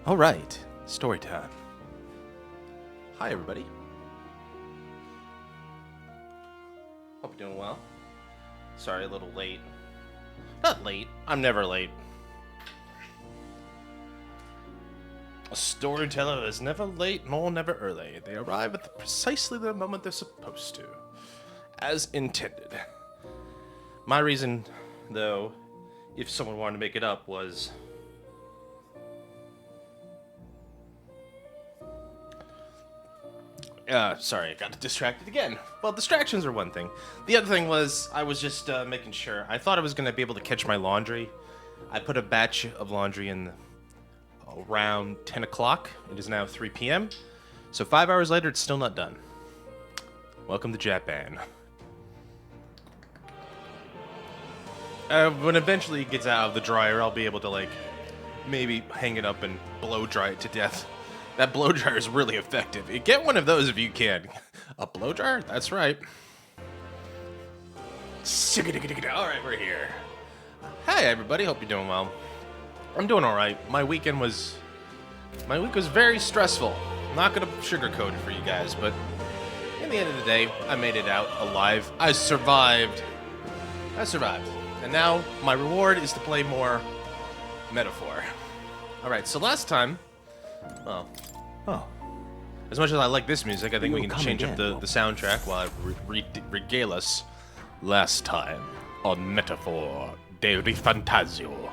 All right, story time. Hi, everybody. Hope you're doing well. Sorry, a little late. Not late. I'm never late. A storyteller is never late nor never early. They arrive at precisely the moment they're supposed to, as intended. My reason, though, if someone wanted to make it up, was sorry, I got distracted again. Well, distractions are one thing. The other thing was I was just making sure. I thought I was going to be able to catch my laundry. I put a batch of laundry in around 10 o'clock. It is now 3 p.m. So 5 hours later, it's still not done. Welcome to Japan. When eventually it gets out of the dryer, I'll be able to, like, maybe hang it up and blow dry it to death. That blow dryer is really effective. Get one of those if you can. A blow dryer? That's right. Alright, we're here. Hi, everybody. Hope you're doing well. I'm doing alright. My week was very stressful. I'm not going to sugarcoat it for you guys, but in the end of the day, I made it out alive. I survived. And now, my reward is to play more Metaphor. Alright, so last time... Oh. As much as I like this music, I think we can change up the soundtrack while I regale us. Last time on Metaphor de Rifantasio.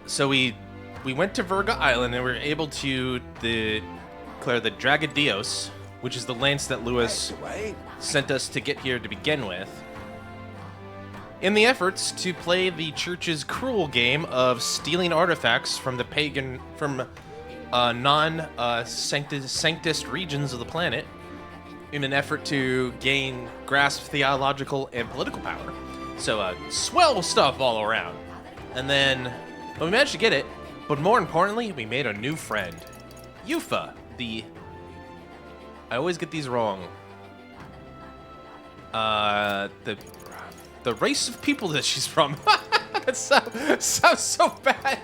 So we went to Virga Island and we were able to declare the Dragadios, which is the lance that Lewis sent us to get here to begin with, in the efforts to play the church's cruel game of stealing artifacts from the pagan, non-sanctist regions of the planet in an effort to grasp theological and political power. So, swell stuff all around. And then, we managed to get it, but more importantly, we made a new friend. Yufa, I always get these wrong. The race of people that she's from. That sounds so bad.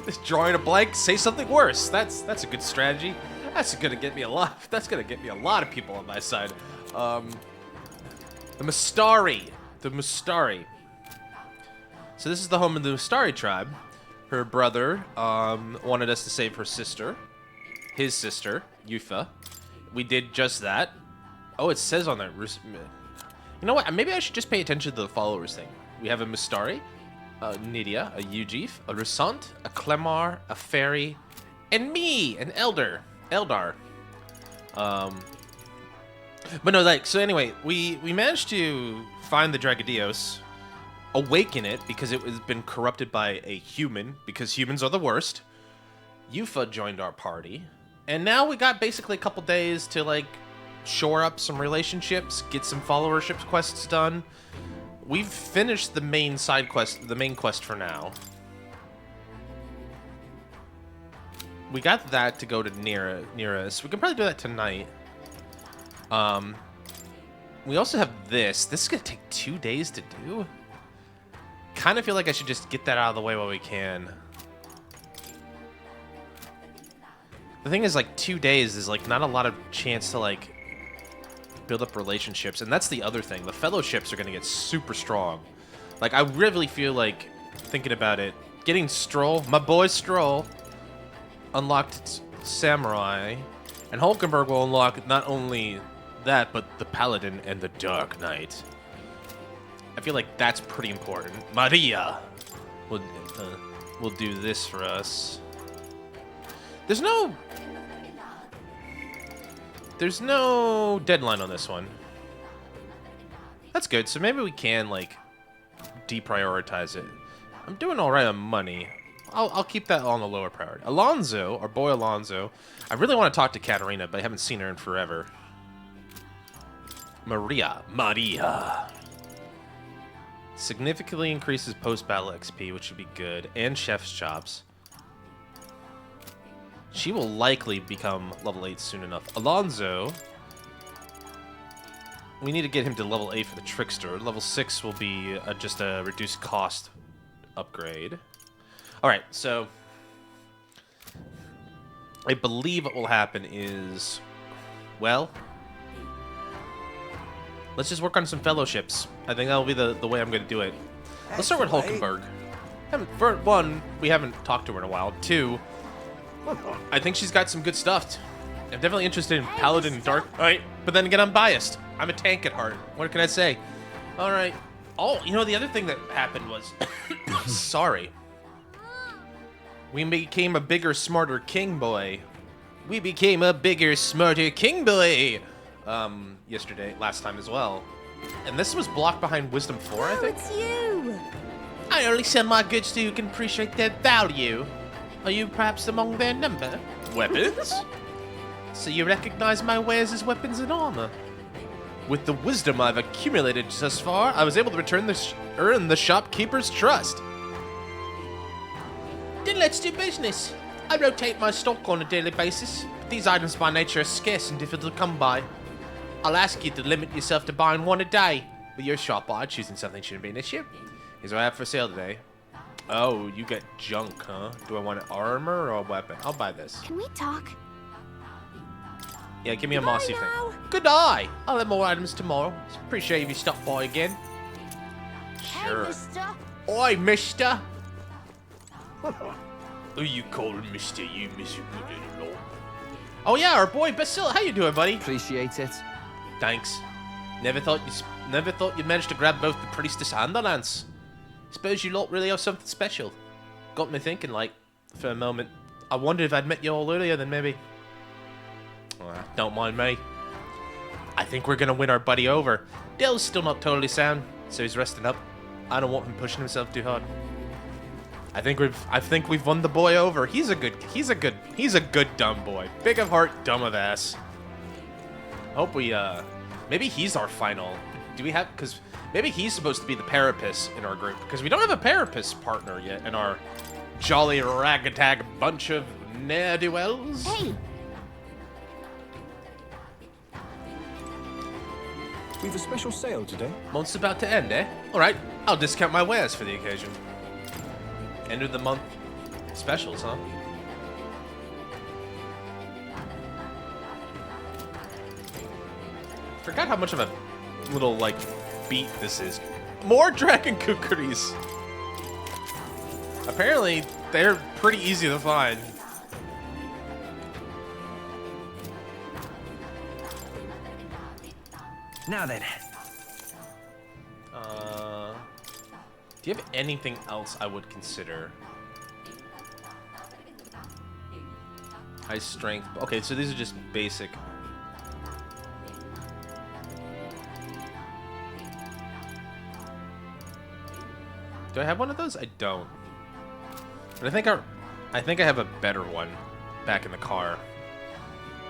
Just drawing a blank, say something worse. That's a good strategy. That's gonna get me a lot of people on my side. The Mustari. So this is the home of the Mustari tribe. Her brother wanted us to save her sister. His sister, Yufa. We did just that. Oh, it says on there. You know what? Maybe I should just pay attention to the followers thing. We have a Mustari, a Nydia, a Ujif, a Rusant, a Clemar, a Fairy, and me, an Eldar. But no, like, so anyway, we managed to find the Dragadios, awaken it because it has been corrupted by a human, because humans are the worst. Yufa joined our party, and now we got basically a couple days to, like, shore up some relationships, get some followership quests done. We've finished the main side quest, the main quest for now. We got that to go to near us. We can probably do that tonight. We also have this. This is gonna take 2 days to do. Kind of feel like I should just get that out of the way while we can. The thing is, like, 2 days is, like, not a lot of chance to, like, build up relationships, and that's the other thing. The fellowships are gonna get super strong. Like, I really feel like, thinking about it, getting Stroll, my boy Stroll, unlocked Samurai, and Hulkenberg will unlock not only that, but the Paladin and the Dark Knight. I feel like that's pretty important. Maria will do this for us. There's no deadline on this one. That's good. So maybe we can, like, deprioritize it. I'm doing all right on money. I'll keep that on the lower priority. Alonso, our boy Alonso. I really want to talk to Katarina, but I haven't seen her in forever. Maria. Significantly increases post-battle XP, which would be good. And chef's chops. She will likely become level 8 soon enough. Alonso, we need to get him to level 8 for the Trickster. Level 6 will be just a reduced cost upgrade. Alright, so I believe what will happen is, well, let's just work on some fellowships. I think that'll be the way I'm going to do it. Let's start with Hulkenberg. For one, we haven't talked to her in a while. Two, I think she's got some good stuff. I'm definitely interested in Paladin and Dark Knight, but then again, I'm biased. I'm a tank at heart. What can I say? All right. Oh, you know, the other thing that happened was... Sorry. We became a bigger, smarter king boy. We became a bigger, smarter king boy. Last time as well. And this was blocked behind Wisdom 4, I think? it's you! I only sell my goods to who can appreciate their value. Are you perhaps among their number? Weapons? So you recognize my wares as weapons and armor? With the wisdom I've accumulated thus far, I was able to earn the shopkeeper's trust. Then let's do business. I rotate my stock on a daily basis, but these items by nature are scarce and difficult to come by. I'll ask you to limit yourself to buying one a day. With your shop buy, choosing something shouldn't be an issue. Here's what I have for sale today. Oh, you get junk, huh? Do I want an armor or a weapon? I'll buy this. Can we talk? Yeah, give me a mossy thing. now. Good eye. I'll have more items tomorrow. Appreciate if you stop by again. Sure. Hey, mister. Oi, mister. Who you calling mister, you miserable little lord? Oh yeah, our boy Basil. How you doing, buddy? Appreciate it. Thanks. Never thought you'd manage to grab both the priestess and the lance. Suppose you lot really have something special. Got me thinking, like, for a moment. I wondered if I'd met you all earlier, then maybe. Don't mind me. I think we're gonna win our buddy over. Dale's still not totally sound, so he's resting up. I don't want him pushing himself too hard. I think we've won the boy over. He's a good dumb boy. Big of heart, dumb of ass. Hope we maybe he's our final. Do we have, because maybe he's supposed to be the Parapus in our group, because we don't have a Parapus partner yet in our jolly ragtag bunch of ne'er-do-wells. Hey! We've a special sale today. Month's about to end, eh? Alright, I'll discount my wares for the occasion. End of the month specials, huh? Forgot how much of a little, like, beat this is. More Dragon Kukris! Apparently, they're pretty easy to find. Now then. Do you have anything else I would consider? High strength. Okay, so these are just basic. Do I have one of those? I don't. But I think I have a better one back in the car.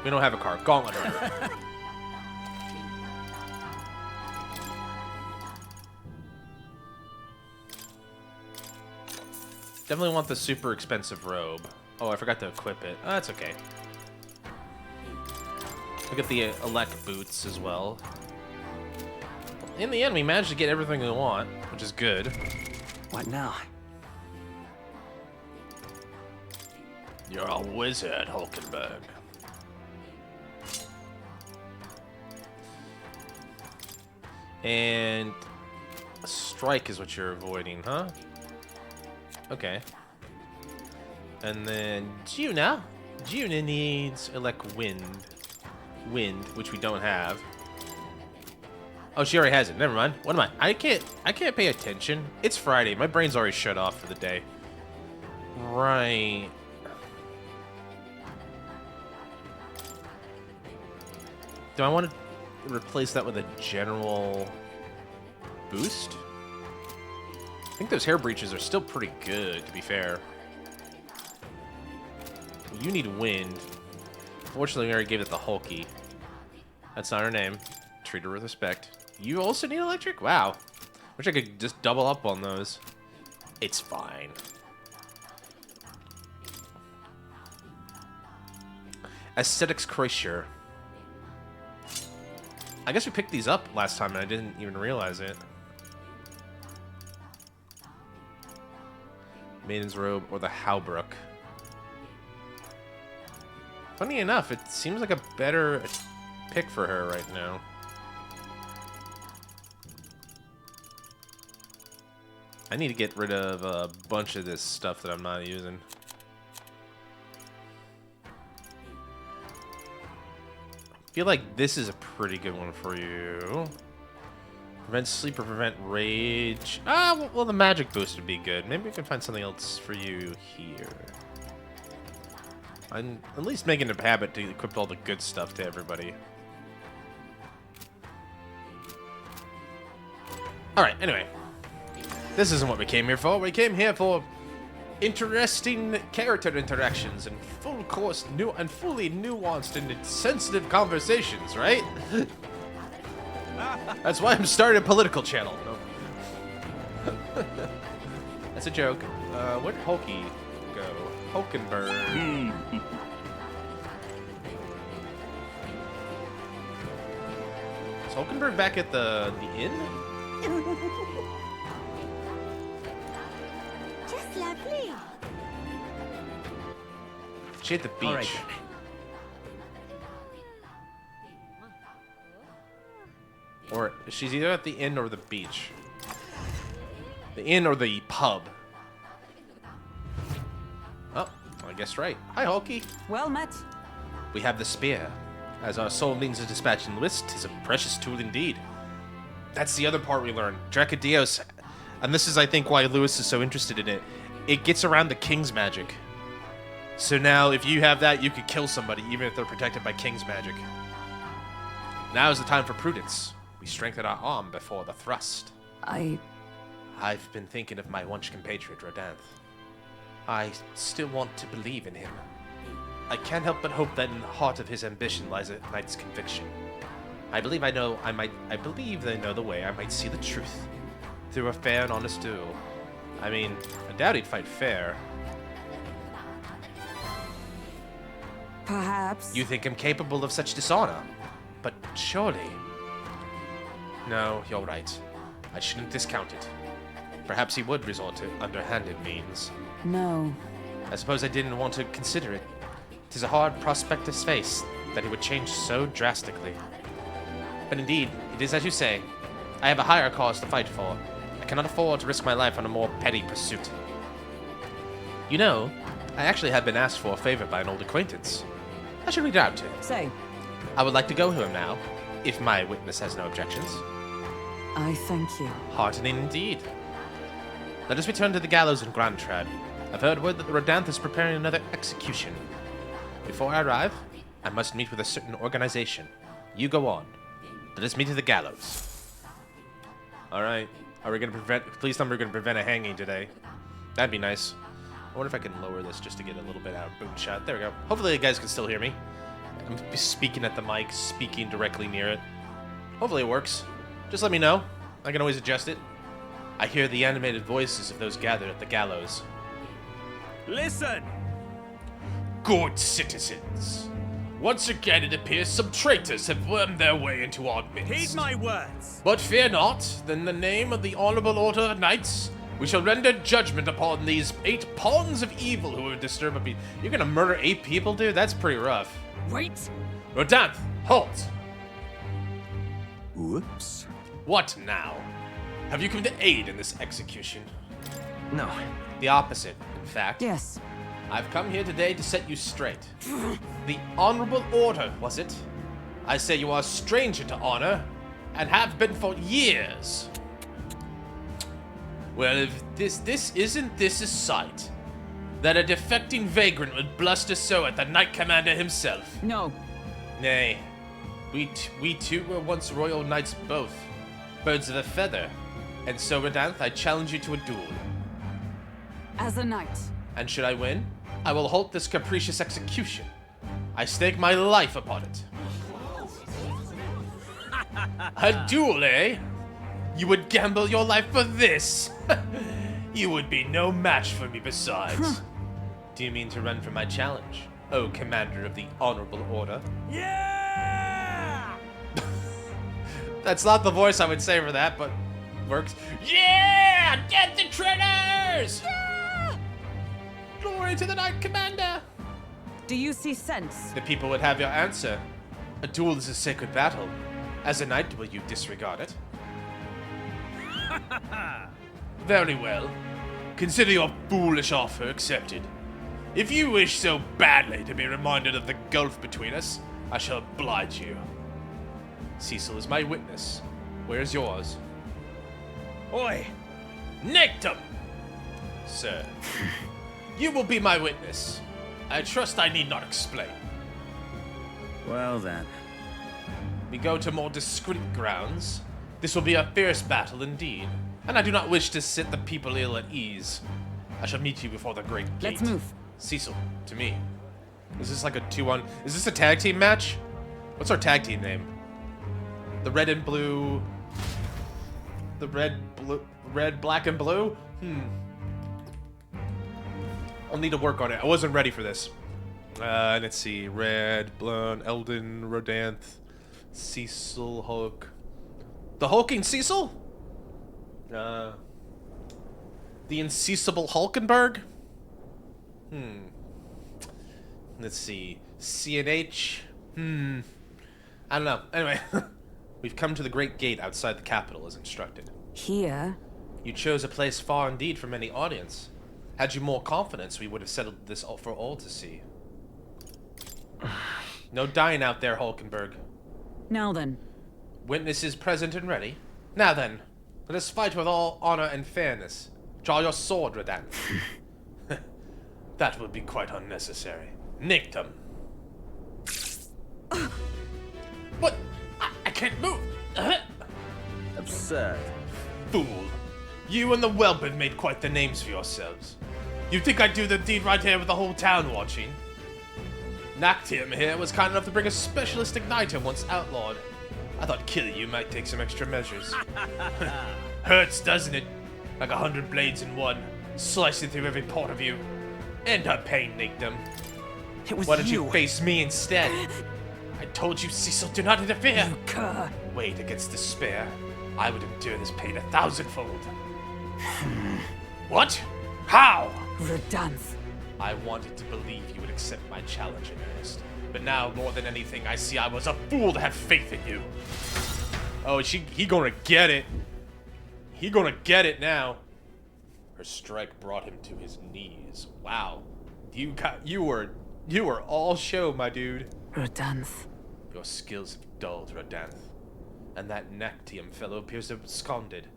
We don't have a car. Gauntlet order. Definitely want the super expensive robe. Oh, I forgot to equip it. Oh, that's okay. Look at the elect boots as well. In the end, we managed to get everything we want, which is good. What now? You're a wizard, Hulkenberg. And a strike is what you're avoiding, huh? Okay. And then Juna. Juna needs elect wind. Wind, which we don't have. Oh, she already has it. Never mind. What am I? I can't pay attention. It's Friday. My brain's already shut off for the day. Right. Do I want to replace that with a general boost? I think those hair breaches are still pretty good, to be fair. You need wind. Fortunately, we already gave it the Hulky. That's not her name. Treat her with respect. You also need electric? Wow. Wish I could just double up on those. It's fine. Aesthetics Kreischer. I guess we picked these up last time and I didn't even realize it. Maiden's Robe or the Halbrook. funny enough, it seems like a better pick for her right now. I need to get rid of a bunch of this stuff that I'm not using. I feel like this is a pretty good one for you. Prevent sleep or prevent rage. Ah, well, the magic boost would be good. Maybe we can find something else for you here. I'm at least making it a habit to equip all the good stuff to everybody. Alright, anyway. This isn't what we came here for. We came here for interesting character interactions and full course new and fully nuanced and sensitive conversations, right? That's why I'm starting a political channel. That's a joke. Where'd Hulky go? Hulkenberg. Is Hulkenberg back at the inn? Just lovely. She at the beach. All right, Or she's either at the inn or the beach. The inn or the pub. Oh, I guess right. Hi, Hulky. Well met. We have the spear. As our sole means of dispatch in List, 'tis a precious tool indeed. That's the other part we learned. Dracodios, and this is, I think, why Lewis is so interested in it. It gets around the King's magic. So now, if you have that, you could kill somebody, even if they're protected by King's magic. Now is the time for prudence. We strengthen our arm before the thrust. I've been thinking of my once compatriot, Rodanth. I still want to believe in him. I can't help but hope that in the heart of his ambition lies a knight's conviction. I believe they know the way I might see the truth through a fair and honest duel. I mean, I doubt he'd fight fair. Perhaps. You think him capable of such dishonor? But surely... No, you're right. I shouldn't discount it. Perhaps he would resort to underhanded means. No. I suppose I didn't want to consider it. 'Tis a hard prospect to face, that he would change so drastically. But indeed, it is as you say. I have a higher cause to fight for. I cannot afford to risk my life on a more petty pursuit. You know, I actually have been asked for a favor by an old acquaintance. I should reach out to him. Say, I would like to go to him now, if my witness has no objections. I thank you. Heartening indeed. Let us return to the gallows in Grandtrad. I've heard word that the Rodanth is preparing another execution. Before I arrive, I must meet with a certain organization. You go on. Let us meet at the gallows. Alright. Are we gonna prevent... Please tell me we're gonna prevent a hanging today. That'd be nice. I wonder if I can lower this just to get a little bit out of boom shot. There we go. Hopefully you guys can still hear me. I'm speaking at the mic, speaking directly near it. Hopefully it works. Just let me know. I can always adjust it. I hear the animated voices of those gathered at the gallows. Listen! Good citizens. Once again it appears some traitors have wormed their way into our midst. Heed my words! But fear not, in the name of the Honorable Order of Knights, we shall render judgment upon these 8 pawns of evil who have disturbed a beat. You're gonna murder 8 people, dude? That's pretty rough. Wait! Rodanth, halt! Whoops. What now? Have you come to aid in this execution? No. The opposite, in fact. Yes. I've come here today to set you straight. The Honorable Order, was it? I say you are a stranger to honor, and have been for years. Well, if this isn't a sight, that a defecting vagrant would bluster so at the Knight Commander himself. No. Nay, we two were once royal knights both, birds of a feather, and so, Rodanth, I challenge you to a duel. As a knight. And should I win, I will halt this capricious execution. I stake my life upon it. A duel, eh? You would gamble your life for this? You would be no match for me besides. Do you mean to run from my challenge, O Commander of the Honorable Order? Yeah! That's not the voice I would say for that, but works. Yeah! Get the traitors! Yeah! Glory to the Knight Commander! Do you see sense? The people would have your answer. A duel is a sacred battle. As a knight, will you disregard it? Very well. Consider your foolish offer accepted. If you wish so badly to be reminded of the gulf between us, I shall oblige you. Cecil is my witness. Where's yours? Oi! Nectum! Sir, you will be my witness. I trust I need not explain. Well then. We go to more discreet grounds. This will be a fierce battle indeed, and I do not wish to set the people ill at ease. I shall meet you before the great gate. Let's move. Cecil, to me. Is this like a 2-on? Is this a tag team match? What's our tag team name? The red and blue. The red, black, and blue? I'll need to work on it. I wasn't ready for this. Let's see. Red, Blonde, Eldon, Rodanth, Cecil, Hulk. The hulking Cecil? The inceasable Hulkenberg? Let's see. CNH? I don't know. Anyway, we've come to the great gate outside the capital as instructed. Here? You chose a place far indeed from any audience. Had you more confidence, we would have settled this all for all to see. No dying out there, Hulkenberg. Now then. Witnesses present and ready. Now then, let us fight with all honor and fairness. Draw your sword, Redan. That would be quite unnecessary. Nictum. What? I can't move. Absurd. Fool. You and the whelp have made quite the names for yourselves. You think I'd do the deed right here with the whole town watching? Nactium here was kind enough to bring a specialist igniter once outlawed. I thought killing you might take some extra measures. Hurts, doesn't it? Like 100 blades in one, slicing through every part of you. End her pain, Nictum. It was Why don't you face me instead? I told you, Cecil, do not interfere. You cur. Wait against despair. I would endure this pain 1,000-fold. What? How? Redanth. I wanted to believe you would accept my challenge in earnest. But now, more than anything, I see I was a fool to have faith in you. Oh, he gonna get it. He gonna get it now. Her strike brought him to his knees. Wow. You were all show, my dude. Redanth. Your skills have dulled, Rodanth. And that Nactium fellow appears to have absconded.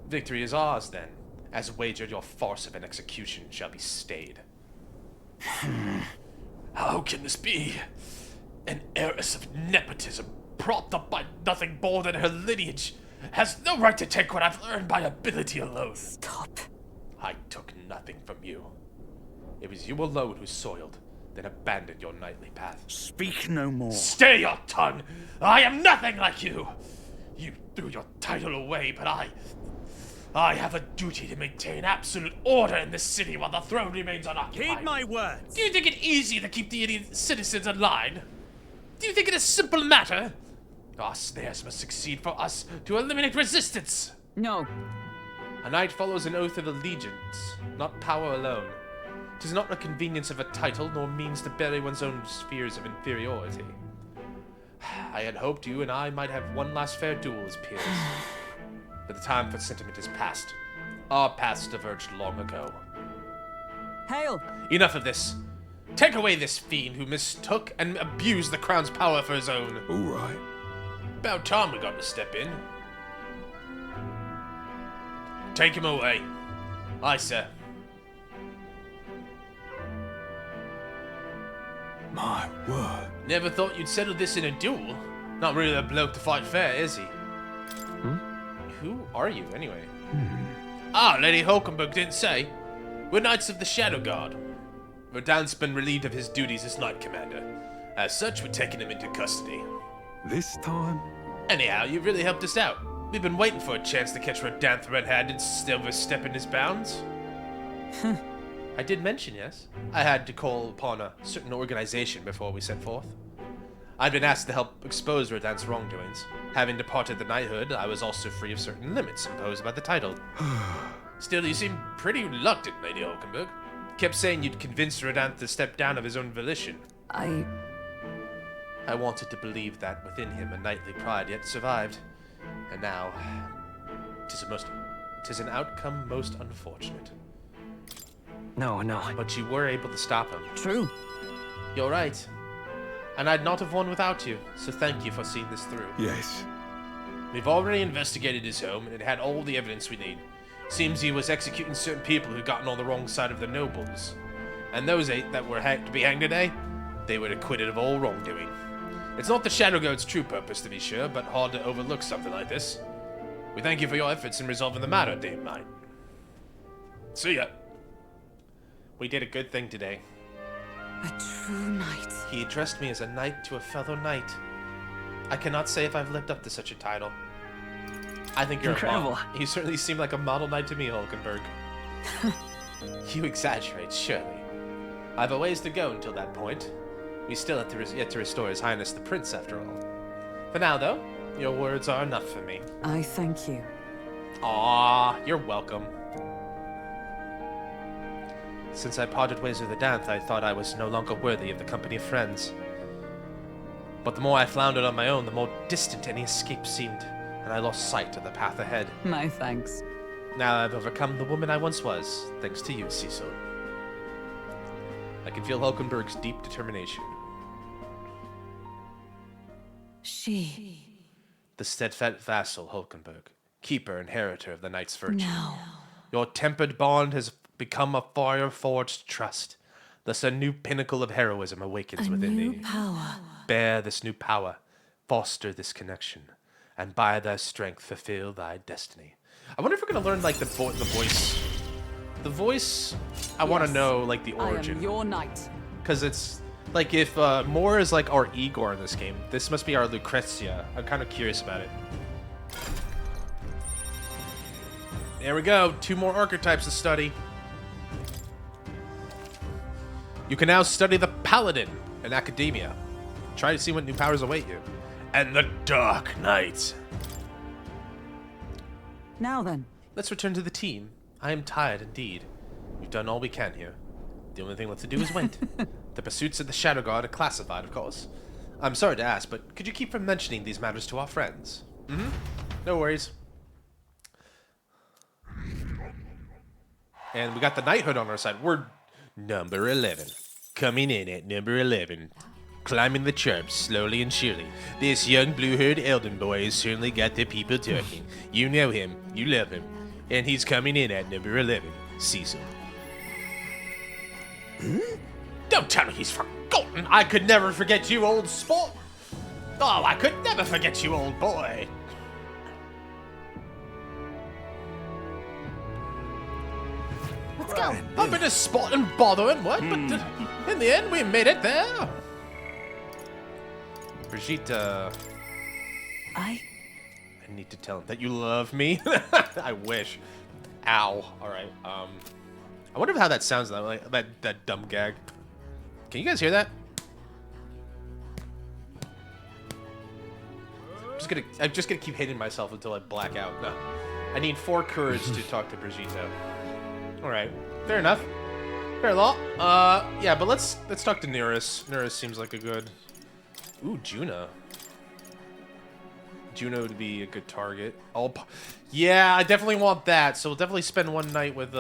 Victory is ours, then. As wagered, your farce of an execution shall be stayed. How can this be? An heiress of nepotism, propped up by nothing more than her lineage, has no right to take what I've earned by ability alone. Stop. I took nothing from you. It was you alone who soiled, then abandoned your knightly path. Speak no more. Stay your tongue! I am nothing like you! You threw your title away, but I have a duty to maintain absolute order in this city while the throne remains unoccupied. Heed my words. Do you think it easy to keep the idiot citizens in line? Do you think it is a simple matter? Our snares must succeed for us to eliminate resistance. No. A knight follows an oath of allegiance, not power alone. 'Tis not the convenience of a title, nor means to bury one's own fears of inferiority. I had hoped you and I might have one last fair duel as peers. But the time for sentiment is past. Our paths diverged long ago. Hail. Enough of this. Take away this fiend who mistook and abused the crown's power for his own. All right. About time we got to step in. Take him away. Aye, sir. My word. Never thought you'd settle this in a duel. Not really a bloke to fight fair, is he? Who are you, anyway? Ah, Lady Hulkenberg didn't say. We're Knights of the Shadow Guard. Rodan's been relieved of his duties as Knight Commander. As such, we're taking him into custody. This time? Anyhow, you really helped us out. We've been waiting for a chance to catch Rodanth red-handed and still overstepping his bounds. I did mention, yes. I had to call upon a certain organization before we set forth. I'd been asked to help expose Rodanth's wrongdoings. Having departed the knighthood, I was also free of certain limits imposed by the title. Still, you seem pretty reluctant, Lady Hulkenberg. kept saying you'd convince Radant to step down of his own volition. I wanted to believe that within him a knightly pride yet survived. And now, it is an outcome most unfortunate. No. But you were able to stop him. True. You're right. And I'd not have won without you, so thank you for seeing this through. Yes. We've already investigated his home, and it had all the evidence we need. Seems he was executing certain people who'd gotten on the wrong side of the nobles. And those 8 that were to be hanged today, they were acquitted of all wrongdoing. It's not the Shadow God's true purpose, to be sure, but hard to overlook something like this. We thank you for your efforts in resolving the matter, Dame Knight. See ya. We did a good thing today. A true knight. He addressed me as a knight to a fellow knight. I cannot say if I've lived up to such a title. I think you're Incredible. a model. You certainly seem like a model knight to me, Hulkenberg. You exaggerate, surely. I've a ways to go until that point. We still have yet to restore His Highness the Prince, after all. For now, though, your words are enough for me. I thank you. Aw, you're welcome. Since I parted ways with Adanth, I thought I was no longer worthy of the company of friends. But the more I floundered on my own, the more distant any escape seemed, and I lost sight of the path ahead. My thanks. Now I've overcome the woman I once was, thanks to you, Cecil. I can feel Hulkenberg's deep determination. She. The steadfast vassal, Hulkenberg, keeper and inheritor of the knight's virtue. No. Your tempered bond has become a fire-forged trust. Thus a new pinnacle of heroism awakens within New thee. power. Bear this new power, foster this connection, and by thy strength fulfill thy destiny. I wonder if we're gonna learn like the voice. The voice, I want to Yes. know like the I am origin, your knight. because it's like if Moore is like our Igor in this game, this must be our Lucrezia. I'm kind of curious about it. There we go, 2 more archetypes to study. You can now study the Paladin in Academia. Try to see what new powers await you. And the Dark Knight. Now then. Let's return to the team. I am tired indeed. We've done all we can here. The only thing left to do is wait. The pursuits of the Shadow Guard are classified, of course. I'm sorry to ask, but could you keep from mentioning these matters to our friends? No worries. And we got the Knighthood on our side. We're number 11. Coming in at number 11. Climbing the chirps slowly and surely. This young blue-haired Elden boy has certainly got the people talking. You know him. You love him. And he's coming in at number 11. Cecil. Don't tell me he's forgotten. I could never forget you, old sport. Oh, I could never forget you, old boy. Let's go. A bit of spot and bothering, what? But in the end, we made it there. Brigitte, I need to tell him that you love me. I wish. Ow. All right. I wonder how that sounds. Like that dumb gag. Can you guys hear that? I'm just gonna keep hitting myself until I black out. No. I need 4 courage to talk to Brigitte. All right. Fair enough. Fair law. Yeah, but let's talk to Neris. Neris seems like a good. Ooh, Juna. Juno would be a good target. Yeah, I definitely want that. So we'll definitely spend one night with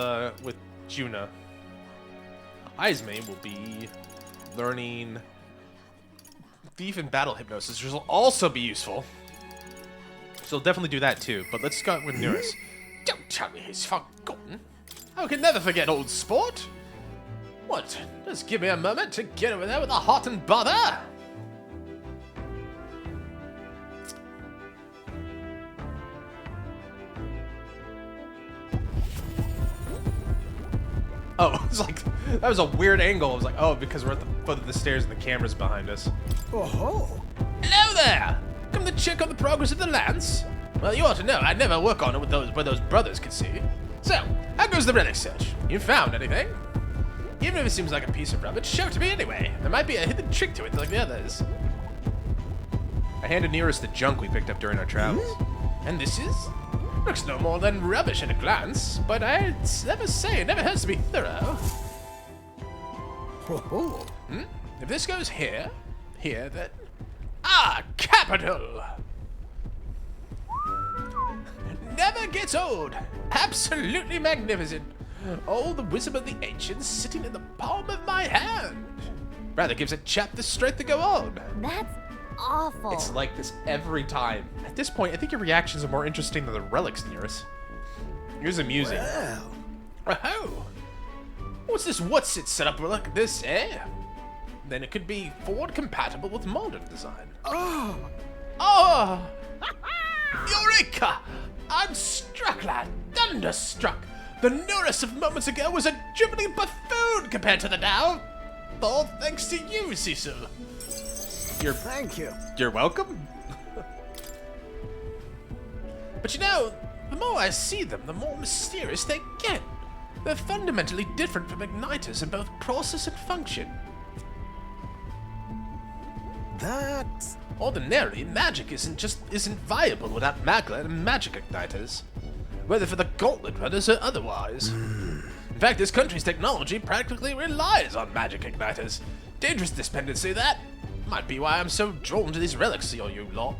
Juna. Izme will be learning Thief and Battle Hypnosis, which will also be useful. So we'll definitely do that too. But let's start with Neris. Don't tell me he's forgotten. I can never forget old sport. What? Just give me a moment to get over there with a hot and bother. Oh, it's like, that was a weird angle. I was like, oh, because we're at the foot of the stairs and the camera's behind us. Oh, Hello there! Come to check on the progress of the lance? Well, you ought to know I never work on it with where those brothers can see. So, how goes the relic search? You found anything? Even if it seems like a piece of rubbish, show it to me anyway. There might be a hidden trick to it like the others. I handed Neris the junk we picked up during our travels. And this is? Looks no more than rubbish at a glance, but I'd never say it never hurts to be thorough. If this goes here, then... Ah, capital! Never gets old. Absolutely magnificent. All the wisdom of the ancients sitting in the palm of my hand. Rather gives a chap the strength to go on. That's awful. It's like this every time. At this point, I think your reactions are more interesting than the relics near us. Yours amusing. Oh, what's this what's-it set up like this, eh? Then it could be forward compatible with modern design. Oh! Eureka! I'm struck, lad. Thunderstruck. The Norris of moments ago was a dribbling buffoon compared to the now. All thanks to you, Cecil. Thank you. You're welcome. But you know, the more I see them, the more mysterious they get. They're fundamentally different from igniters in both process and function. That's... Ordinarily, magic isn't viable without maglet and magic igniters, whether for the gauntlet runners or otherwise. In fact, this country's technology practically relies on magic igniters. Dangerous dependency, that. Might be why I'm so drawn to these relics, or you lot.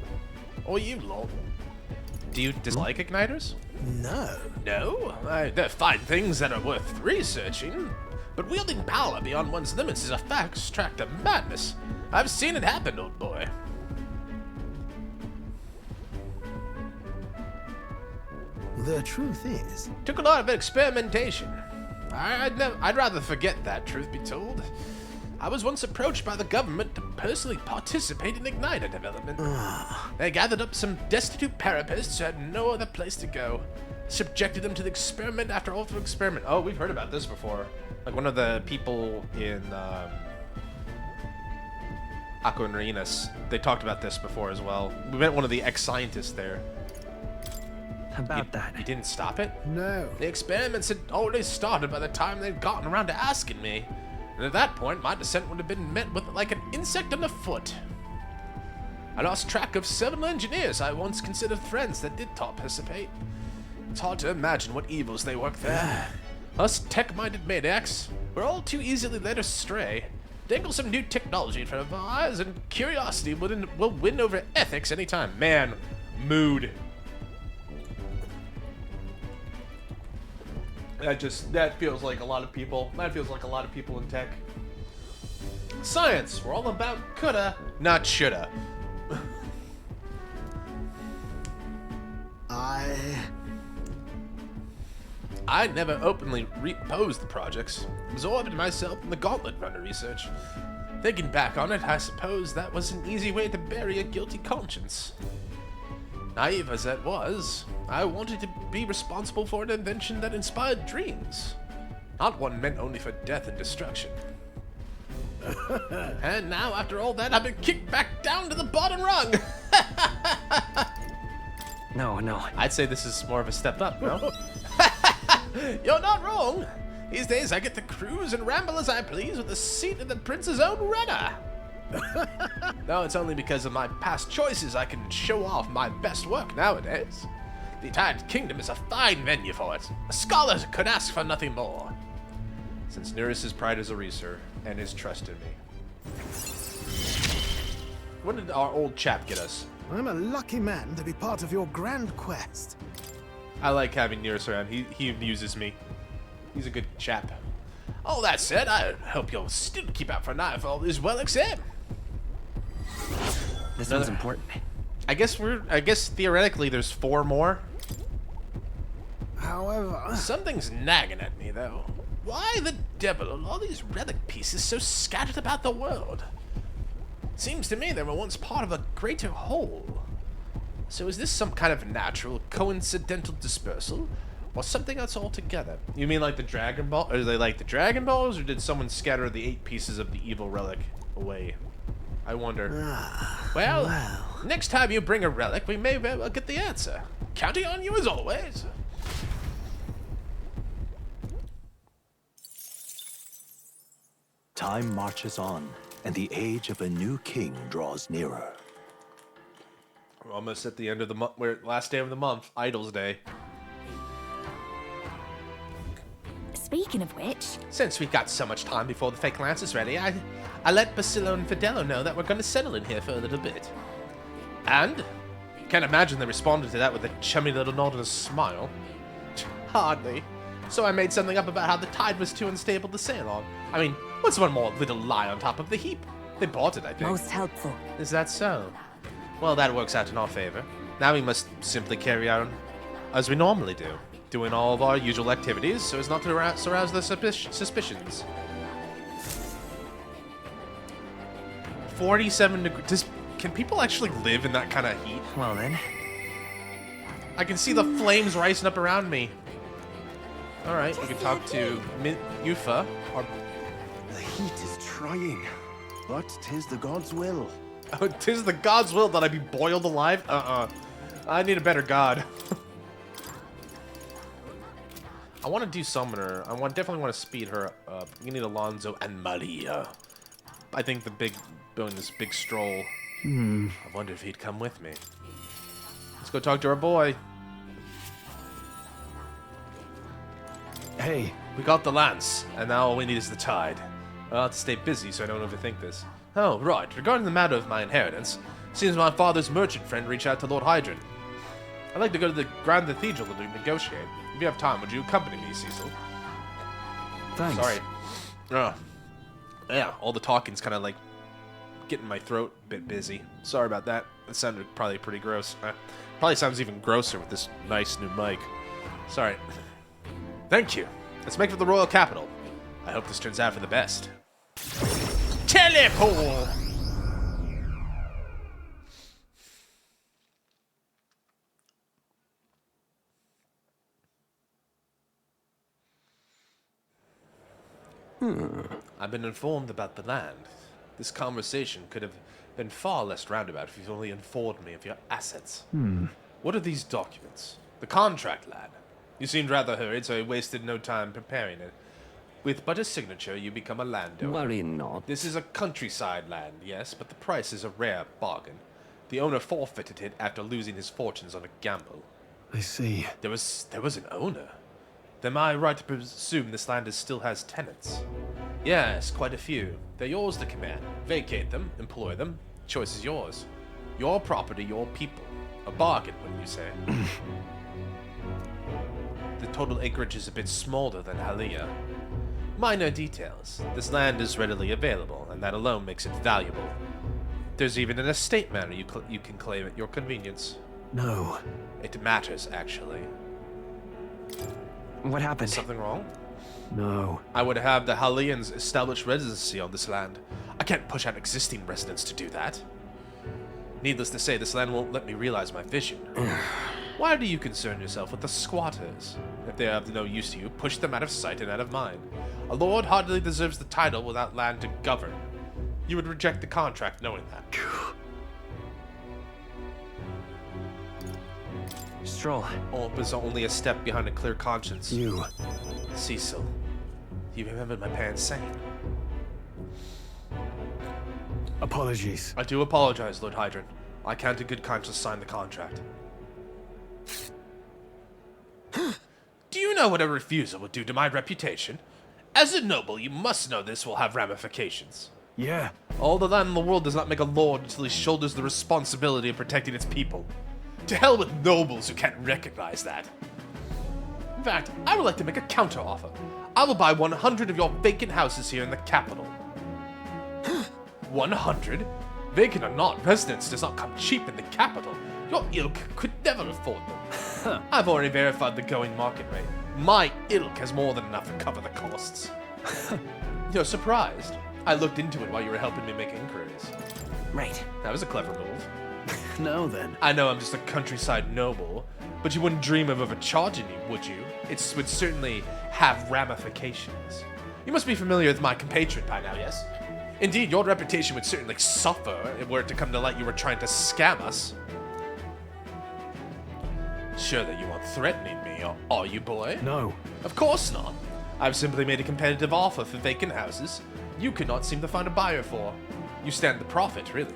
Do you dislike igniters? no. No, they're fine things that are worth researching. But wielding power beyond one's limits is a fast track to madness. I've seen it happen, old boy. The truth is... Took a lot of experimentation. I'd rather forget that, truth be told. I was once approached by the government to personally participate in igniter development. They gathered up some destitute parapists who had no other place to go. Subjected them to the experiment after experiment. Oh, we've heard about this before. Like one of the people in Aquarinas, they talked about this before as well. We met one of the ex-scientists there. About that. You didn't stop it? No. The experiments had already started by the time they'd gotten around to asking me. And at that point, my descent would have been met with like an insect on the foot. I lost track of several engineers I once considered friends that did participate. It's hard to imagine what evils they work there. Us tech-minded maniacs, we're all too easily led astray. Dangle some new technology in front of our eyes, and curiosity will win over ethics anytime. Man, mood. That feels like a lot of people. That feels like a lot of people in tech. Science, we're all about coulda, not shoulda. I never openly opposed the projects, absorbed myself in the gauntlet runner research. Thinking back on it, I suppose that was an easy way to bury a guilty conscience. Naive as that was, I wanted to be responsible for an invention that inspired dreams, not one meant only for death and destruction. And now, after all that, I've been kicked back down to the bottom rung. No. I'd say this is more of a step up, no? You're not wrong. These days I get to cruise and ramble as I please with the seat of the prince's own runner. No, it's only because of my past choices I can show off my best work nowadays. The entire kingdom is a fine venue for it. A scholar could ask for nothing more. Since Neris's pride is a Reeser and his trust in me. What did our old chap get us? I'm a lucky man to be part of your grand quest. I like having Neris around. He amuses me. He's a good chap. All that said, I hope you'll still keep out for an eye for all these relics, eh? This one's important. I guess theoretically there's 4 more. However... Something's nagging at me, though. Why the devil are all these relic pieces so scattered about the world? Seems to me they were once part of a greater whole. So is this some kind of natural, coincidental dispersal, or something else altogether? You mean like the Dragon Ball? Are they like the Dragon Balls, or did someone scatter the 8 pieces of the evil relic away? I wonder. Well, next time you bring a relic, we may very well get the answer. Counting on you as always. Time marches on, and the age of a new king draws nearer. We're almost at the end of the month. We're last day of the month, Idol's Day. Speaking of which, Since we've got so much time before the fake lance is ready, I let Basilio and Fidello know that we're going to settle in here for a little bit. And? Can't imagine they responded to that with a chummy little nod and a smile. Hardly. So I made something up about how the tide was too unstable to sail on. I mean, what's one more little lie on top of the heap? They bought it, I think. Most helpful. Is that so? Well, that works out in our favor. Now we must simply carry on as we normally do, doing all of our usual activities so as not to arouse their suspicions. 47 degrees. Can people actually live in that kind of heat? Well then. I can see the flames rising up around me. Alright, we can talk to Yufa. Or... The heat is trying, but 'tis the god's will. Oh, 'tis the god's will that I be boiled alive? I need a better god. I want to do Summoner. Definitely want to speed her up. You need Alonso and Maria. I think doing this big stroll. I wonder if he'd come with me. Let's go talk to our boy. Hey, We got the lance, and now all we need is the tide. I'll have to stay busy so I don't overthink this. Oh, right. Regarding the matter of my inheritance, seems my father's merchant friend reached out to Lord Hydron. I'd like to go to the Grand Cathedral to negotiate. If you have time, would you accompany me, Cecil? Thanks. Sorry. Yeah, all the talking's kind of like getting my throat a bit busy. Sorry about that. That sounded probably pretty gross. Probably sounds even grosser with this nice new mic. Sorry. Thank you. Let's make for the royal capital. I hope this turns out for the best. Teleport! I've been informed about the land. This conversation could have been far less roundabout if you'd only informed me of your assets. What are these documents? The contract, lad. You seemed rather hurried, so I wasted no time preparing it. With but a signature, you become a landowner. Worry not. This is a countryside land, yes, but the price is a rare bargain. The owner forfeited it after losing his fortunes on a gamble. I see. There was an owner. Then am I right to presume this land still has tenants? Yes, quite a few. They're yours to command. Vacate them, employ them. Choice is yours. Your property, your people. A bargain, wouldn't you say? The total acreage is a bit smaller than Halia. Minor details. This land is readily available, and that alone makes it valuable. There's even an estate manor you can claim at your convenience. No. It matters, actually. What happened? Something wrong? No. I would have the Halians establish residency on this land. I can't push out existing residents to do that. Needless to say, this land won't let me realize my vision. Why do you concern yourself with the squatters? If they are of no use to you, push them out of sight and out of mind. A lord hardly deserves the title without land to govern. You would reject the contract knowing that. Stroll. Orp is only a step behind a clear conscience. You. Cecil, you remembered my parents saying. Apologies. I do apologize, Lord Hydron. I can't in good conscience sign the contract. Do you know what a refusal would do to my reputation? As a noble, you must know this will have ramifications. Yeah. All the land in the world does not make a lord until he shoulders the responsibility of protecting its people. To hell with nobles who can't recognize that. In fact, I would like to make a counter-offer. I will buy 100 of your vacant houses here in the capital. 100? Vacant or not, residence does not come cheap in the capital. Your ilk could never afford them. I've already verified the going market rate. My ilk has more than enough to cover the costs. You're surprised? I looked into it while you were helping me make inquiries. Right. That was a clever move. No then. I know I'm just a countryside noble, but you wouldn't dream of overcharging me, would you? It would certainly have ramifications. You must be familiar with my compatriot by now, yes? Indeed, your reputation would certainly suffer were it to come to light you were trying to scam us. Sure that you aren't threatening me, are you, boy? No. Of course not. I've simply made a competitive offer for vacant houses you could not seem to find a buyer for. You stand to profit, really.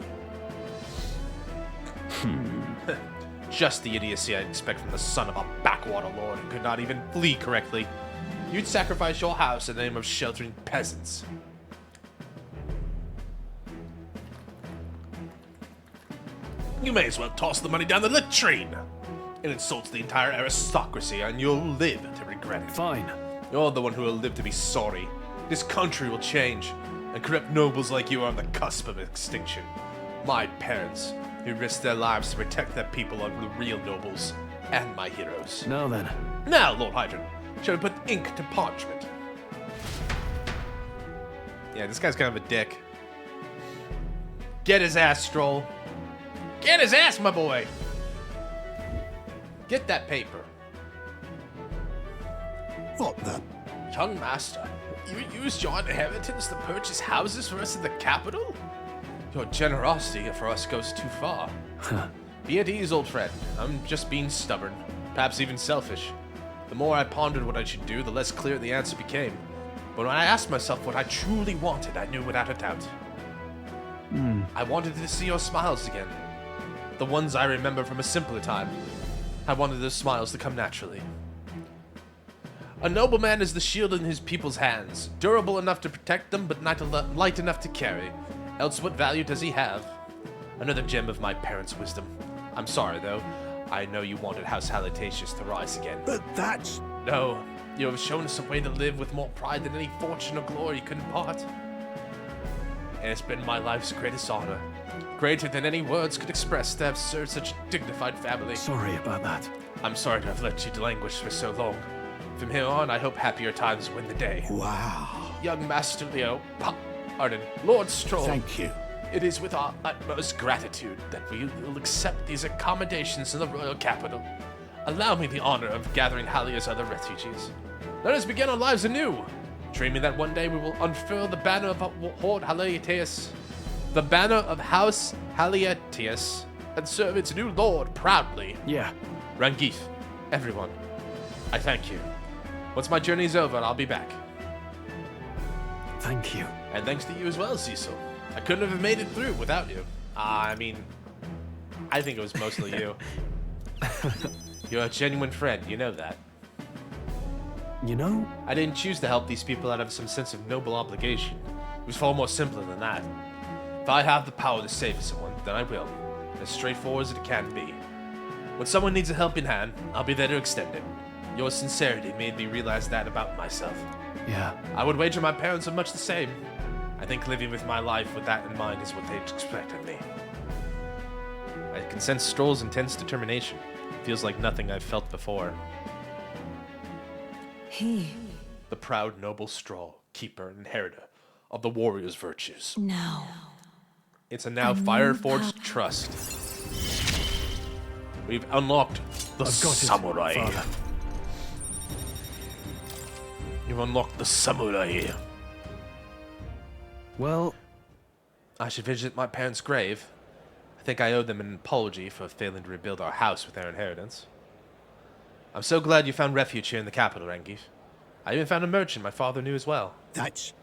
Just the idiocy I'd expect from the son of a backwater lord who could not even flee correctly. You'd sacrifice your house in the name of sheltering peasants. You may as well toss the money down the latrine. It insults the entire aristocracy, and you'll live to regret it. Fine. You're the one who will live to be sorry. This country will change, and corrupt nobles like you are on the cusp of extinction. My parents, who risked their lives to protect their people, are the real nobles, and my heroes. Now then. Now, Lord Hydron, shall we put ink to parchment? Yeah, this guy's kind of a dick. Get his ass, Stroll. Get his ass, my boy! Get that paper. What the? Young master, you used your inheritance to purchase houses for us in the capital? Your generosity for us goes too far. Be at ease, old friend. I'm just being stubborn, perhaps even selfish. The more I pondered what I should do, the less clear the answer became. But when I asked myself what I truly wanted, I knew without a doubt. I wanted to see your smiles again. The ones I remember from a simpler time. I wanted those smiles to come naturally. A nobleman is the shield in his people's hands, durable enough to protect them, but not light enough to carry. Else what value does he have? Another gem of my parents' wisdom. I'm sorry, though. I know you wanted House Halitacious to rise again. But that's... No, you have shown us a way to live with more pride than any fortune or glory could impart. And it's been my life's greatest honor, greater than any words could express, to have served such a dignified family. Sorry about that. I'm sorry to have let you languish for so long. From here on, I hope happier times win the day. Wow. Young Master Leo, pardon, Lord Stroll. Thank you. It is with our utmost gratitude that we will accept these accommodations in the royal capital. Allow me the honor of gathering Halia's other refugees. Let us begin our lives anew, dreaming that one day we will unfurl the banner of Horde Halioteus, the banner of House Halioteus, and serve its new lord proudly. Yeah. Rangif, everyone, I thank you. Once my journey's over, I'll be back. Thank you. And thanks to you as well, Cecil. I couldn't have made it through without you. I mean, I think it was mostly you. You're a genuine friend, you know that. You know, I didn't choose to help these people out of some sense of noble obligation. It was far more simpler than that. If I have the power to save someone, then I will. As straightforward as it can be. When someone needs a helping hand, I'll be there to extend it. Your sincerity made me realize that about myself. yeah. I would wager my parents are much the same. I think living with my life with that in mind is what they expect of me. I can sense Stroll's intense determination. Feels like nothing I've felt before. He. The proud noble Stroll, keeper and inheritor of the warrior's virtues. No. It's a now fire-forged trust. We've unlocked the I've got it, samurai. Father. You've unlocked the samurai. Well, I should visit my parents' grave. I think I owe them an apology for failing to rebuild our house with their inheritance. I'm so glad you found refuge here in the capital, Rangif. I even found a merchant my father knew as well. That's...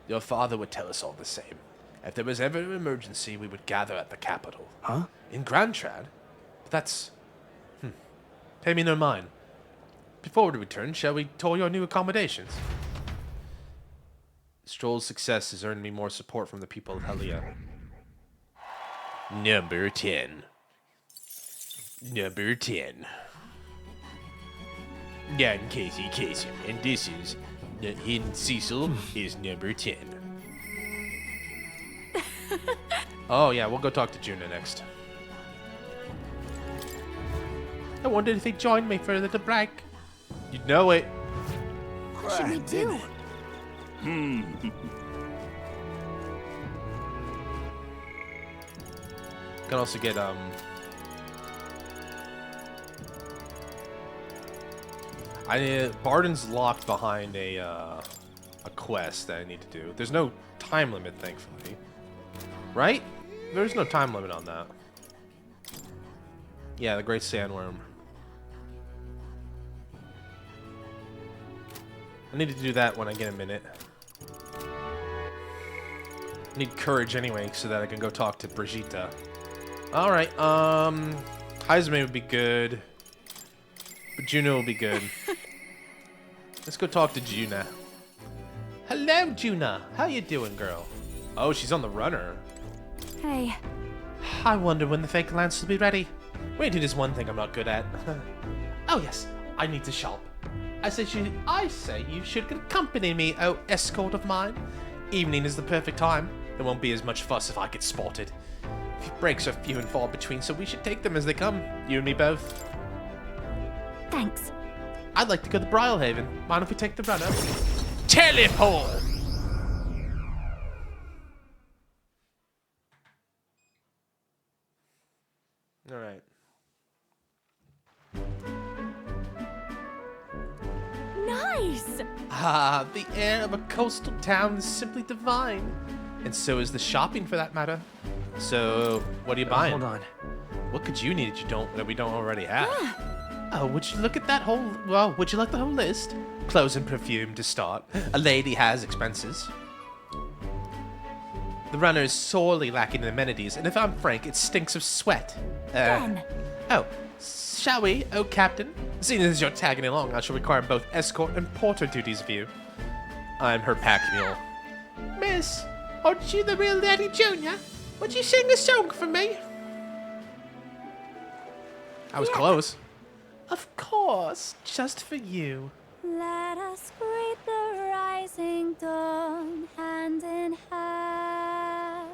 Your father would tell us all the same. If there was ever an emergency, we would gather at the capital. huh? In Grand Trad? But that's... Pay me no mind. Before we return, shall we tour your new accommodations? Stroll's success has earned me more support from the people of Halia. Number 10. Number 10. Yeah, in Casey, and this is... in Cecil is number 10. Oh yeah, we'll go talk to Juna next. I wondered if he'd join me for the break. You know it. What should we do? Can also get Barden's locked behind a quest that I need to do. There's no time limit, thankfully. Right? There's no time limit on that. Yeah, the Great Sandworm. I need to do that when I get a minute. I need courage anyway, so that I can go talk to Brigitte. Alright, Heisman would be good. But Juno will be good. Let's go talk to Juna. Hello, Juna. How you doing, girl? Oh, she's on the runner. Hey, I wonder when the fake lance will be ready. Waiting is one thing I'm not good at. Oh yes, I need to shop. I say you should accompany me, oh escort of mine. Evening is the perfect time. There won't be as much fuss if I get spotted. Breaks are few and far between, so we should take them as they come. You and me both. thanks. I'd like to go to Brylehaven. Mind if we take the runner? Teleport! Alright. Nice! Ah, the air of a coastal town is simply divine. And so is the shopping, for that matter. So, what are you buying? Hold on. What could you need that we don't already have? Oh, would you look at that whole... Well, would you like the whole list? Clothes and perfume to start. A lady has expenses. The runner is sorely lacking in amenities, and if I'm frank, it stinks of sweat. Ben. Oh, shall we, oh captain? Seeing as you're tagging along, I shall require both escort and porter duties of you. I'm her pack mule. Miss, aren't you the real Daddy Junior? Would you sing a song for me? I was close. Of course, just for you. Let us greet the rising dawn hand in hand.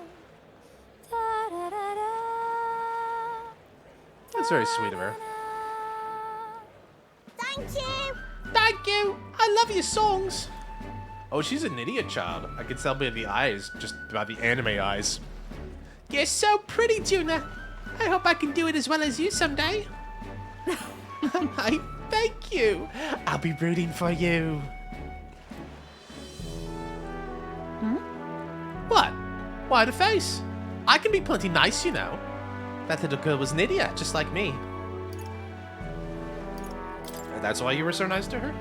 Da, da, da, da. That's very sweet of her. Thank you! Thank you! I love your songs! Oh, she's an idiot child. I can tell by the eyes, just by the anime eyes. You're so pretty, Juna. I hope I can do it as well as you someday. I thank you. I'll be rooting for you. What? Why the face? I can be plenty nice, you know. That little girl was an idiot, just like me. And that's why you were so nice to her?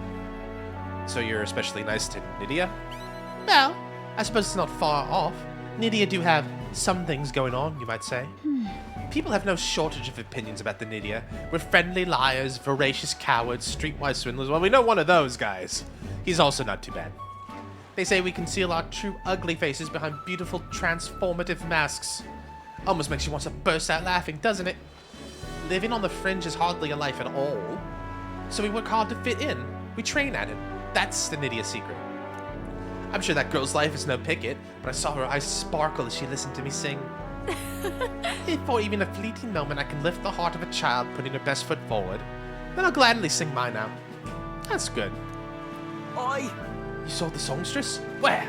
So you're especially nice to Nydia? Well, I suppose it's not far off. Nydia do have some things going on, you might say. People have no shortage of opinions about the Nydia. We're friendly liars, voracious cowards, streetwise swindlers. Well, we know one of those guys. He's also not too bad. They say we conceal our true ugly faces behind beautiful, transformative masks. Almost makes you want to burst out laughing, doesn't it? Living on the fringe is hardly a life at all. So we work hard to fit in. We train at it. That's the Nydia secret. I'm sure that girl's life is no picket, but I saw her eyes sparkle as she listened to me sing. If for even a fleeting moment I can lift the heart of a child putting her best foot forward, then I'll gladly sing mine out. That's good. Oi! You saw the songstress? Where?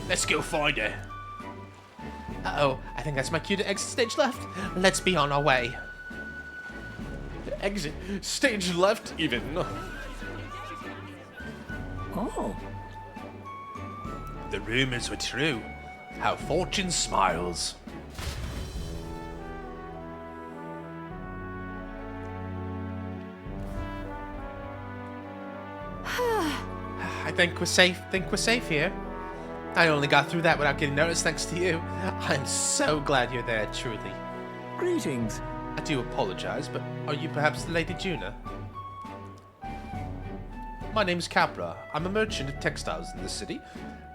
Let's go find her. Uh-oh, I think that's my cue to exit stage left. Let's be on our way. Exit stage left, even. Oh. The rumors were true. How fortune smiles. I think we're safe. Here. I only got through that without getting noticed thanks to you. I'm so glad you're there, truly. Greetings. I do apologize, but are you perhaps the Lady Juna? My name's Capra. I'm a merchant of textiles in the city.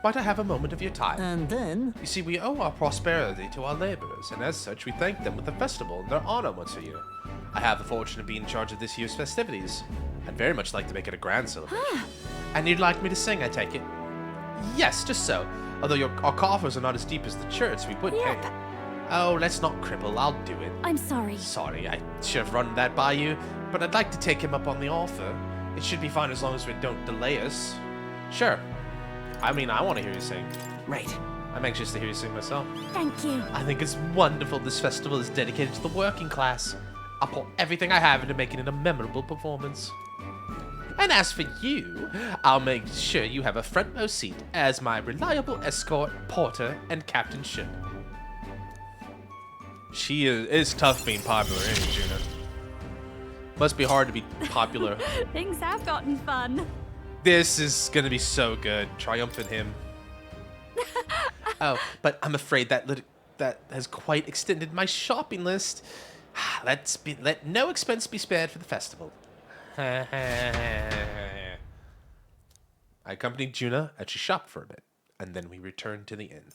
Might I have a moment of your time? And then? You see, we owe our prosperity to our laborers, and as such, we thank them with a festival in their honor once a year. I have the fortune of being in charge of this year's festivities. I'd very much like to make it a grand celebration. And you'd like me to sing, I take it? Yes, just so. Although our coffers are not as deep as the church, we would pay. Oh, let's not cripple. I'll do it. I'm sorry. Sorry, I should have run that by you, but I'd like to take him up on the offer. It should be fine as long as we don't delay us. Sure. I mean, I want to hear you sing. Right. I'm anxious to hear you sing myself. Thank you. I think it's wonderful this festival is dedicated to the working class. I'll pour everything I have into making it a memorable performance. And as for you, I'll make sure you have a front row seat as my reliable escort, porter, and captain should. She is tough being popular, ain't it, Juna? Must be hard to be popular. Things have gotten fun. This is gonna be so good. Triumphant him. Oh, but I'm afraid that has quite extended my shopping list. Let no expense be spared for the festival. I accompanied Juna and she shopped for a bit, and then we returned to the inn.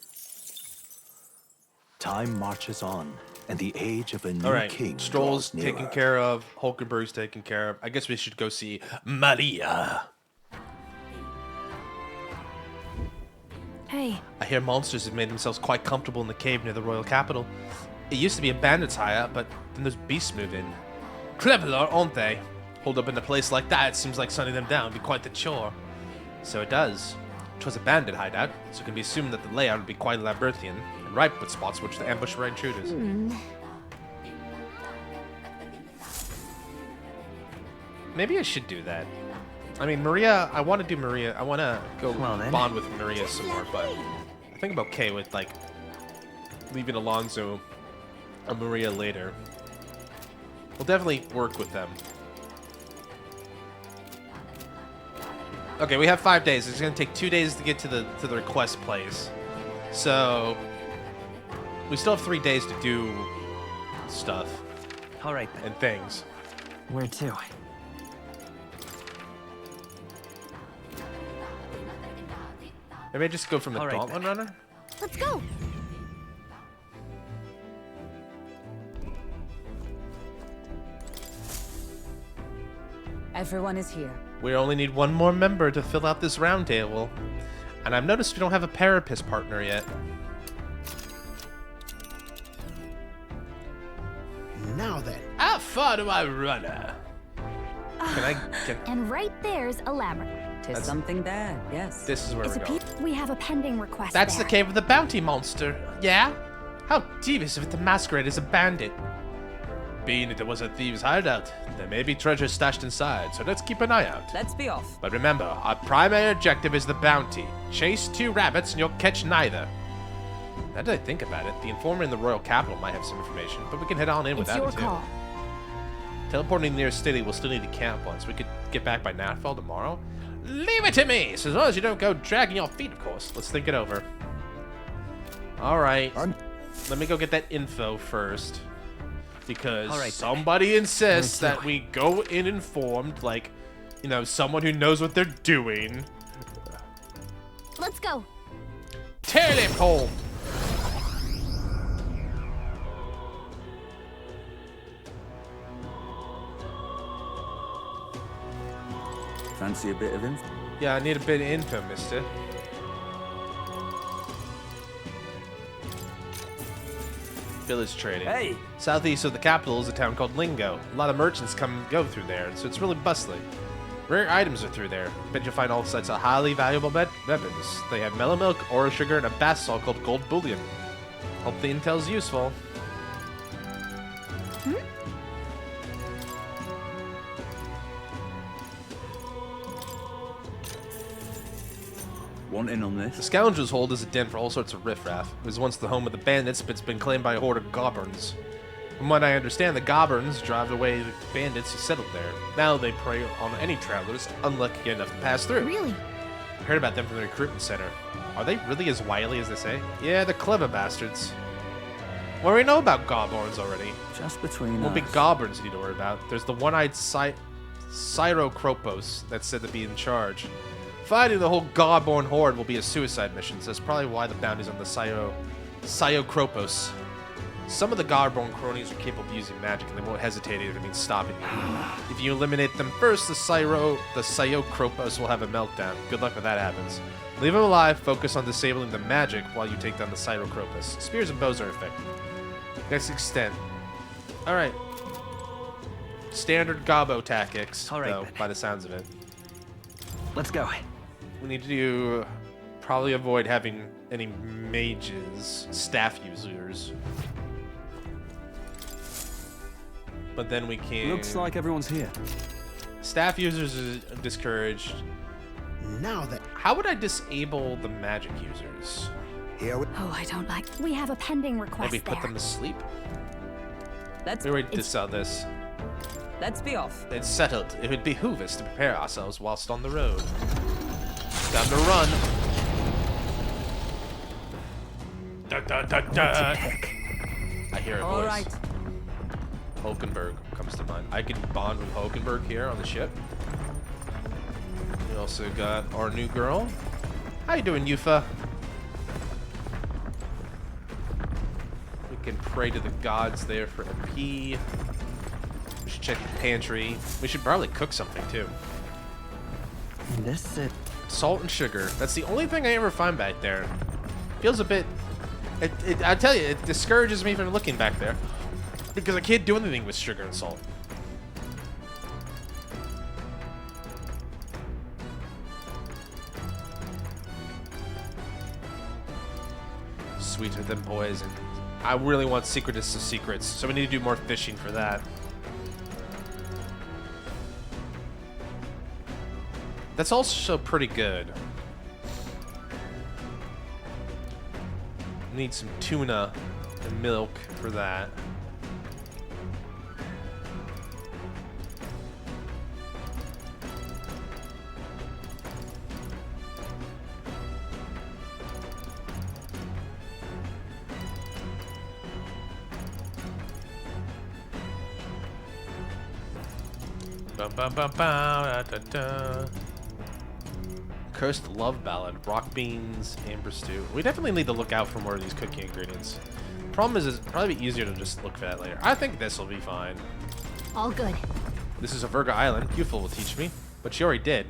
Time marches on, and the age of a new All right, king Stroll's draws taken nearer. care of. Hulkenberg's taken care of. I guess we should go see Maria. Hey, I hear monsters have made themselves quite comfortable in the cave near the royal capital. It used to be a bandit's hideout, but then those beasts move in. Clever, aren't they? Hold up in a place like that, it seems like sunning them down would be quite the chore. So it does. 'Twas a bandit hideout, so it can be assumed that the layout would be quite labyrinthian and ripe with spots which to ambush right intruders. Maybe I should do that. I mean, Maria, I want to do Maria. I want to go Well, then. bond with Maria some more, but I think I'm okay with, like, leaving Alonso and Maria later. We'll definitely work with them. Okay, we have 5 days. It's going to take 2 days to get to the request place. So, we still have 3 days to do stuff All right then. and things. Where to? Maybe I just go from the All right, Gauntlet then. Runner? let's go. Everyone is here. We only need one more member to fill out this round table. And I've noticed we don't have a Parapist partner yet. Now then, How far do I run? Can I get... And right there's a labyrinth. Tis That's- something there, yes. This is where It's we're a going. We have a pending request. That's the there. cave of the bounty monster, yeah? How devious if the masquerade is a bandit. Being that it was a thieves' hideout, there may be treasure stashed inside, so let's keep an eye out. Let's be off. But remember, our primary objective is the bounty. Chase 2 rabbits and you'll catch neither. Now that I think about it, the informer in the royal capital might have some information, but we can head on in It's without your it too. call. Teleporting to the nearest city will still need to camp on, so we could get back by nightfall tomorrow. Leave it to me, so as long as you don't go dragging your feet, of course. Let's think it over. All right. Let me go get that info first. Because All right, then. somebody insists Where to? that we go in informed, like, you know, someone who knows what they're doing. Let's go. Teleport! Fancy a bit of info? Yeah, I need a bit of info, mister. Village trading. Hey! Southeast of the capital is a town called Lingo. A lot of merchants come and go through there, so it's really bustling. Rare items are through there. Bet you'll find all sorts of highly valuable weapons. They have mellow milk, ora sugar, and a bath salt called gold bullion. Hope the intel's useful. Want in on The this? Scoundrel's Hold is a den for all sorts of riffraff. It was once the home of the bandits, but it's been claimed by a horde of goblins. From what I understand, the goblins drive away the bandits who settled there. Now they prey on any travelers unlucky enough to pass through. Really? I heard about them from the recruitment center. Are they really as wily as they say? Yeah, they're clever bastards. What do we know about goblins already? Just between What us. big goblins you need to worry about? There's the one-eyed Cyrocropos that's said to be in charge. Fighting the whole Godborn horde will be a suicide mission, so that's probably why the bounty's on the Cyrocropos. Some of the Godborn cronies are capable of using magic, and they won't hesitate if it means stopping you. If you eliminate them first, the Cyrocropos will have a meltdown. Good luck when that happens. Leave them alive, focus on disabling the magic while you take down the Cyrocropos. Spears and bows are effective. Next extent. Alright. Standard Gobbo tactics, All right, though, then. by the sounds of it. Let's go. We need to probably avoid having any mages, staff users. But then we can... Looks like everyone's here. Staff users is discouraged. now then, How would I disable the magic users? here we Oh, I don't like. We have a pending request Maybe put there. them to sleep? Let's We already disallowed this. let's be off. It's settled. It would behoove us to prepare ourselves whilst on the road. Time to run. Da, da, da, da. I hear a All voice. right. Hulkenberg comes to mind. I can bond with Hulkenberg here on the ship. We also got our new girl. How you doing, Yufa? We can pray to the gods there for MP. We should check the pantry. We should probably cook something too. This it. Salt and sugar. That's the only thing I ever find back there. Feels a bit... I tell you, it discourages me from looking back there. Because I can't do anything with sugar and salt. Sweeter than poison. I really want secretest of secrets, so we need to do more fishing for that. That's also pretty good. Need some tuna and milk for that. Bum, bum, bum, bum, da, da, da. Cursed love ballad, rock beans, amber stew. We definitely need to look out for more of these cooking ingredients. Problem is, it's probably be easier to just look for that later. I think this will be fine. All good. This is a Virga Island. Beautiful will teach me, but she already did.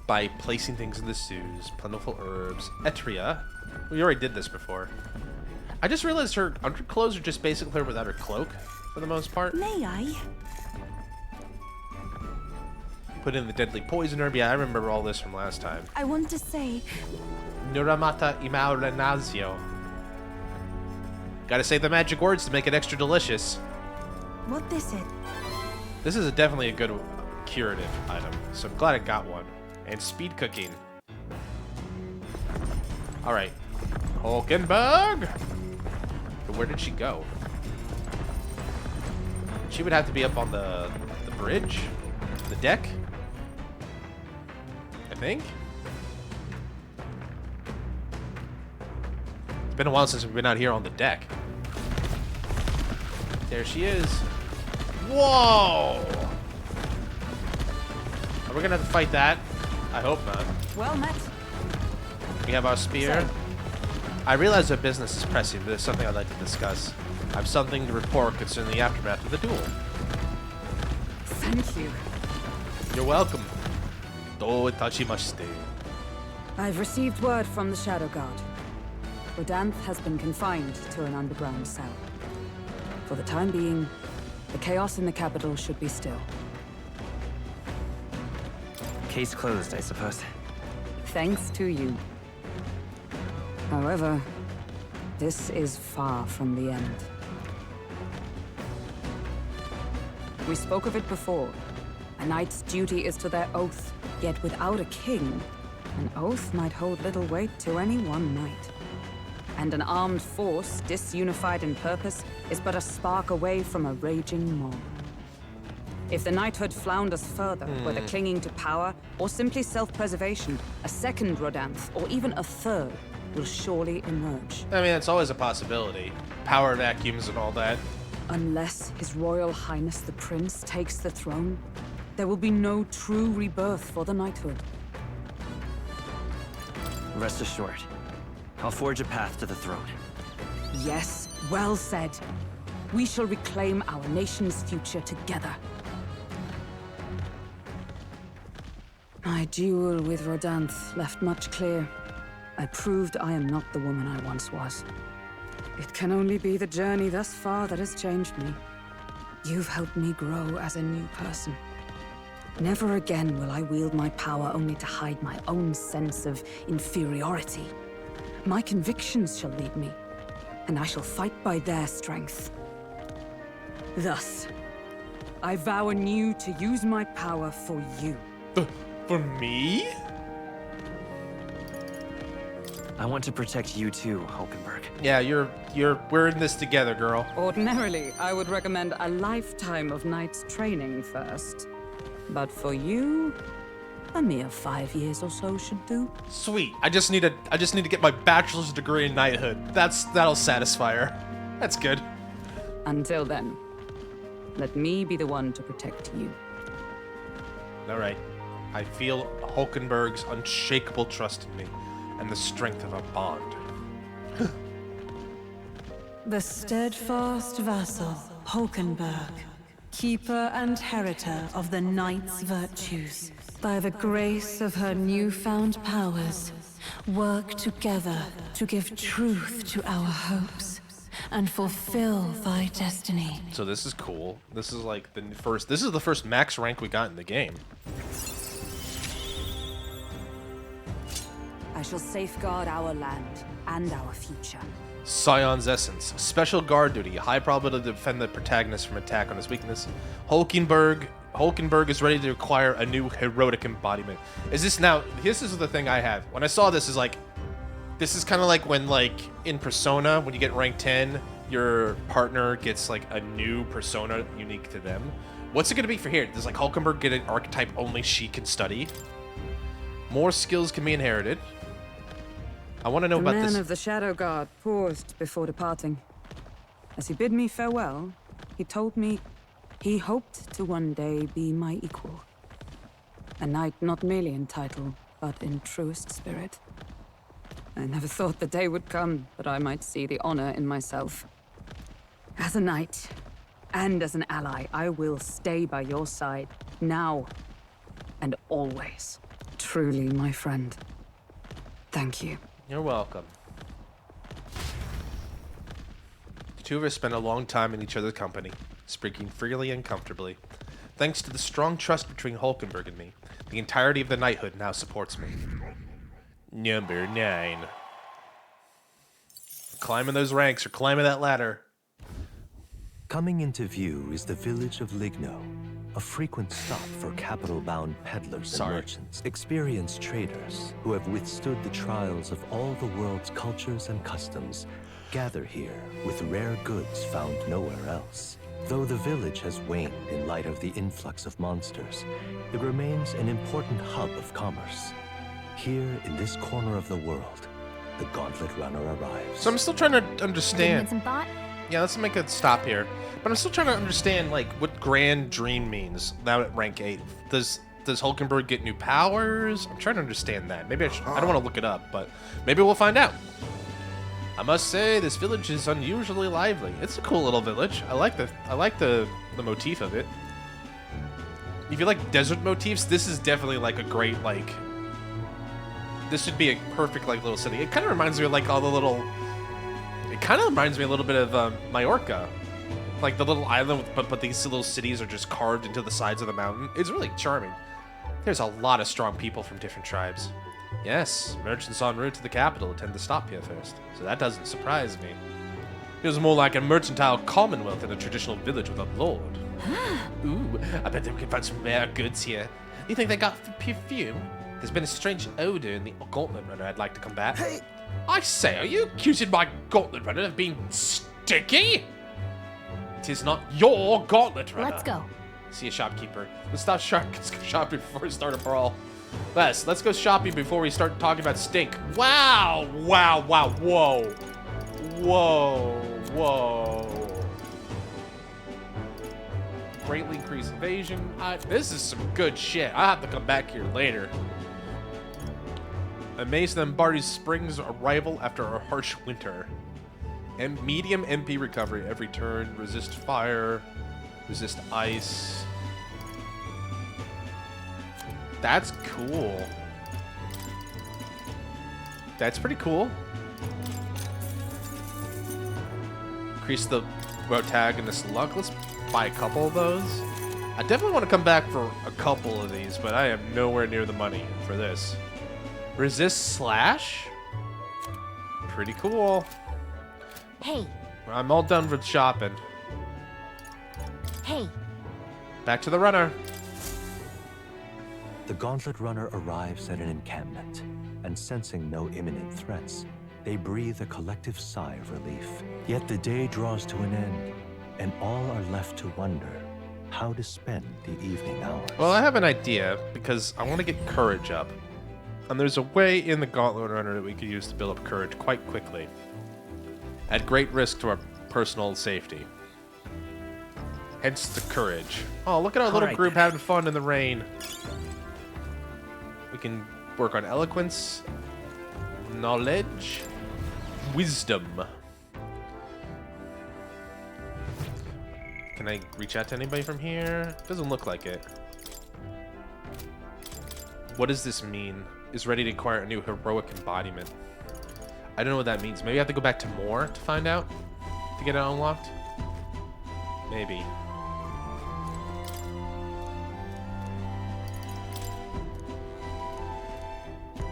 By placing things in the stews, plentiful herbs, Etria. We already did this before. I just realized her underclothes are just basically her without her cloak, for the most part. May I? Put in the deadly poison herb. Yeah, I remember all this from last time. I want to say, Nuramata Imaurenazio. Gotta say the magic words to make it extra delicious. what is it? This is definitely a good curative item, so I'm glad I got one. And speed cooking. Alright. Hulkenberg! But where did she go? She would have to be up on the bridge? The deck? I think? It's been a while since we've been out here on the deck. There she is. Whoa! Are we gonna have to fight that? I hope not. Well met. We have our spear. I realize our business is pressing, but there's something I'd like to discuss. I have something to report concerning the aftermath of the duel. Thank you. You're welcome. Do itachimashite. I've received word from the Shadow Guard. Rodanth has been confined to an underground cell. For the time being, the chaos in the capital should be still. Case closed, I suppose. Thanks to you. However, this is far from the end. We spoke of it before. A knight's duty is to their oath, yet without a king, an oath might hold little weight to any one knight. And an armed force, disunified in purpose, is but a spark away from a raging mob. If the knighthood flounders further, whether clinging to power or simply self-preservation, a second Rodanth, or even a third, will surely emerge. I mean, it's always a possibility. Power vacuums and all that. Unless His Royal Highness the Prince takes the throne, there will be no true rebirth for the knighthood. Rest assured, I'll forge a path to the throne. Yes, well said. We shall reclaim our nation's future together. My duel with Rodanth left much clear. I proved I am not the woman I once was. It can only be the journey thus far that has changed me. You've helped me grow as a new person. Never again will I wield my power only to hide my own sense of inferiority. My convictions shall lead me, and I shall fight by their strength. Thus, I vow anew to use my power for you. For me? I want to protect you too, Hulkenberg. Yeah, we're in this together, girl. Ordinarily, I would recommend a lifetime of knight's training first. But for you, a mere 5 years or so should do. Sweet. I just need to get my bachelor's degree in knighthood. That'll satisfy her. That's good. Until then, Let me be the one to protect you. All right. I feel Hulkenberg's unshakable trust in me and the strength of our bond. The steadfast vassal, Hulkenberg, keeper and heritor of the Knight's virtues, by the grace of her newfound powers, work together to give truth to our hopes and fulfill thy destiny. So this is cool. This is like the first. This is the first max rank we got in the game. I shall safeguard our land and our future. Scion's Essence. Special guard duty. High probability to defend the protagonist from attack on his weakness. Hulkenberg is ready to acquire a new heroic embodiment. Is this now? This is the thing I have. When I saw this, is like, this is kind of like when, like, in Persona, when you get rank 10, your partner gets, like, a new persona unique to them. What's it going to be for here? Does, like, Hulkenberg get an archetype only she can study? More skills can be inherited. I want to know about The this. man of the Shadow Guard paused before departing. As he bid me farewell, he told me he hoped to one day be my equal. A knight not merely in title, but in truest spirit. I never thought the day would come that I might see the honor in myself. As a knight, and as an ally, I will stay by your side, now and always. Truly, my friend. Thank you. You're welcome. The two of us spent a long time in each other's company, speaking freely and comfortably. Thanks to the strong trust between Hulkenberg and me, the entirety of the knighthood now supports me. Number 9. Climbing those ranks, or climbing that ladder. Coming into view is the village of Ligno, a frequent stop for capital-bound peddlers and merchants, experienced traders who have withstood the trials of all the world's cultures and customs, gather here with rare goods found nowhere else. Though the village has waned in light of the influx of monsters, it remains an important hub of commerce. Here in this corner of the world, the Gauntlet Runner arrives. So I'm still trying to understand. Some thought? Yeah, let's make a stop here. But I'm still trying to understand, like, what Grand Dream means now at rank 8. Does Hulkenberg get new powers? I'm trying to understand that. Maybe I don't want to look it up, but maybe we'll find out. I must say, this village is unusually lively. It's a cool little village. I like the motif of it. If you like desert motifs, this is definitely like a great, like, this would be a perfect, like, little city. It kind of reminds me of, like, all the little, it kind of reminds me a little bit of Majorca. Like the little island, but these little cities are just carved into the sides of the mountain. It's really charming. There's a lot of strong people from different tribes. Yes, merchants en route to the capital tend to stop here first, so that doesn't surprise me. Feels more like a mercantile commonwealth than a traditional village with a lord. Ooh, I bet we can find some rare goods here. You think they got perfume? There's been a strange odor in the Gauntlet Runner I'd like to combat. Hey! I say, are you accusing my Gauntlet Runner of being sticky? Tis not your Gauntlet Runner. Let's go. See a shopkeeper. Let's stop shopping before we start a brawl. Let's go shopping before we start talking about stink. Wow! Wow, wow, whoa. Whoa, whoa. Greatly increased evasion. This is some good shit. I'll have to come back here later. Amazed at Barty's Springs arrival after a harsh winter. And medium MP recovery every turn. Resist fire. Resist ice. That's cool. That's pretty cool. Increase the protagonist's luck. Let's buy a couple of those. I definitely want to come back for a couple of these, but I am nowhere near the money for this. Resist slash? Pretty cool. Hey. I'm all done with shopping. Hey. Back to the runner. The Gauntlet Runner arrives at an encampment, and sensing no imminent threats, they breathe a collective sigh of relief. Yet the day draws to an end, and all are left to wonder how to spend the evening hours. Well, I have an idea, because I want to get courage up. And there's a way in the Gauntlet Runner that we could use to build up courage quite quickly. At great risk to our personal safety. Hence the courage. Oh, look at our little right, group then. having fun in the rain. We can work on eloquence, knowledge, wisdom. Can I reach out to anybody from here? Doesn't look like it. What does this mean? Is ready to acquire a new heroic embodiment. I don't know what that means. Maybe I have to go back to more to find out? To get it unlocked? Maybe.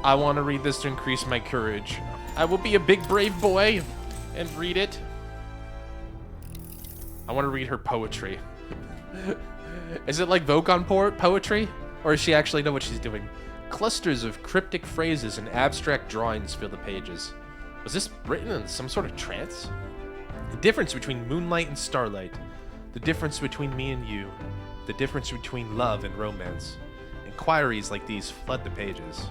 I want to read this to increase my courage. I will be a big brave boy and read it. I want to read her poetry. Is it like Vogon poetry? Or does she actually know what she's doing? Clusters of cryptic phrases and abstract drawings fill the pages. Was this written in some sort of trance? The difference between moonlight and starlight. The difference between me and you. The difference between love and romance. Inquiries like these flood the pages.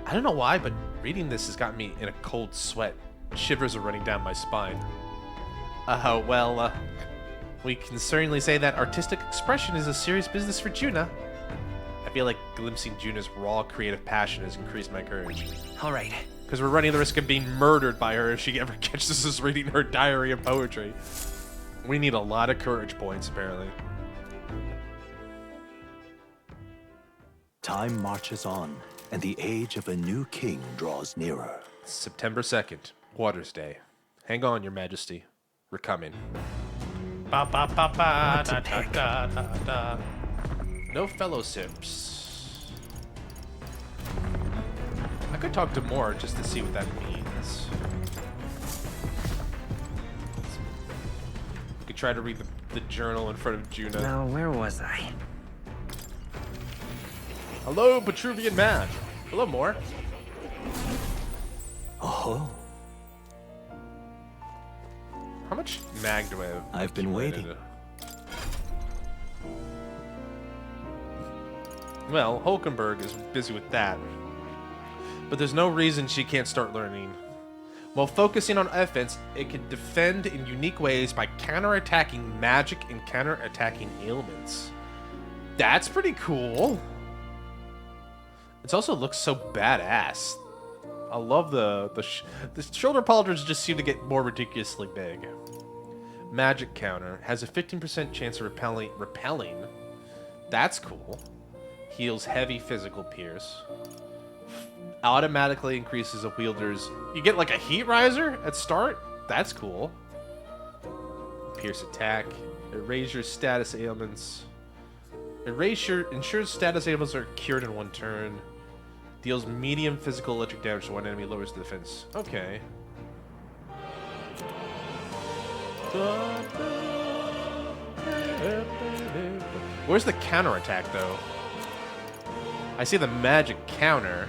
I don't know why, but reading this has got me in a cold sweat. Shivers are running down my spine. We can certainly say that artistic expression is a serious business for Juna. I feel like glimpsing Juna's raw creative passion has increased my courage. All right. Because we're running the risk of being murdered by her if she ever catches us reading her diary of poetry. We need a lot of courage points, apparently. Time marches on, and the age of a new king draws nearer. September 2nd, Waters Day. Hang on, Your Majesty. We're coming. Ba ba ba ba da da da da da. No fellowships. I could talk to more just to see what that means. We could try to read the journal in front of Juna. Now, where was I? Hello, Petruvian man. Hello, Moore. Oh, How much mag do I have? I've been waiting. Well, Hulkenberg is busy with that. But there's no reason she can't start learning. While focusing on offense, it can defend in unique ways by counterattacking magic and counterattacking ailments. That's pretty cool. It also looks so badass. I love the shoulder pauldrons just seem to get more ridiculously big. Magic counter has a 15% chance of repelling. That's cool. Heals heavy physical pierce. Automatically increases a wielder's... You get like a heat riser at start? That's cool. Pierce attack. Erase your status ailments. Ensures status ailments are cured in one turn. Deals medium physical electric damage to one enemy, lowers the defense. Okay. Where's the counterattack, though? I see the magic counter.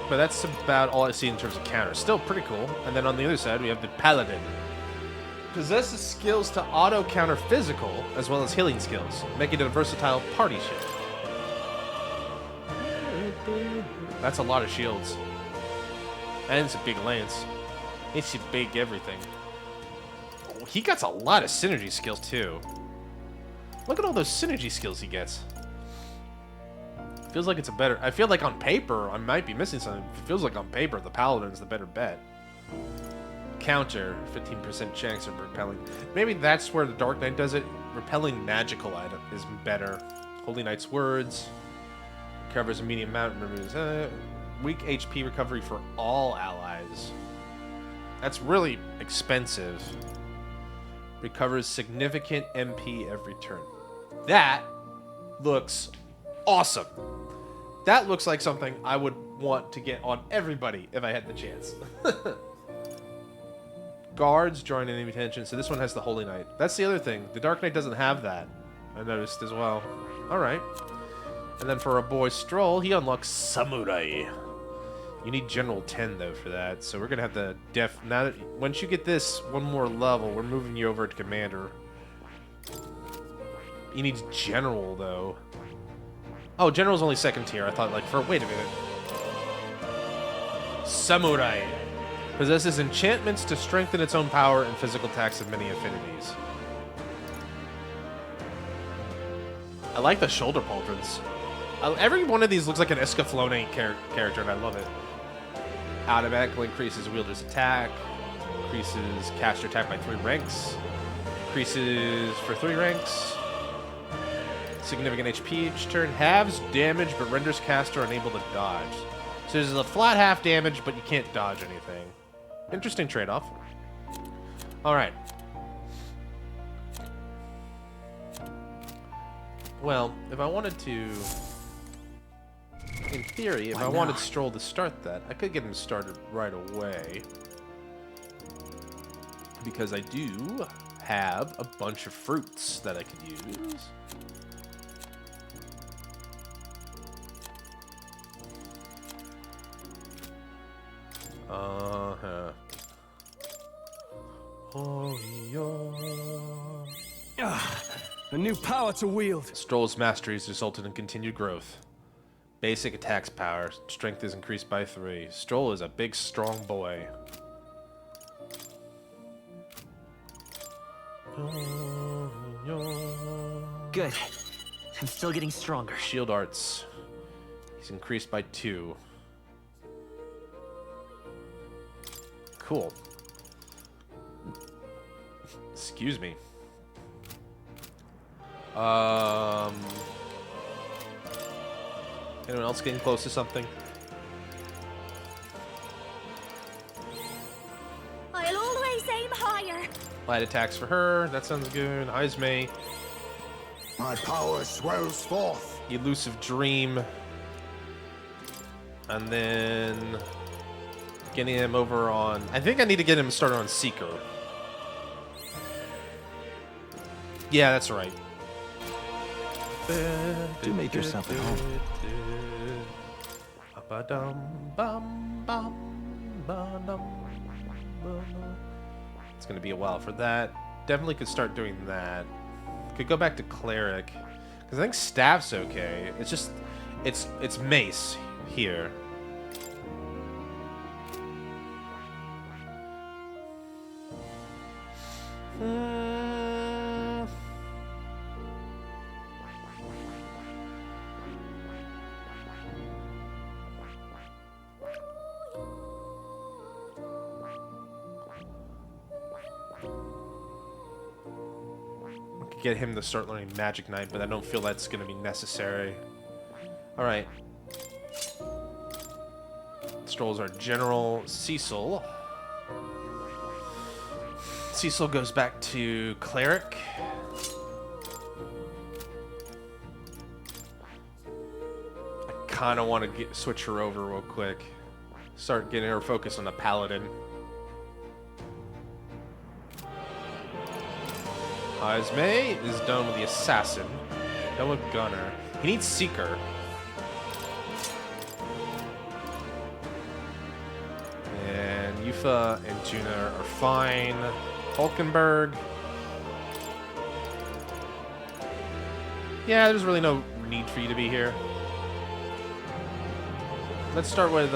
But that's about all I see in terms of counters. Still pretty cool. And then on the other side, we have the Paladin. Possesses skills to auto-counter physical, as well as healing skills, making it a versatile party shield. That's a lot of shields. And it's a big lance. It's a big everything. Oh, he gets a lot of synergy skills, too. Look at all those synergy skills he gets. Feels like it's a better... I feel like on paper, I might be missing something. It feels like on paper, the Paladin's the better bet. Counter, 15% chance of repelling. Maybe that's where the Dark Knight does it. Repelling magical item is better. Holy Knight's Words. Covers a medium amount and removes weak HP recovery for all allies. That's really expensive. Recovers significant MP every turn. That looks awesome. That looks like something I would want to get on everybody if I had the chance. Guards drawing enemy attention. So this one has the Holy Knight. That's the other thing. The Dark Knight doesn't have that. I noticed as well. Alright. And then for a boy Stroll, he unlocks Samurai. You need General 10 though for that. So we're gonna have to now that once you get this one more level, we're moving you over to Commander. He needs General though. Oh, General's only second tier. I thought like wait a minute. Samurai. Possesses enchantments to strengthen its own power and physical attacks of many affinities. I like the shoulder pauldrons. Every one of these looks like an Escaflowne character, and I love it. Automatically increases wielder's attack. Increases caster attack by 3 ranks. Increases for 3 ranks. Significant HP each turn. Halves damage, but renders caster unable to dodge. So there's a flat half damage, but you can't dodge anything. Interesting trade-off. Alright. Well, if I wanted to... In theory, if I wanted Stroll to start that, I could get him started right away. Because I do have a bunch of fruits that I could use. A new power to wield. Stroll's mastery has resulted in continued growth. Basic attacks power. Strength is increased by 3. Stroll is a big, strong boy. Good. I'm still getting stronger. Shield arts. He's increased by 2. Cool. Excuse me. Anyone else getting close to something? I'll always aim higher. Light attacks for her. That sounds good. Izme. My power swells forth. Elusive Dream. And then... Getting him over on... I think I need to get him started on Seeker. Yeah, that's right. Do make yourself at home. It's gonna be a while for that. Definitely could start doing that. Could go back to Cleric. Because I think Staff's okay. It's just... It's Mace here. Get him to start learning Magic Knight, but I don't feel that's going to be necessary. Alright. Stroll's our General. Cecil. Cecil goes back to Cleric. I kind of want to switch her over real quick. Start getting her focused on the Paladin. Izme is done with the Assassin. Done with Gunner. He needs Seeker. And Yufa and Juna are fine. Hulkenberg. Yeah, there's really no need for you to be here. Let's start with,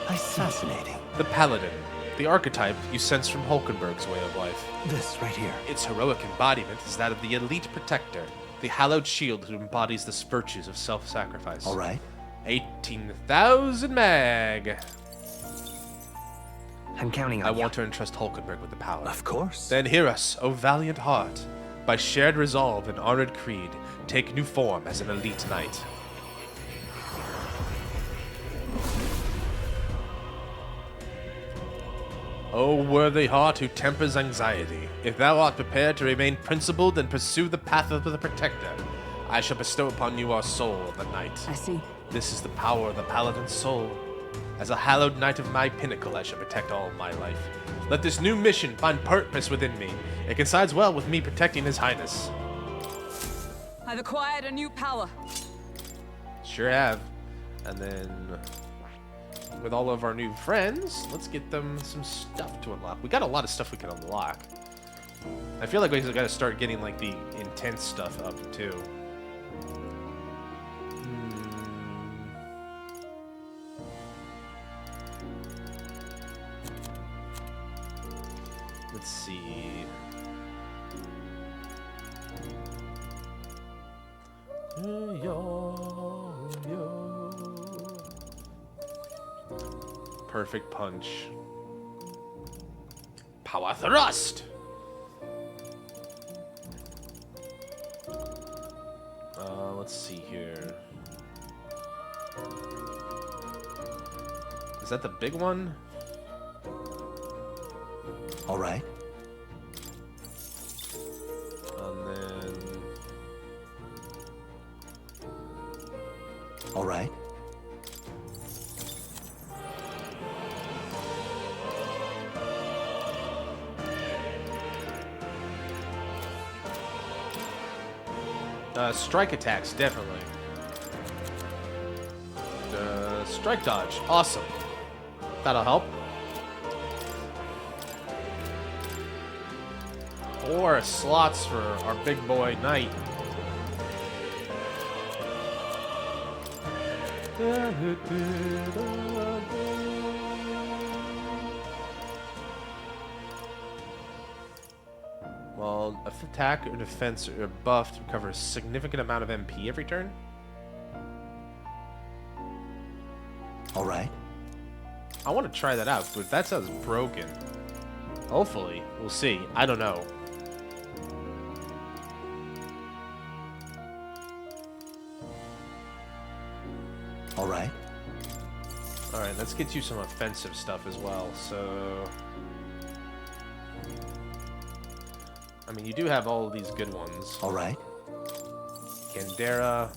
Fascinating. the Paladin. The archetype you sense from Hulkenberg's way of life. This right here. Its heroic embodiment is that of the elite protector, the hallowed shield who embodies the virtues of self-sacrifice. All right. 18,000 mag. I'm counting on I you. want to entrust Hulkenberg with the power. Of course. Then hear us, O valiant heart. By shared resolve and honored creed, take new form as an elite knight. O worthy heart who tempers anxiety, if thou art prepared to remain principled and pursue the path of the protector, I shall bestow upon you our soul of the night. I see. This is the power of the paladin's soul. As a hallowed knight of my pinnacle, I shall protect all my life. Let this new mission find purpose within me. It coincides well with me protecting His Highness. I've acquired a new power. Sure have. And then, with all of our new friends, let's get them some stuff to unlock. We got a lot of stuff we can unlock. I feel like we got to start getting like the intense stuff up too. perfect punch. Power thrust! Let's see here. Is that the big one? All right. And then... All right. Strike attacks, definitely. Strike dodge, awesome. That'll help. Or slots for our big boy Knight. Well, if attack or defense are buffed, recover a significant amount of MP every turn. All right. I want to try that out, but that sounds broken. Hopefully, we'll see. I don't know. All right. All right, let's get you some offensive stuff as well. So, I mean, you do have all of these good ones. All right. Candera,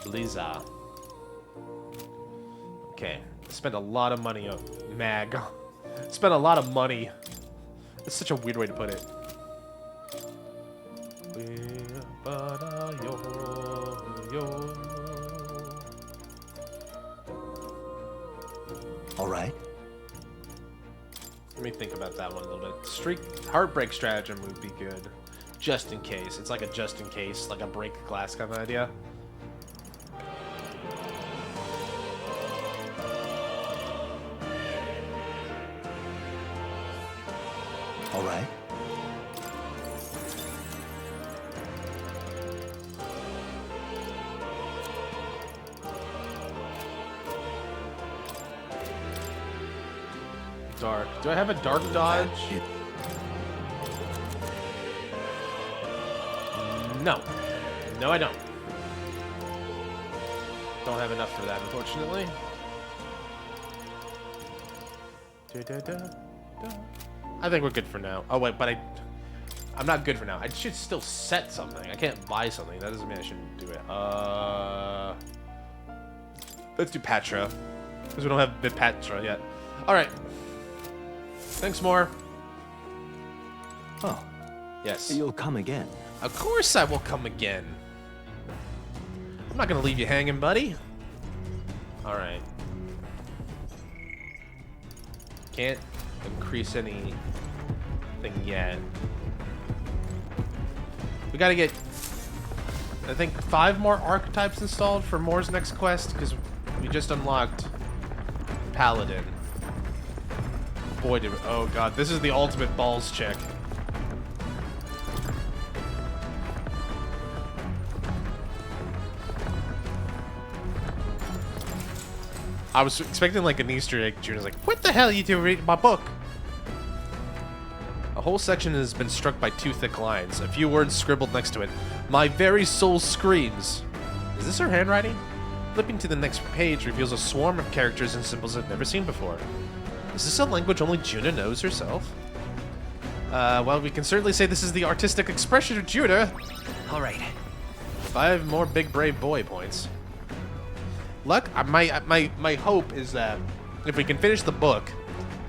Bliza. Okay, spent a lot of money on Mag. Spent a lot of money. It's such a weird way to put it. All right. Let me think about that one a little bit. Heartbreak stratagem would be good. Just in case. It's like a just in case, like a break glass kind of idea. All right. Dark. Do I have a dark dodge? No. No, I don't. Don't have enough for that, unfortunately. I think we're good for now. Oh, wait, but I'm not good for now. I should still set something. I can't buy something. That doesn't mean I shouldn't do it. Let's do Patra. Because we don't have the Patra yet. Alright. Thanks, more. Oh. Yes. You'll come again. Of course I will come again. I'm not going to leave you hanging, buddy. Alright. Can't increase anything yet. We got to get, I think, 5 more archetypes installed for Moore's next quest, because we just unlocked Paladin. Boy, did we, oh god, this is the ultimate balls check. I was expecting like an Easter egg. June was like, "What the hell are you doing reading my book?" A whole section has been struck by 2 thick lines. A few words scribbled next to it. My very soul screams. Is this her handwriting? Flipping to the next page reveals a swarm of characters and symbols I've never seen before. Is this a language only Juna knows herself? Well, we can certainly say this is the artistic expression of Juna. All right. 5 more big brave boy points. Luck, my hope is that if we can finish the book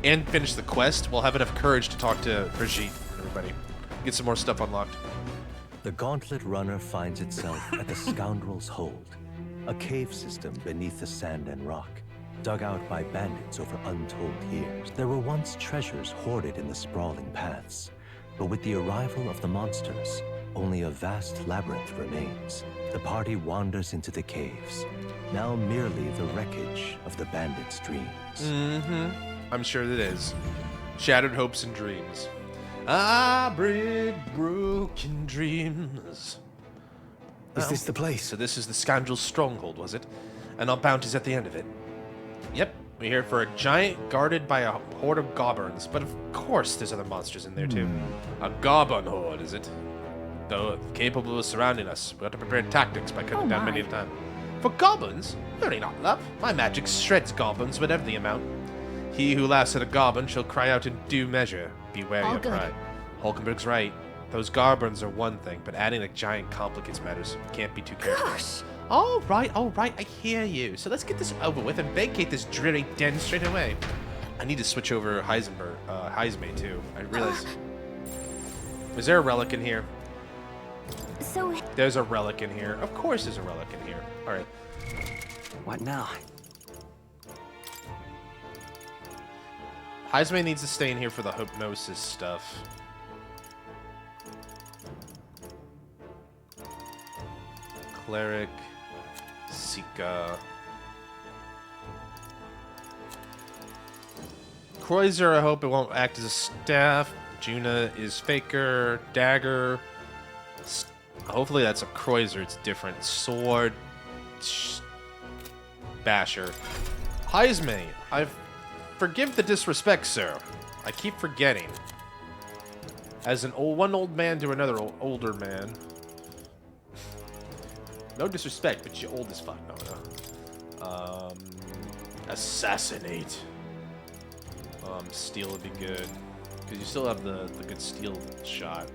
and finish the quest, we'll have enough courage to talk to Brigitte and everybody. Get some more stuff unlocked. The Gauntlet Runner finds itself at the Scoundrel's Hold, a cave system beneath the sand and rock, dug out by bandits over untold years. There were once treasures hoarded in the sprawling paths, but with the arrival of the monsters, only a vast labyrinth remains. The party wanders into the caves, now merely the wreckage of the bandits' dreams. Mm-hmm. I'm sure it is. Shattered hopes and dreams. I break broken dreams. Is this the place? So this is the Scoundrel's Stronghold, was it? And our bounty's at the end of it. Yep. We're here for a giant guarded by a horde of goblins, but of course there's other monsters in there too. A goblin horde, is it? Though capable of surrounding us, we have to prepare tactics by cutting down many at a time. For goblins? Really not, love. My magic shreds goblins, whatever the amount. He who laughs at a goblin shall cry out in due measure. Beware your pride. Hulkenberg's right. Those goblins are one thing, but adding a giant complicates matters. Can't be too careful. Gosh. All right, I hear you. So let's get this over with and vacate this dreary den straight away. I need to switch over Heisme too. I realize. Is there a relic in here? So There's a relic in here. Of course there's a relic in here. All right. What now? Heisme needs to stay in here for the hypnosis stuff. Cleric, Sika. Kreuzer, I hope it won't act as a staff. Juna is Faker. Dagger. Hopefully that's a Kreuzer. It's different. Sword. Basher. Heisme. Forgive the disrespect, sir. I keep forgetting. As one old man to another older man. No disrespect, but you're old as fuck. No. Assassinate. Steel would be good. Because you still have the good steel shot.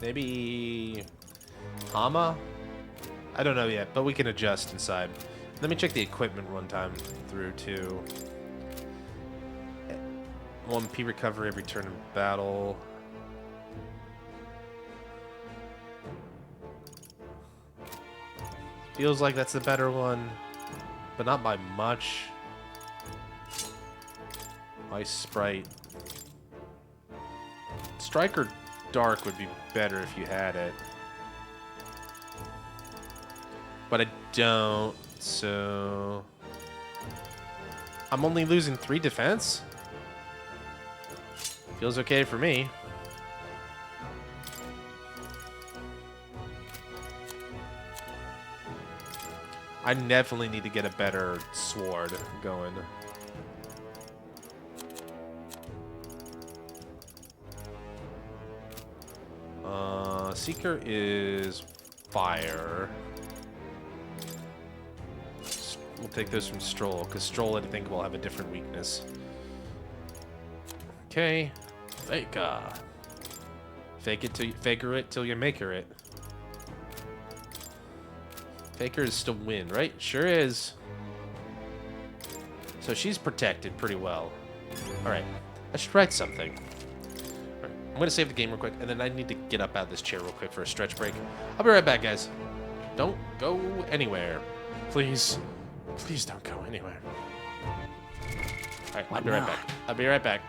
Maybe Hama? I don't know yet, but we can adjust inside. Let me check the equipment one time through too. 1 P recovery every turn in battle. Feels like that's the better one, but not by much. Ice Sprite. Striker Dark would be better if you had it. But I don't, so... I'm only losing 3 defense? Feels okay for me. I definitely need to get a better sword going. Seeker is fire. We'll take those from Stroll, because Stroll I think will have a different weakness. Okay. Faker. Faker it till you maker it. Faker is still win, right? Sure is. So she's protected pretty well. Alright. I should write something. Alright. I'm gonna save the game real quick, and then I need to get up out of this chair real quick for a stretch break. I'll be right back, guys. Don't go anywhere. Please. Please don't go anywhere. Alright, I'll be right back. I'll be right back.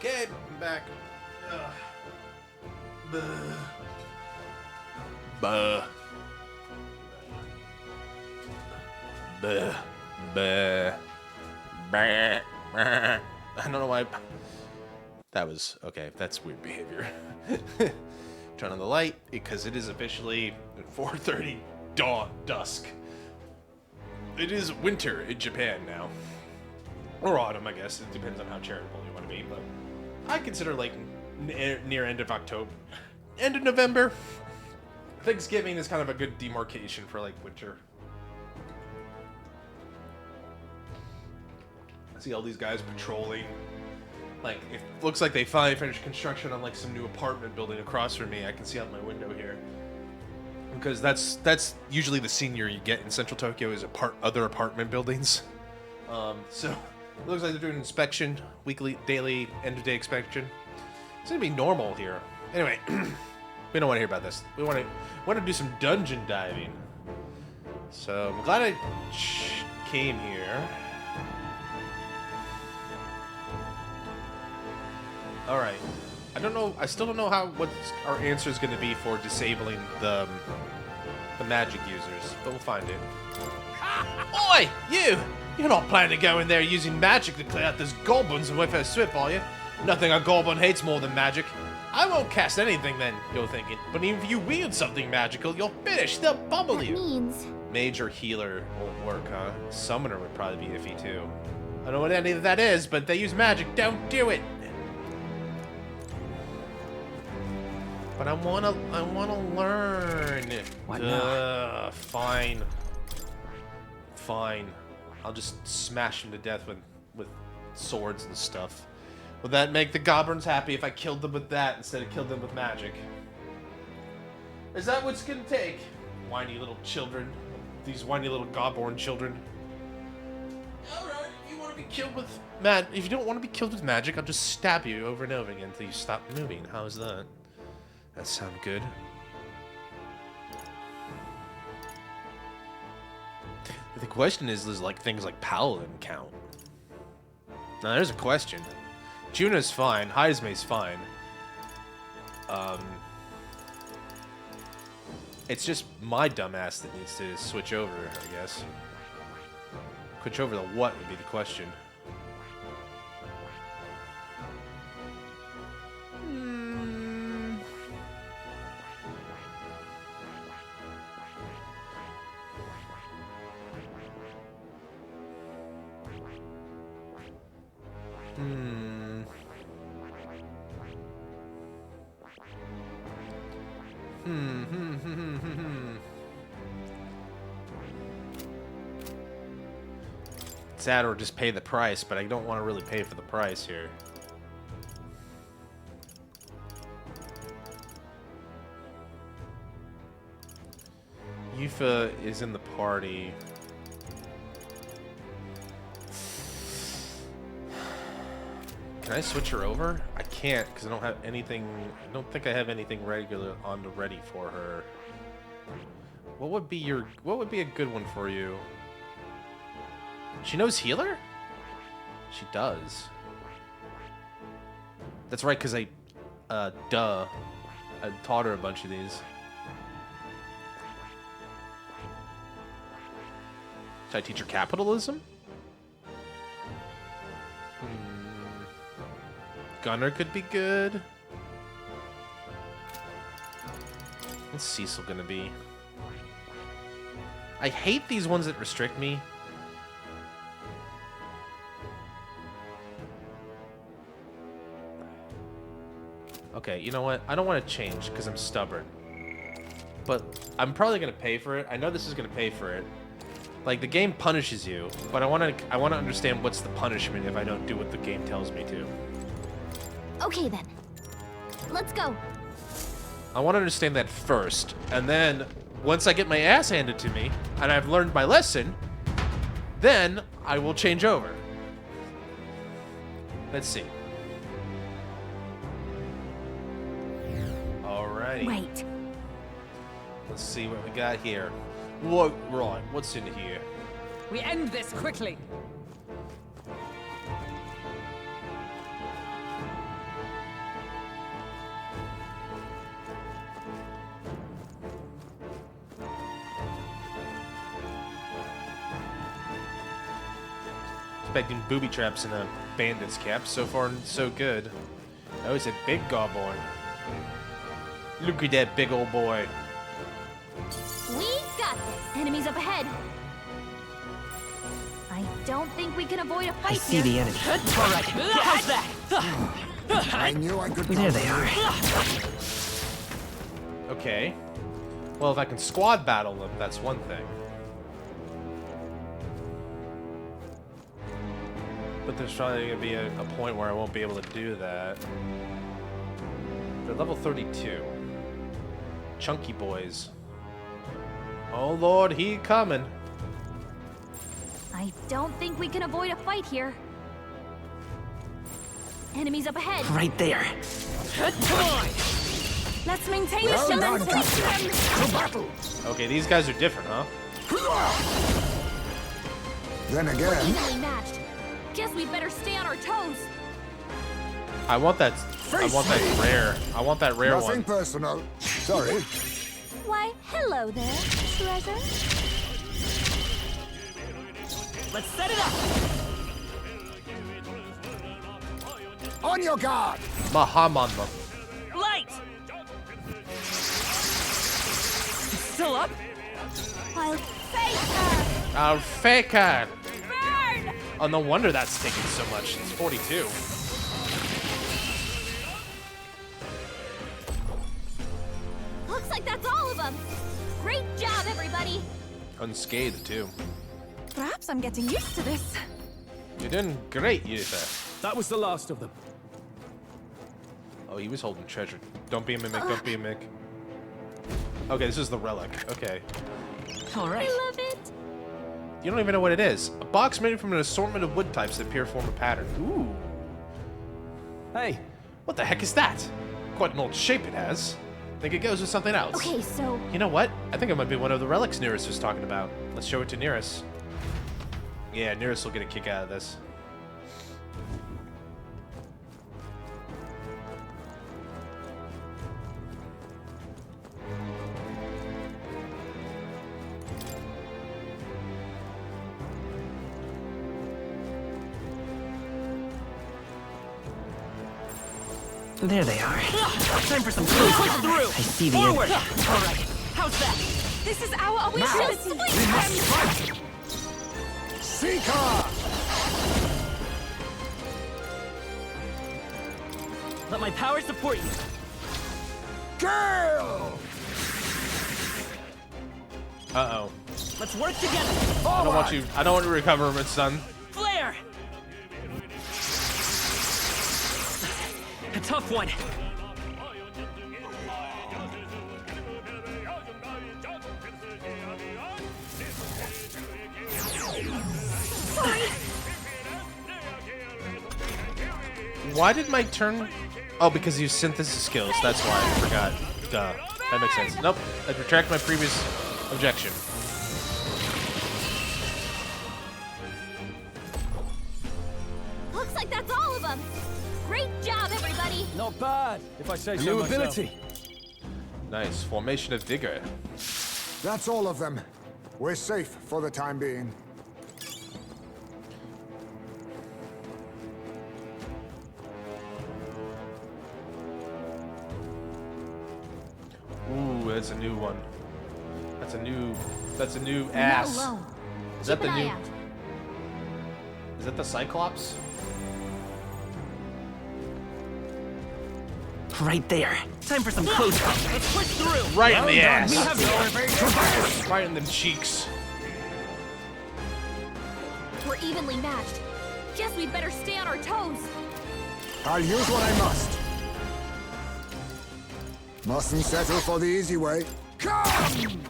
Okay, I'm back. Ugh. Buh. Buh. Buh. Buh. I don't know why. That was okay. That's weird behavior. Turn on the light because it is officially 4:30 dusk. It is winter in Japan now, or autumn, I guess. It depends on how charitable you want to be, but I consider like near end of October, end of November. Thanksgiving is kind of a good demarcation for like winter. I see all these guys patrolling. Like, it looks like they finally finished construction on like some new apartment building across from me. I can see out my window here. Because that's usually the scene you get in Central Tokyo is other apartment buildings. So it looks like they're doing an inspection, weekly, daily, end of day inspection. It's gonna be normal here. Anyway, we don't want to hear about this. We want to do some dungeon diving. So I'm glad I came here. All right. I don't know. I still don't know what our answer is going to be for disabling the magic users, but we'll find it. Oi, you! You're not planning to go in there using magic to clear out those goblins and wait for a swip, are you? Nothing a goblin hates more than magic. I won't cast anything then, you're thinking. But even if you wield something magical, you're finished. They'll bubble you. Means Mage or healer won't work, huh? Summoner would probably be iffy too. I don't know what any of that is, but they use magic. Don't do it. But I wanna learn. Why not? Fine. Fine. I'll just smash him to death with swords and stuff. Would that make the goblins happy if I killed them with that instead of killed them with magic? Is that what's gonna take? Whiny little children. These whiny little godborn children. Alright, if you wanna be killed with if you don't want to be killed with magic, I'll just stab you over and over again until you stop moving. How's that? That sound good. The question is like things like Paladin count? Now there's a question. Juna's fine. Heisme's fine. It's just my dumbass that needs to switch over, I guess. Switch over to what would be the question. It's that or just pay the price, but I don't want to really pay for the price here. Yufa is in the party. Can I switch her over? I can't because I don't have anything. I don't think I have anything regular on the ready for her. What would be a good one for you? She knows healer? She does. That's right, because I taught her a bunch of these. Should I teach her capitalism? Gunner could be good. What's Cecil gonna be? I hate these ones that restrict me. Okay, you know what? I don't want to change because I'm stubborn. But I'm probably gonna pay for it. I know this is gonna pay for it. Like the game punishes you, but I want to understand what's the punishment if I don't do what the game tells me to. okay then. Let's go. I want to understand that first, and then once I get my ass handed to me and I've learned my lesson, then I will change over. Let's see. Alrighty. Wait. Let's see what we got here. What? Right. What's in here? We end this quickly. expecting booby traps in a bandit's cap. So far, so good. Oh, it's a big goblin. Look at that big old boy. We got this. Enemies up ahead. I don't think we can avoid a fight I see here. the enemy. All right, how's that? I knew I could. There they are. Okay. Well, if I can squad battle them, that's one thing. But there's probably going to be a point where I won't be able to do that. They're level 32. Chunky boys. Oh lord, he coming. I don't think we can avoid a fight here. Enemies up ahead. Right there. Come on! Let's maintain the Well done, momentum. Captain. To battle. Okay, these guys are different, huh? Then again, Evenly matched. Guess we better stay on our toes. I want that rare. I want that rare nothing one. personal. Sorry. Why, hello there, treasure. Let's set it up! On your guard. Mahamama. Light! Still up? I'll face her. I'll fake her. Burn! Oh, no wonder that's taking so much. It's 42. Looks like that's all of them. Great job, everybody. Unscathed, too. Perhaps I'm getting used to this. You're doing great, Yutha. That was the last of them. Oh, he was holding treasure. Don't be a mimic, don't be a mimic. Okay, this is the relic. Okay. All right. I love it. You don't even know what it is. A box made from an assortment of wood types that appear to form a pattern. Ooh. Hey, What the heck is that? Quite an old shape it has. Think it goes with something else. Okay, so You know what? I think it might be one of the relics Nearest was talking about. Let's show it to Nearest. Yeah, Nearest will get a kick out of this. There they are. Time for some food. Push through. I see the Forward. enemy. All right, how's that? this is our opportunity. We must fight. Seeker. Let my power support you. Gale. Uh-oh. Let's work together. I don't want you to recover him, son. Flare! A tough one. Why did my turn... Oh, because you synthesis skills. That's why I forgot. Duh. That makes sense. Nope. I retract my previous objection. Looks like that's all of them. Great job, everybody. not bad, if I say so New myself. ability. Nice. Formation of Vigor. That's all of them. We're safe for the time being. Ooh, that's a new one. That's a new You're ass. not alone. Is that Keep the an eye new... out. Is that the Cyclops? Right there. Time for some close up. Let's push through. Right in the ass. We have the Right in them cheeks. We're evenly matched. Guess we better stay on our toes. I'll use what I must. Mustn't settle for the easy way. Come!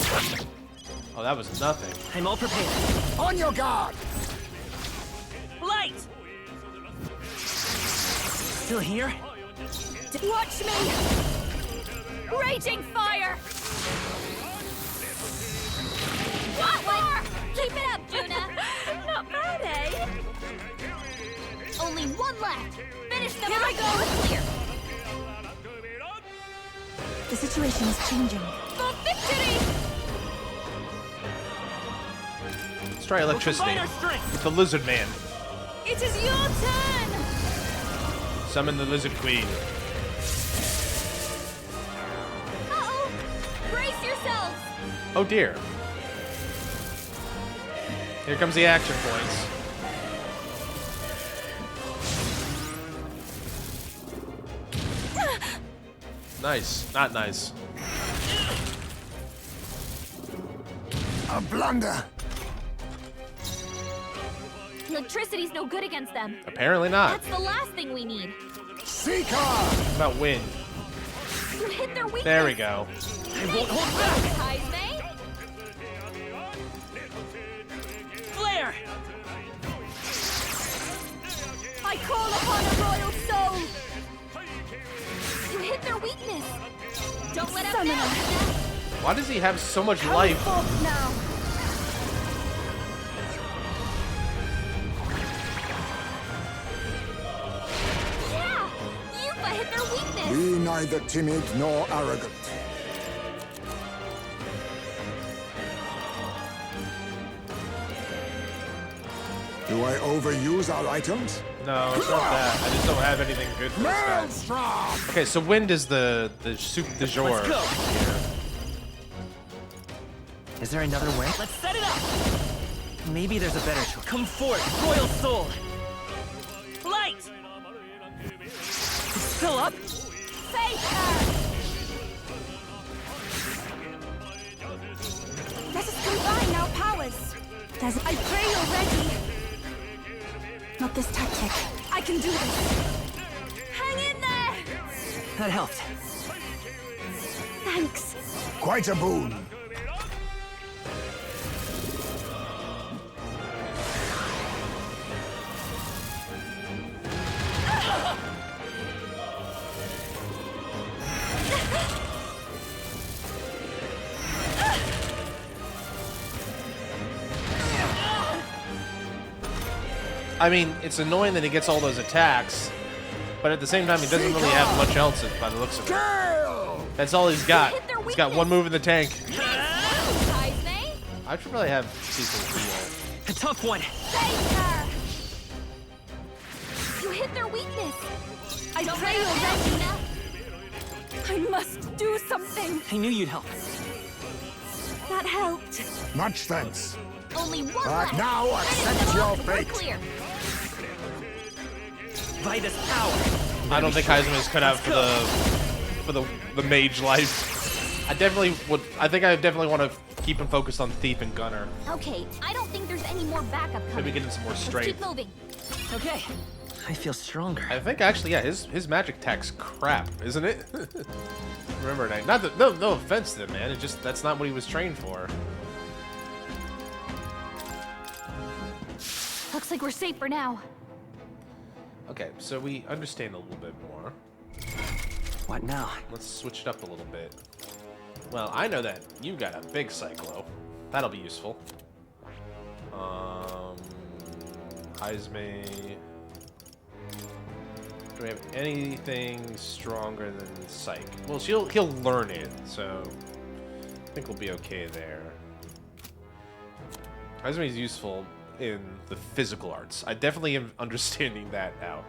Oh, that was nothing. I'm all prepared. On your guard! Light! Still here? Watch me! Raging fire! What more? Keep it up, Juna! Not bad, eh? Only one left! Finish them Here I go! Clear! The situation is changing. For victory! Let's try electricity Combine our strength. with the lizard man. It is your turn! Summon the Lizard Queen. Uh-oh! Brace yourselves! Oh dear. Here comes the action points. Nice. Not nice. A blunder. Electricity's no good against them. Apparently not. That's the last thing we need. Seeker! What about wind? You hit their weakness. There we go. I won't hold back, Heisme. Flare! I call upon a royal soul. You hit their weakness. Don't let up now. Why does he have so much life? Forth now. Yeah, Yuffie hit their weakness. Be neither timid nor arrogant. Do I overuse our items? No, it's not that. I just don't have anything good for this guy. Maelstrom! Okay, so wind is the soup du jour. Let's go. Here. Is there another way? Let's set it up! Maybe there's a better choice. Come forth, Royal Soul! Light! It's still up? Face her. Let us combine our powers. I pray you're ready. Not this tactic. I can do this. Hang in there. That helped. Thanks. Quite a boon. I mean, it's annoying that he gets all those attacks, but at the same time, he doesn't really have much else by the looks of it. That's all he's got. He's got one move in the tank. Heisme. I should probably have people heal. A tough one. Face her. You hit their weakness. I pray you're ready now. I must do something. I knew you'd help. That helped. Much thanks. Only one But left. now Finish accept them your off. We're fate. clear. Vitus power. I don't think Heisman is cut out for the mage life. I definitely would. I think I definitely want to keep him focused on Thief and Gunner. Okay, I don't think there's any more backup coming. Maybe get him some more Let's strength. keep moving. Okay. I feel stronger. I think actually, yeah, his magic tech's crap, isn't it? Remember that? Not that, no offense to him, man. It just that's not what he was trained for. Looks like we're safe for now. Okay, so we understand a little bit more. What now? Let's switch it up a little bit. Well, I know that you got a big Cyclo. That'll be useful. Heisme. Do we have anything stronger than Psych? Well, he'll learn it, so I think we'll be okay there. Heisme is useful in the physical arts. I definitely am understanding that now.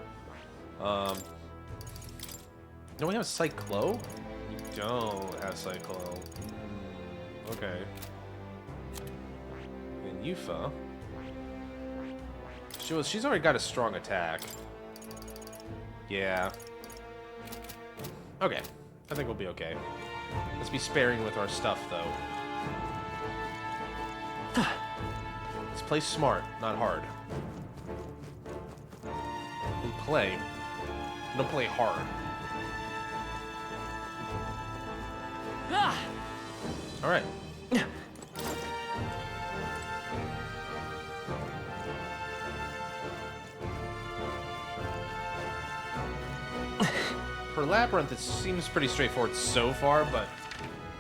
No, we have Cyclo? We don't have Cyclo. Okay. And Yuffie. She's already got a strong attack. Yeah. Okay. I think we'll be okay. Let's be sparing with our stuff, though. Let's play smart, not hard. We play. Don't play hard. All right. For Labyrinth, it seems pretty straightforward so far, but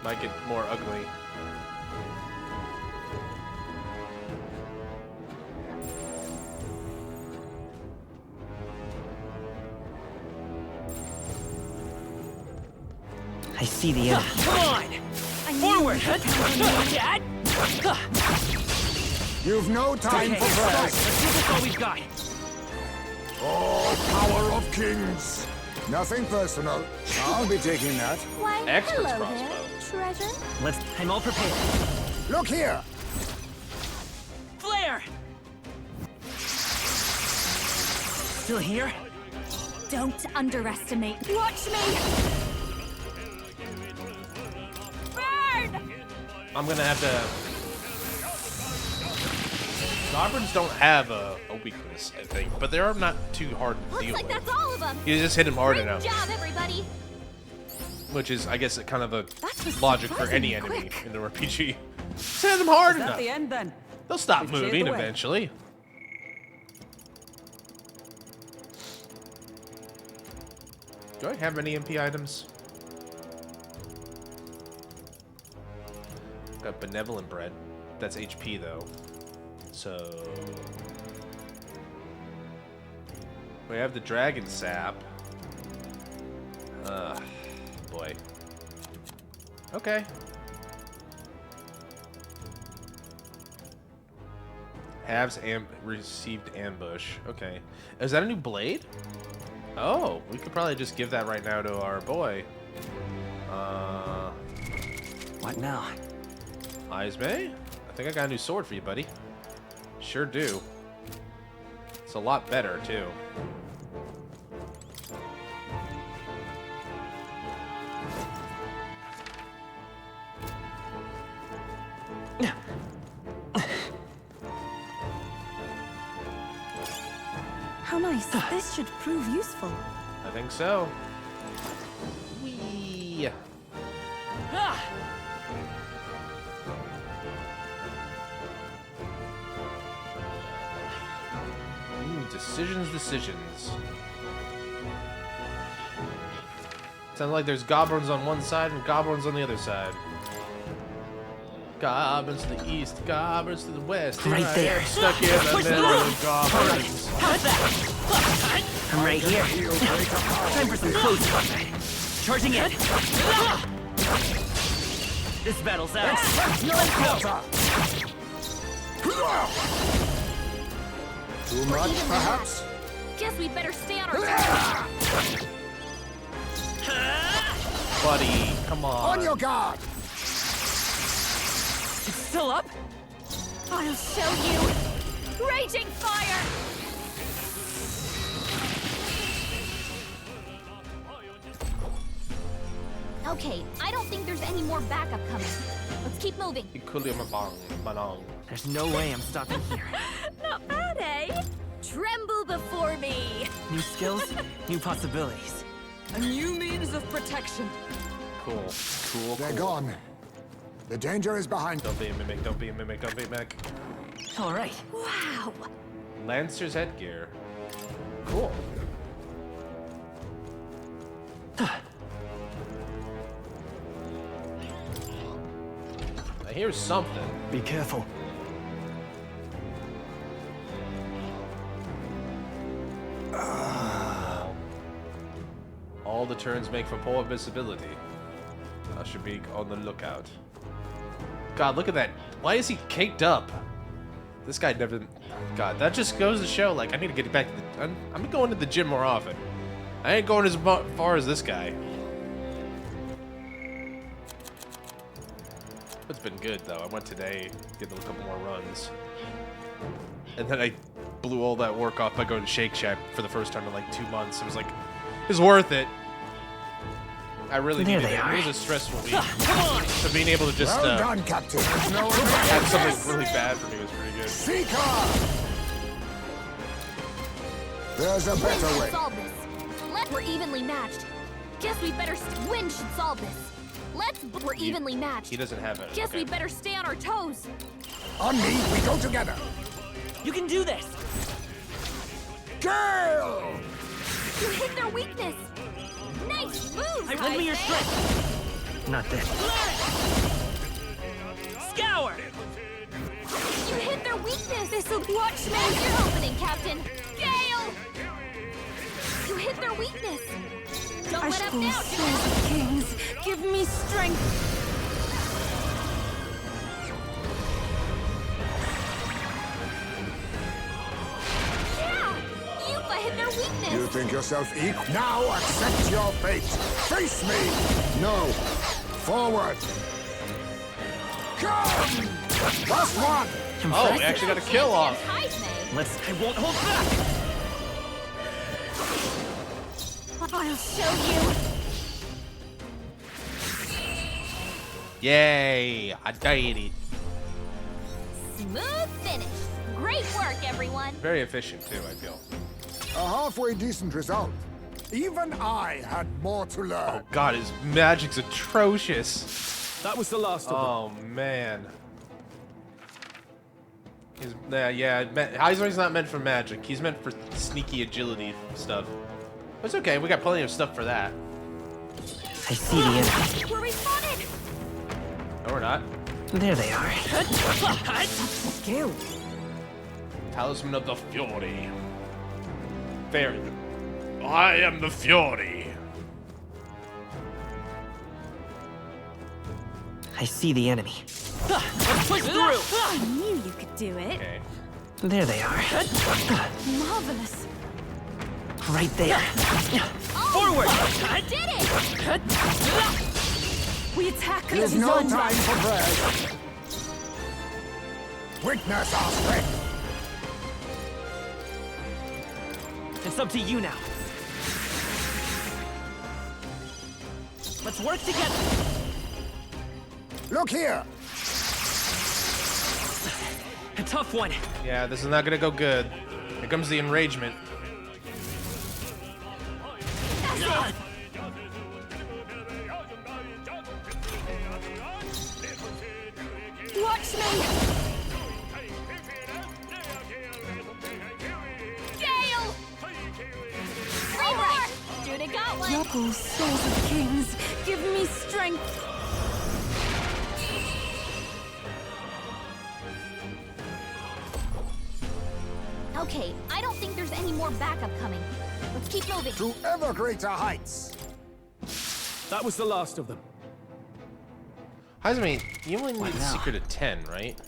might get more ugly. I see the end. Come on! Forward! Dad! You've no time Okay, for prayers. let's do this all we've got. Oh, power of kings! Nothing personal. I'll be taking that. Why, Expert's hello crossbow. there, treasure. I'm all prepared. Look here! Flare! Still here? Don't underestimate. Watch me! Burn! I'm gonna have to. Goblins don't have a weakness, I think, but they're not too hard to Looks deal like with. that's all of them. You just hit them hard Great enough, job, everybody. which is, I guess, kind of a That was logic for any surprisingly enemy quick. in the RPG. Just hit them hard Is that enough. the end then? They'll stop We've cleared moving the way. eventually. Do I have any MP items? Got benevolent bread. That's HP though. So we have the dragon sap. Boy. Okay. Halves received ambush. Okay. Is that a new blade? Oh, we could probably just give that right now to our boy. What now? Ismay? I think I got a new sword for you, buddy. Sure do. It's a lot better, too. How nice. This should prove useful. I think so. Whee! Ah! Decisions. Sounds like there's goblins on one side and goblins on the other side. Goblins to the east, goblins to the west. Right Here I there. am, stuck in the Push middle through. of goblins. How's that? I'm right here. Time for some close combat. Charging in. This battle's ours. Let's go. Too much, perhaps? Guess we better stay on our toes. Buddy, come on. On your guard! It's still up? I'll show you. Raging fire! Okay, I don't think there's any more backup coming. Let's keep moving. Manong. There's no way I'm stopping here. Not bad, eh? Tremble before me. New skills, new possibilities. A new means of protection. Cool. They're gone. The danger is behind them. Don't be a mimic, don't be a mimic, don't be a mimic. All right. Wow. Lancer's headgear. Cool. I hear something. Be careful. All the turns make for poor visibility. I should be on the lookout. God, look at that. Why is he caked up? This guy never... God, that just goes to show, like, I need to get back to the... I'm going to the gym more often. I ain't going as far as this guy. It's been good, though. I went today, did a couple more runs. And then I blew all that work off by going to Shake Shack for the first time in, like, 2 months. It was like... It's worth it. I really There needed they it. are. It was a stressful week. Come on! So being able to just Well done, Captain. No have something really bad for me was pretty good. Seeker! There's a Wind better should way. solve this. We're evenly matched. Guess we better... Wind should solve this. We're evenly matched. He doesn't have it. Guess Okay. we better stay on our toes. On me, we go together. You can do this! Girl! You hit their weakness. Nice move, Lend me your Ismay. strength! Not this. Scour! You hit their weakness. This'll watch me. Now's your opening, Captain. Gale! You hit their weakness. Don't let up Ashbull, now, Swords of Kings, give me strength. Yeah! Yupa hit their weakness! You think yourself equal? Now accept your fate! Face me! No! Forward! Come! Last one! Oh, we actually got a kill off. I won't hold back! I'll show you! Yay! I did it. Smooth finish! Great work, everyone! Very efficient too, I feel. A halfway decent result. Even I had more to learn. Oh god, his magic's atrocious. That was the last of them. Oh man. Heisenberg's not meant for magic. He's meant for sneaky agility stuff. But it's okay, we got plenty of stuff for that. I see the enemy. We're respawning! No, we're not. There they are. Skill. Talisman of the Fury. Very good. I am the Fury. I see the enemy. Let's push through! I knew you could do it! Okay. There they are. Marvelous! Right there. Forward! I did it! We attack There's no time for prayers. Witness our strength. It's up to you now. Let's work together. Look here. A tough one. Yeah, this is not gonna go good. Here comes the enragement. Watch me! Gale! Right. Judah got one! Yoko, souls of kings, give me strength. Okay, I don't think there's any more backup coming. Let's keep moving. To ever greater heights. That was the last of them. Heisenberg, you only need the secret of 10, right?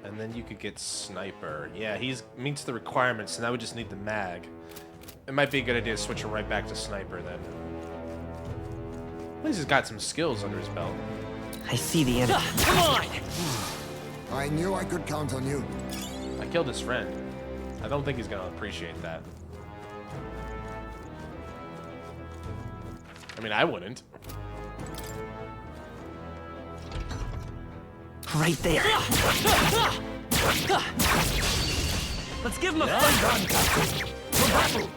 And then you could get Sniper. Yeah, he's meets the requirements, so now we just need the mag. It might be a good idea to switch him right back to Sniper then. At least he's got some skills under his belt. I see the enemy. Come on! I knew I could count on you. I killed his friend. I don't think he's gonna appreciate that. I mean, I wouldn't. Right there. Let's give him a Done, Captain. To battle.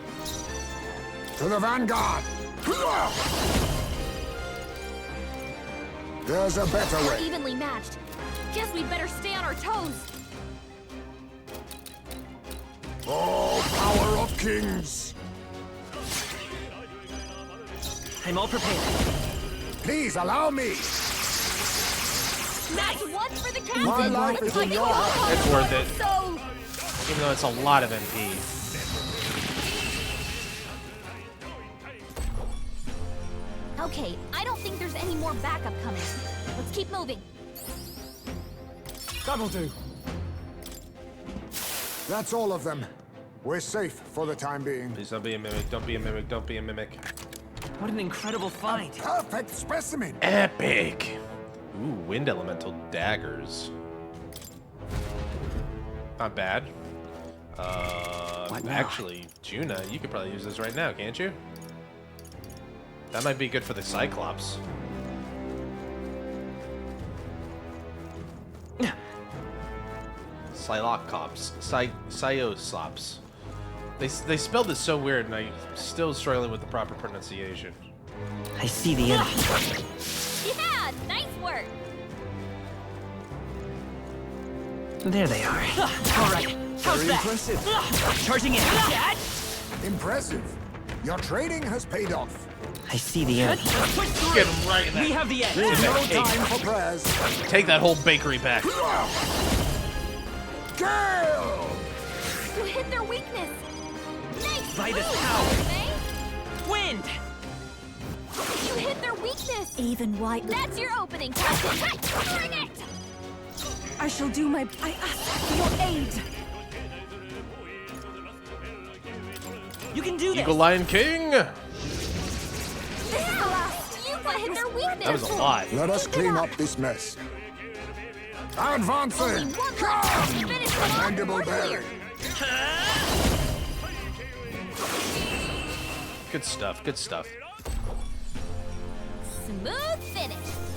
To the vanguard. There's a better We're way. evenly matched. Guess we better stay on our toes. Oh, power of kings. I'm all prepared. Please allow me. Nice one for the captain. My life is in your hands. It's worth it. So, Even though it's a lot of MP. okay, I don't think there's any more backup coming. Let's keep moving. That'll do. That's all of them. We're safe for the time being. Please don't be a mimic, don't be a mimic, don't be a mimic. What an incredible find. Perfect specimen. Epic! Ooh, wind elemental daggers. Not bad. Actually, Juna, you could probably use this right now, can't you? That might be good for the Cyclops. Cyclops. Cyoslops. They spelled it so weird, and I'm still struggling with the proper pronunciation. I see the enemy. Yeah, nice work. There they are. All right. How's Very that? impressive. Charging in. Dad? Impressive. Your trading has paid off. I see the enemy. Push through. Get him right in that. We have the edge. There's no Hey. time for prayers. Take that whole bakery back. Gale! You hit their weakness. Nice By this move, power. May. Wind. You hit their weakness. Even white. That's your opening, Captain. Bring it. I shall do my. I ask for your aid. can do this. Eagle Lion King. This is the last. You might hit their weakness. That was a lot. Let us clean up this mess. Advancing! Only one Come! left. Finish them off. Mandible We're Berry. clear. Good stuff. Good stuff. Smooth finish.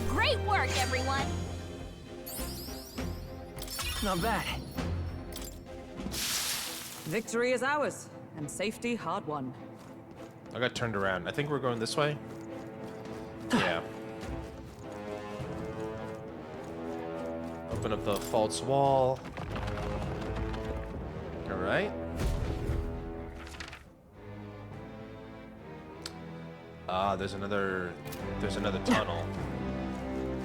Great work, everyone. Not bad. Victory is ours, and safety hard won. I got turned around. I think we're going this way. Yeah. Open up the false wall. All right. Ah, there's another tunnel.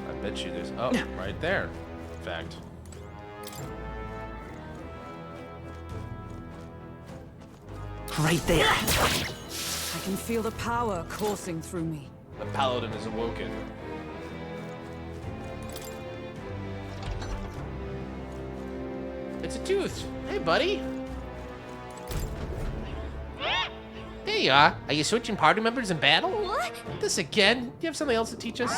I bet you there's, oh, right there, in fact. Right there. I can feel the power coursing through me. The paladin is awoken. It's a tooth. Hey, buddy. There you are. Are you switching party members in battle? What? This again? Do you have something else to teach us?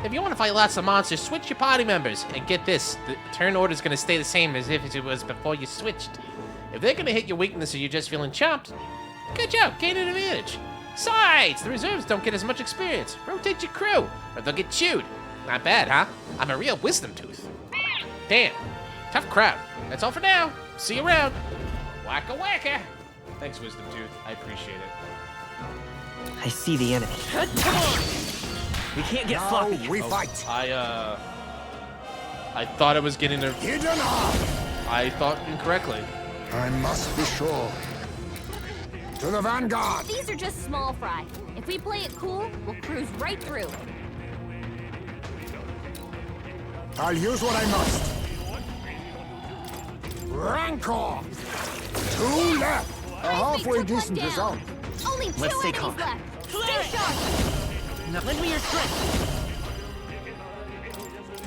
If you want to fight lots of monsters, switch your party members. And get this, the turn order is going to stay the same as if it was before you switched. If they're going to hit your weakness or you're just feeling chopped, good job, gain an advantage. Besides, the reserves don't get as much experience. Rotate your crew, or they'll get chewed. Not bad, huh? I'm a real wisdom tooth. Damn, tough crowd. That's all for now. See you around. Wacka wacka. Thanks, Wisdom Tooth. I appreciate it. I see the enemy. Come on! We can't get Now sloppy. we fight. I thought I was getting a... Hidden up! I thought incorrectly. I must be sure. To the vanguard! These are just small fry. If we play it cool, we'll cruise right through. I'll use what I must. Rancor! 2 left! A halfway took one decent down. result. Only 2 Let's stay enemies calm. left. Clear Stay it. sharp. Now lend me your strength.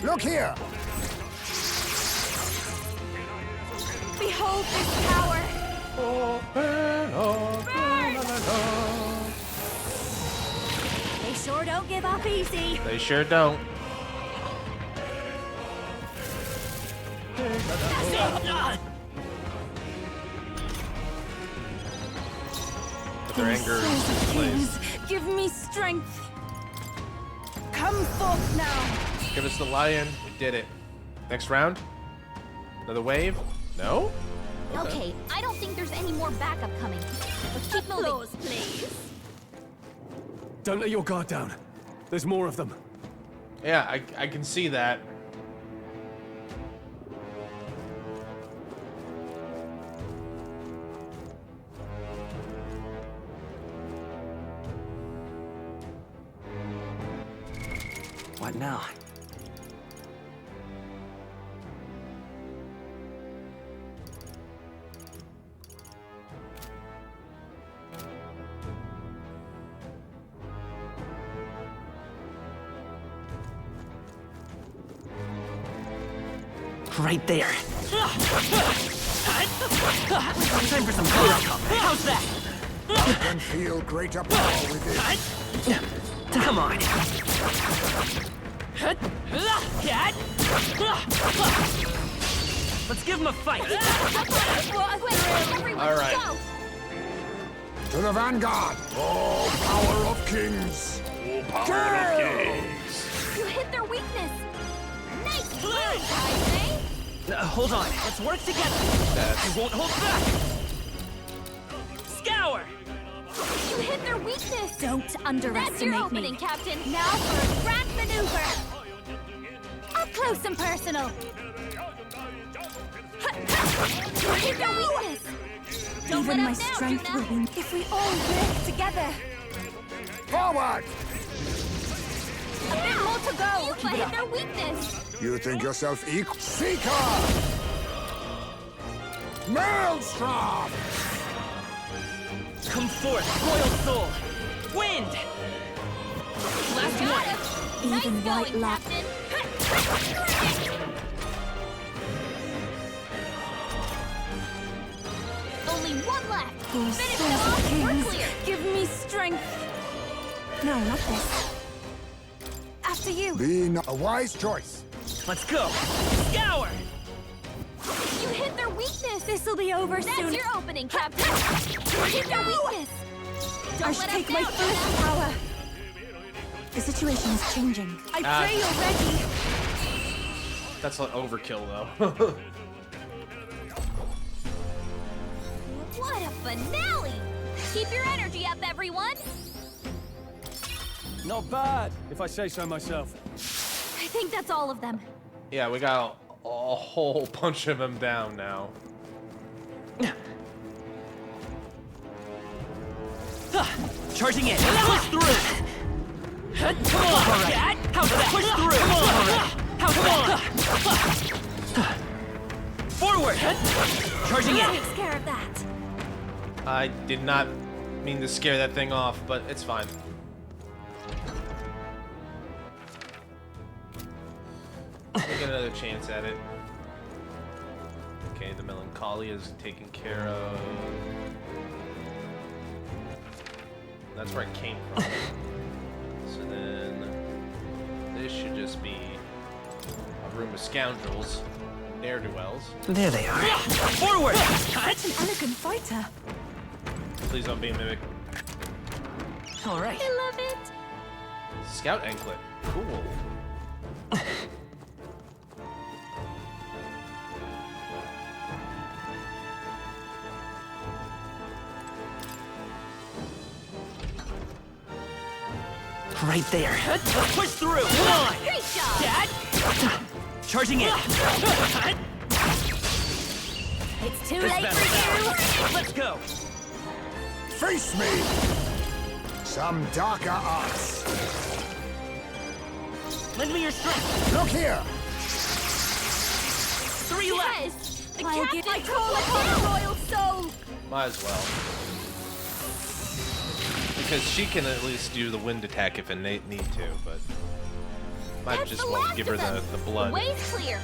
Look here! Behold this power. They sure don't give up easy. They sure don't. But their anger is displaced. Give me strength. Come forth now. Give us the lion. We did it. Next round? Another wave? No? Okay, I don't think there's any more backup coming. Let's keep moving. Please. Don't let your guard down. There's more of them. Yeah, I can see that. What now? Right there. Time for some backup. How's that? I can feel greater power within. Come on. Let's give him a fight. All right. Go. To the vanguard! All power of kings! All power of kings! You hit their weakness. Nice move, I say. Hold on. Let's work together. You won't hold back. Scour. You hit their weakness. Don't underestimate That's your opening, Captain. Now for a grand maneuver. Up close and personal. You hit their weakness. Don't Even let my up now, strength Juna. will be... If we all work together. Forward! A bit more to go. You might hit their weakness. You think yourself equal? Seeker! Maelstrom! Come forth, Royal Soul. Wind. Last Got one. him. Nice Even white going, luck. Captain. Only one left. Oh, Finish sons them of off. We're kings, clear. give me strength. No, not this. After you. A wise choice. Let's go. Scour. You hit their weakness. This'll be over That's soon. your opening, Captain. Hit their weakness. Don't I should let us take my down, first Luna. power. The situation is changing. I pray you're ready. That's like overkill, though. What a finale! Keep your energy up, everyone. Not bad, if I say so myself. I think that's all of them. Yeah, we got a whole bunch of them down now. Charging in. Push through. Come on, Dad. How's that? Push through. Come on. Forward. Charging in. Takes care of that. I did not mean to scare that thing off, but it's fine. We'll get another chance at it. Okay, the Melancholia is taken care of. That's where it came from. So then, this should just be a room of scoundrels, ne'er-do-wells. There they are. Forward. Such an elegant fighter. Please don't be a mimic. All right. I love it. Scout anklet. Cool. Right there. Push through. Come on. Great job. Dad. Charging in. It's too This late battle's for ours. Let's go. Face me! Some darker arts. Lend me your strength. Look here! 3 you. left. Yes. The I'll captain get my took call one upon down. the royal soul. Might as well. Because she can at least do the wind attack if they need to, but might That's just the won't last give her of them. the blood. The way's clear.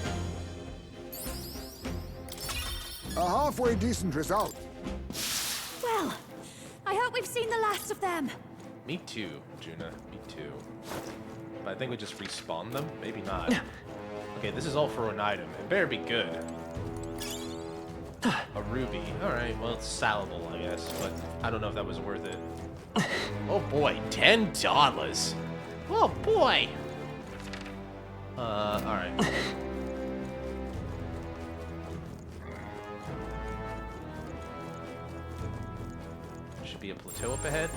A halfway decent result. Well, I hope we've seen the last of them. Me too, Juna. Me too. But I think we just respawn them? Maybe not. Okay, this is all for an item. It better be good. A ruby. Alright, well, it's salable, I guess. But I don't know if that was worth it. Oh boy, $10. Oh boy. Alright. Should be a plateau up ahead.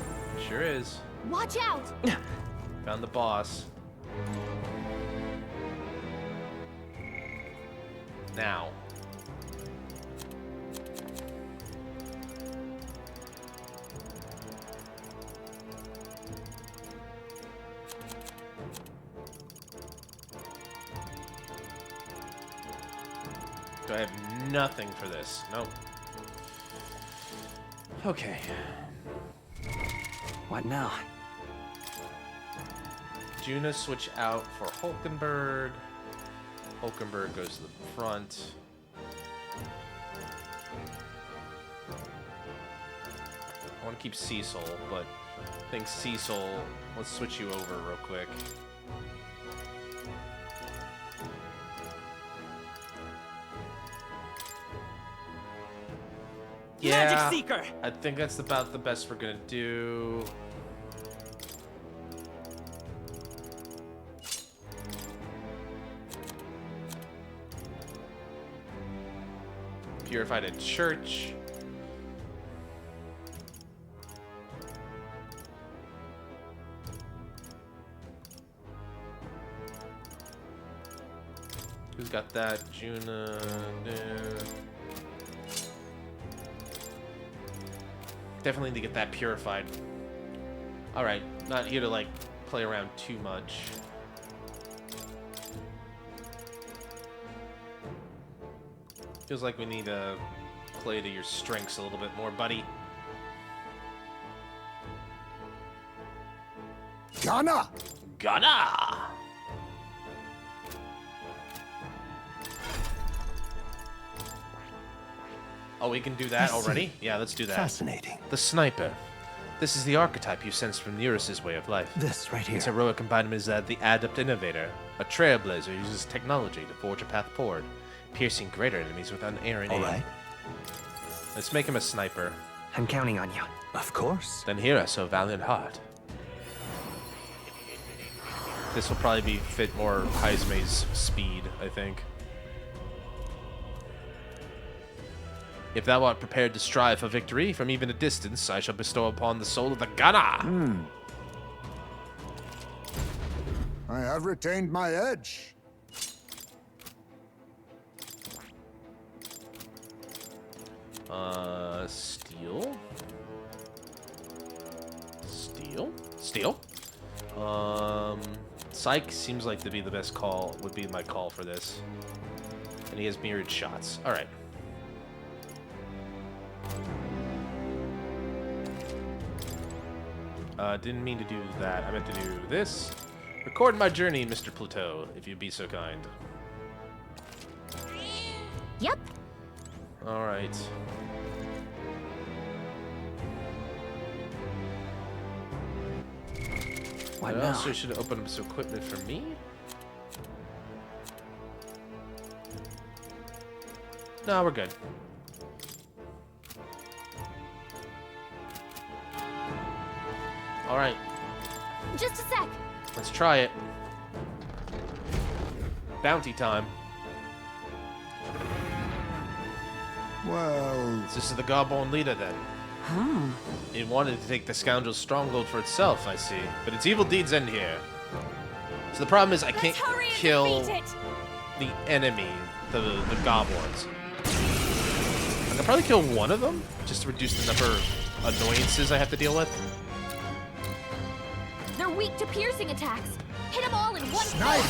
Sure is. Watch out. Found the boss. Now. Do I have nothing for this? Nope. Okay. What now? Juna switch out for Hulkenberg. Hulkenberg goes to the front. I want to keep Cecil, but I think Cecil, let's switch you over real quick. Yeah, Magic Seeker. I think that's about the best we're gonna do. Purified at church. Who's got that? Juna. Definitely need to get that purified. Alright, not here to like play around too much. Feels like we need to play to your strengths a little bit more, buddy. Gunner! Gunner! Oh, we can do that already? Yeah, let's do that. Fascinating. The sniper. This is the archetype you sense from Neurus's way of life. This right here. Its heroic embodiment is that the adept innovator, a trailblazer who uses technology to forge a path forward, piercing greater enemies with unerring aim. All right. Let's make him a sniper. I'm counting on you. Of course. Then hear us, O valiant heart. This will probably be fit more Heisme's speed, I think. If thou art prepared to strive for victory from even a distance, I shall bestow upon the soul of the gunner. I have retained my edge. Steel. Steel. Psych seems like to be the best call, would be my call for this. And he has mirrored shots. Alright. Didn't mean to do that. I meant to do this. Record my journey, Mr. Plateau, if you'd be so kind. Yep. Alright. What I now? also should open up some equipment for me. No, we're good. Alright, Just a sec. let's try it. Bounty time. Well, This is the Garbon leader then. Huh. It wanted to take the scoundrel's stronghold for itself, I see. But its evil deeds end here. So the problem is I can't hurry and kill defeat it. the enemy, the goblins. I can probably kill one of them, just to reduce the number of annoyances I have to deal with. They're weak to piercing attacks. Hit them all in one sniper!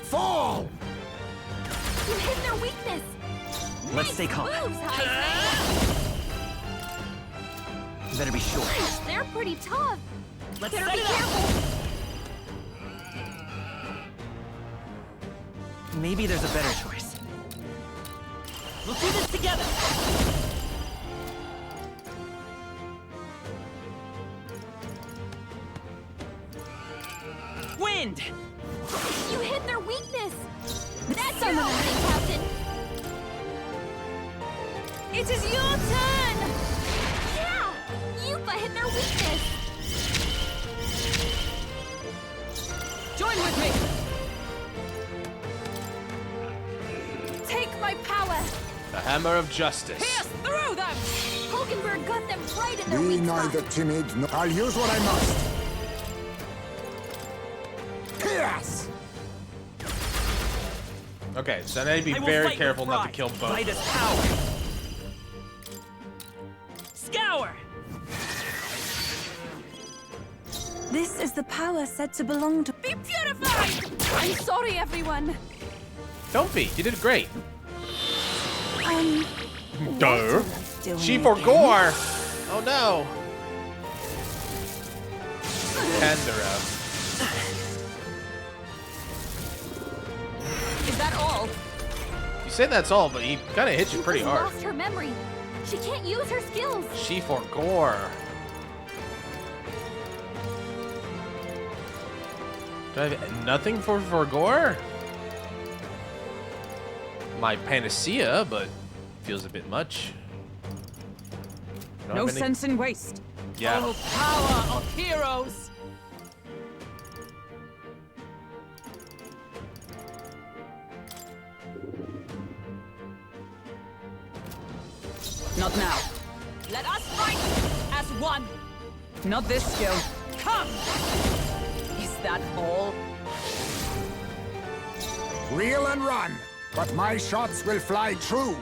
Fall! You hit their weakness. Let's stay calm. Moves, Heisman. You better be sure. Gosh, they're pretty tough. Let's Better set be it up. careful. Maybe there's a better choice. We'll do this together. Wind! You hit their weakness. That's your opening, Captain. It is your turn. Yeah, Yupa hit their weakness. Join with me! Take my power. The Hammer of Justice. Pierce through them! Hulkenberg got them right in their Be weak spot. neither timid nor... I'll use what I must. Pierce! Okay, so I need to be I will very fight with careful not to pride. kill both. Midas power. Scour! This is the power said to belong to... Be purified. I'm sorry, everyone. Don't be. You did great. Duh. She for gore. Oh no. Pandora. Is that all? You say that's all, but he kind of hit you pretty Yupa's hard. lost her memory. She can't use her skills. She for gore. Do I have nothing for gore? My panacea, but feels a bit much. Don't No have any- sense in waste. Yeah. Oh, power of heroes! Not now. Let us fight as one. Not this skill. Come. Is that all? Reel and run, but my shots will fly true.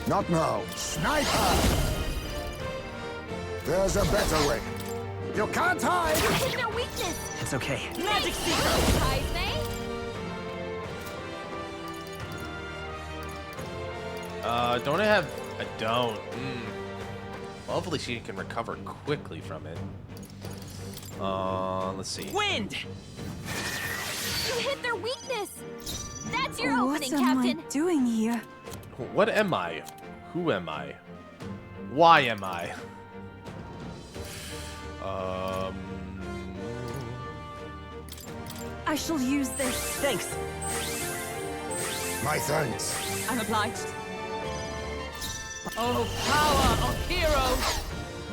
Not now. Sniper! There's a better way. You can't hide! You hit their weakness. It's okay. Magic Seeker. Heisme. Don't I have... I don't. Well, hopefully she can recover quickly from it. Let's see. Wind! You hit their weakness. That's your What opening, anything, Captain. What am I doing here? What am I? Who am I? Why am I? I shall use this. Thanks. My thanks. I'm obliged. Oh, power of heroes!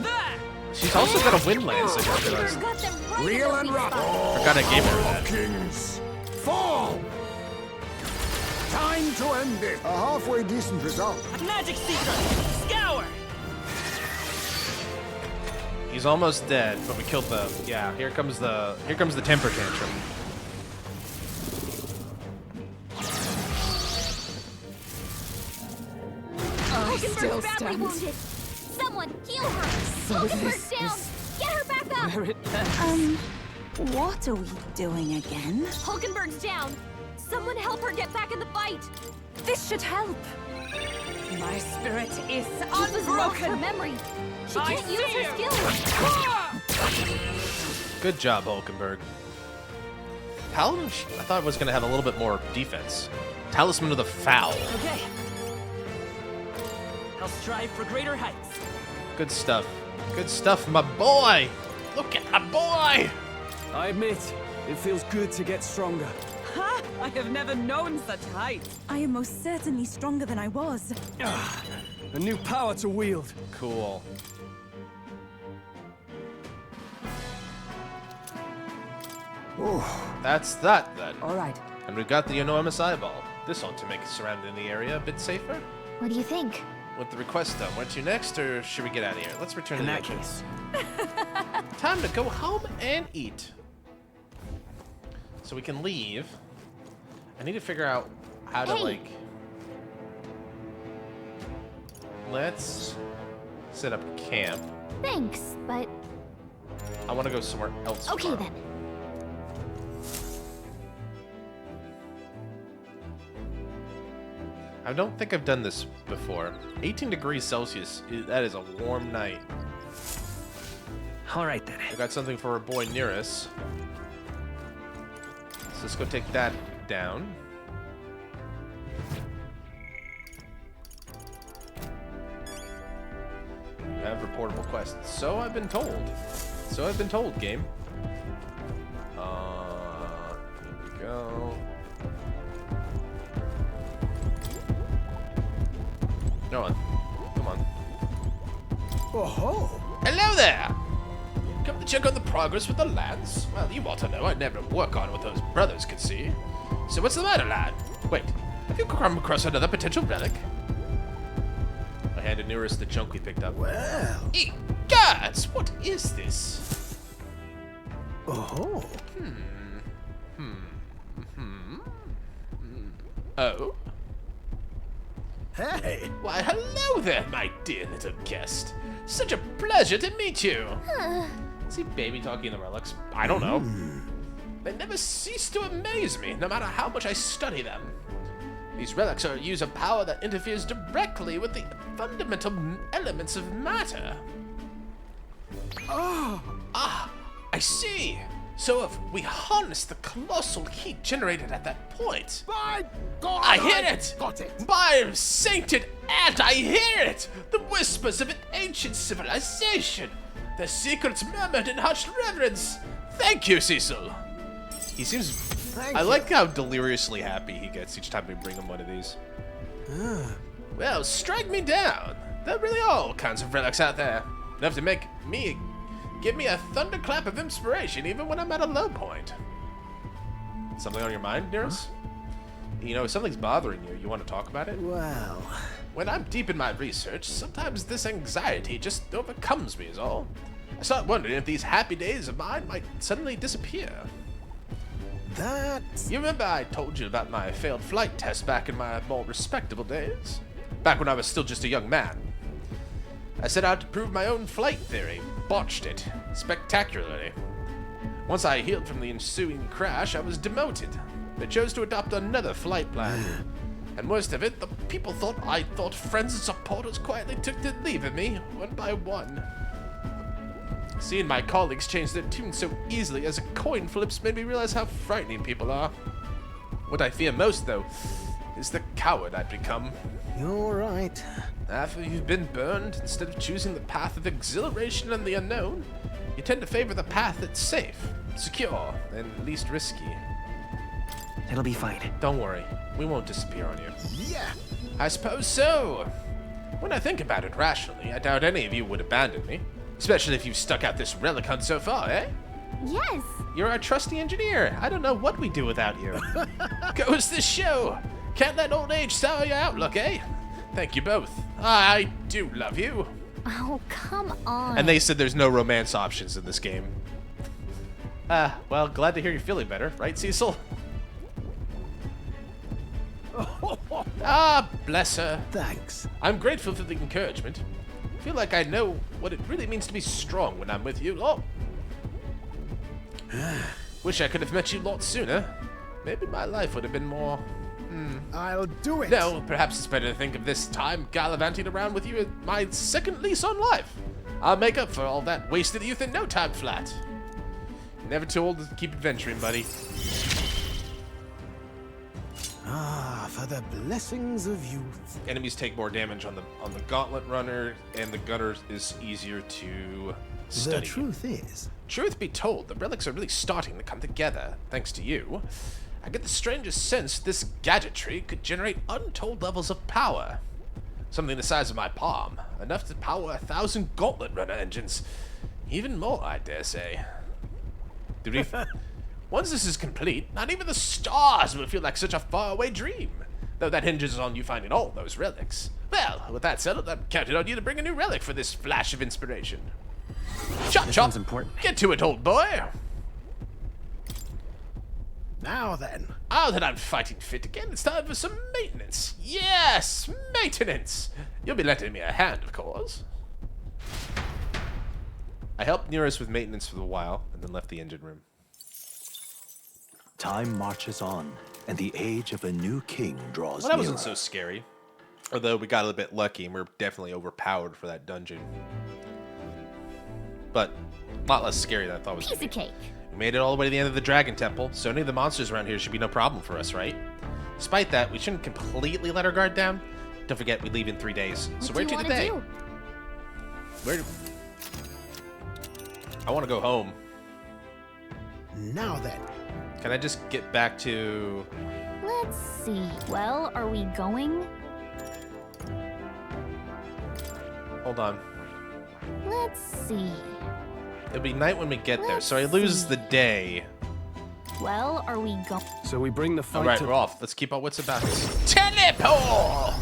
There! She's also got a wind lance, I just realized. Got them right in Real their and weak rotten. spot. Forgot I gave her Power that. of kings. Fall! Time to end it. A halfway decent result. Magic Seeker! Scour! He's almost dead, but we killed the. Yeah, here comes the temper tantrum. Hulkenberg's badly wounded. Someone heal her. Hulkenberg's down. Get her back up. Where it bends. What are we doing again? Hulkenberg's down. Someone help her get back in the fight. This should help. My spirit is Tifa's lost her memory. She can't use her skills. Good job, Hulkenberg. Paladin, I thought was going to have a little bit more defense. Talisman of the Foul. Okay. I'll strive for greater heights. Good stuff. Good stuff, my boy. Look at my boy. I admit, it feels good to get stronger. Ha! I have never known such height. I am most certainly stronger than I was. A new power to wield. Cool. That's that then. All right. And we've got the enormous eyeball. This ought to make surrounding the area a bit safer. What do you think? With the request done, where to next, or should we get out of here? Let's return In to the that entrance. case. Time to go home and eat. So we can leave. I need to figure out how to, Hey. like... Let's set up camp. Thanks, but I want to go somewhere else. okay first. then. I don't think I've done this before. 18 degrees Celsius, that is a warm night. All right then. I got something for our boy Nearus. So let's go take that down. You have reportable quests. So I've been told. So I've been told, game. Here we go. Go on. Come on. Oh-ho! Hello there! Come to check on the progress with the lads? Well, you ought to know I never work on what those brothers can see. So what's the matter, lad? Wait, have you come across another potential relic? I handed Nearest the junk we picked up. Well. Gods, what is this? Oh. Oh? Hey. Why, hello there, my dear little guest. Such a pleasure to meet you. Is he baby talking the relics? I don't know. They never cease to amaze me, no matter how much I study them. These relics are use a power that interferes directly with the fundamental elements of matter. Ah, I see. So if we harness the colossal heat generated at that point... By God, I hear it! Got it! By sainted ant, I hear it! The whispers of an ancient civilization! Their secrets murmured in hushed reverence! Thank you, Cecil! He seems... I like how deliriously happy he gets each time we bring him one of these. Well, strike me down! There really are all kinds of relics out there. Enough to make me... give me a thunderclap of inspiration even when I'm at a low point. Something on your mind, Nearest? You know, if something's bothering you, you want to talk about it? Well. When I'm deep in my research, sometimes this anxiety just overcomes me is all. I start wondering if these happy days of mine might suddenly disappear. You remember I told you about my failed flight test back in my more respectable days? Back when I was still just a young man. I set out to prove my own flight theory, botched it spectacularly. Once I healed from the ensuing crash, I was demoted. They chose to adopt another flight plan. And worst of it, the people thought I thought friends and supporters quietly took their leave of me, one by one. Seeing my colleagues change their tune so easily as a coin flips made me realize how frightening people are. What I fear most, though, is the coward I've become. You're right. After you've been burned, instead of choosing the path of exhilaration and the unknown, you tend to favor the path that's safe, secure, and least risky. It'll be fine. Don't worry, we won't disappear on you. Yeah. I suppose so. When I think about it rationally, I doubt any of you would abandon me. Especially if you've stuck out this relic hunt so far, eh? Yes. You're our trusty engineer. I don't know what we'd do without you. Goes to show. Can't let old age sour your outlook, eh? Thank you both. I do love you. Oh, come on. And they said there's no romance options in this game. Well, glad to hear you're feeling better, right, Cecil? Ah, bless her. Thanks. I'm grateful for the encouragement. I feel like I know what it really means to be strong when I'm with you. Oh. Wish I could have met you a lot sooner. Maybe my life would have been more... I'll do it. No, perhaps it's better to think of this time gallivanting around with you as my second lease on life. I'll make up for all that wasted youth in no time flat. Never too old to keep adventuring, buddy. Ah, for the blessings of youth. Enemies take more damage on the gauntlet runner, and the gunner is easier to study. The truth is, Truth be told, the relics are really starting to come together, thanks to you. I get the strangest sense this gadgetry could generate untold levels of power. Something the size of my palm, enough to power 1,000 gauntlet runner engines. Even more, I dare say. Once this is complete, not even the stars will feel like such a faraway dream. Though that hinges on you finding all those relics. Well, with that settled, I'm counting on you to bring a new relic for this flash of inspiration. Chop chop! Sounds important. Get to it, old boy! now then. Now that I'm fighting fit again, it's time for some maintenance. Yes, maintenance! You'll be lending me a hand, of course. I helped Nearest with maintenance for a while, and then left the engine room. Time marches on, and the age of a new king draws Well, that nearer. wasn't so scary. Although we got a little bit lucky, and we're definitely overpowered for that dungeon. But a lot less scary than I thought it was Piece gonna of be. cake. We made it all the way to the end of the Dragon Temple, so any of the monsters around here should be no problem for us, right? Despite that, we shouldn't completely let our guard down. Don't forget, we leave in 3 days. So where to today? Where do... I want to go home. Now then. Can I just get back to... Let's see. Well, are we going? Hold on. Let's see. It'll be night when we get there, so I lose the day. Well, are we going? So we bring the fight All right, to... we're off. Let's keep our wits about us. Teleport!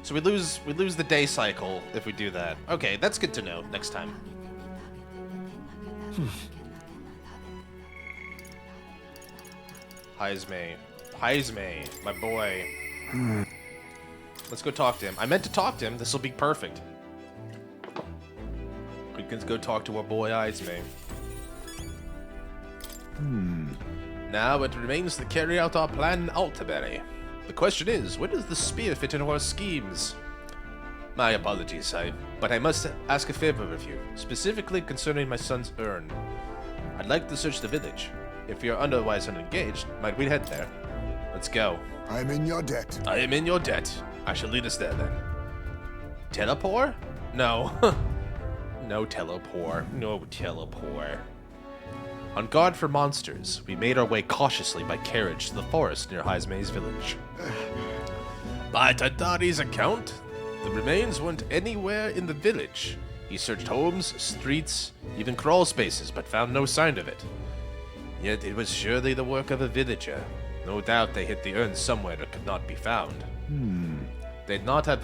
So we lose the day cycle if we do that. Okay, that's good to know next time. Heismay, my boy. Let's go talk to him. I meant to talk to him. This will be perfect. We can go talk to our boy Heismay. Now it remains to carry out our plan in Altaberry. The question is, where does the spear fit into our schemes? My apologies, but I must ask a favor of you, specifically concerning my son's urn. I'd like to search the village. If you're otherwise unengaged, might we head there? Let's go. I'm in your debt. I am in your debt. I shall lead us there then. Teleport? No. No teleport. No teleport. On guard for monsters, we made our way cautiously by carriage to the forest near Heismay's village. By Tadari's account, the remains weren't anywhere in the village. He searched homes, streets, even crawl spaces, but found no sign of it. Yet it was surely the work of a villager. No doubt they hid the urn somewhere that could not be found. They'd not have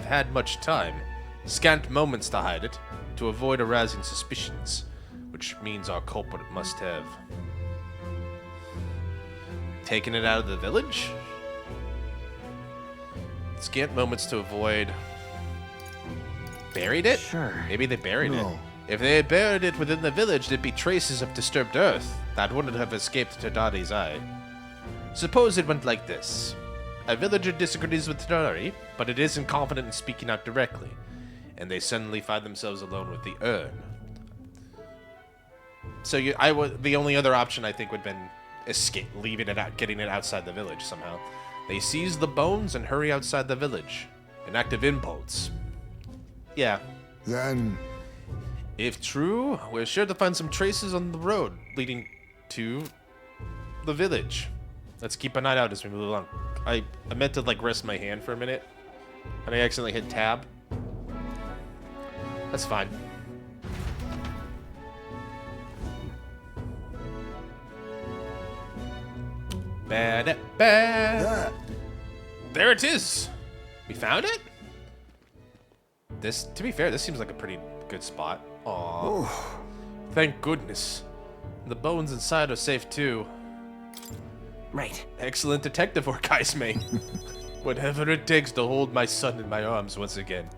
had much time, scant moments to hide it, to avoid arousing suspicions, which means our culprit must have taken it out of the village? Scant moments to avoid... Buried it? Sure. Maybe they buried it. No. If they had buried it within the village, there'd be traces of disturbed earth that wouldn't have escaped Tadari's eye. Suppose it went like this. A villager disagrees with Tadari, but it isn't confident in speaking out directly, and they suddenly find themselves alone with the urn. So the only other option I think would have been leaving it out, getting it outside the village somehow. They seize the bones and hurry outside the village. An act of impulse. Yeah. Then... If true, we're sure to find some traces on the road leading to the village. Let's keep an eye out as we move along. I meant to like rest my hand for a minute, and I accidentally hit tab. That's fine. Bad. There it is. We found it? This, to be fair, this seems like a pretty good spot. Aww. Thank goodness. The bones inside are safe too. Right. Excellent detective work, Ismay. Whatever it takes to hold my son in my arms once again.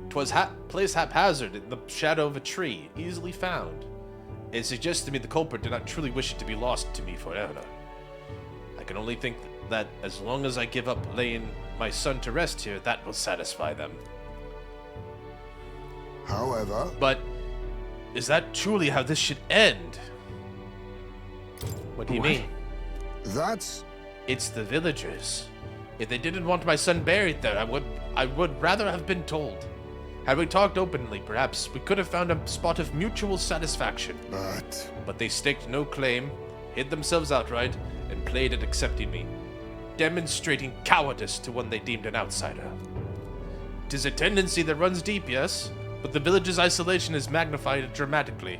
'Twas placed haphazard in the shadow of a tree, easily found. It suggests to me the culprit did not truly wish it to be lost to me forever. I can only think that as long as I give up laying my son to rest here, that will satisfy them. However... But is that truly how this should end? What do you mean? That's... It's the villagers. If they didn't want my son buried there, I would rather have been told. Had we talked openly, perhaps we could have found a spot of mutual satisfaction. But they staked no claim, hid themselves outright, and played at accepting me, demonstrating cowardice to one they deemed an outsider. 'Tis a tendency that runs deep, yes, but the village's isolation is magnified dramatically.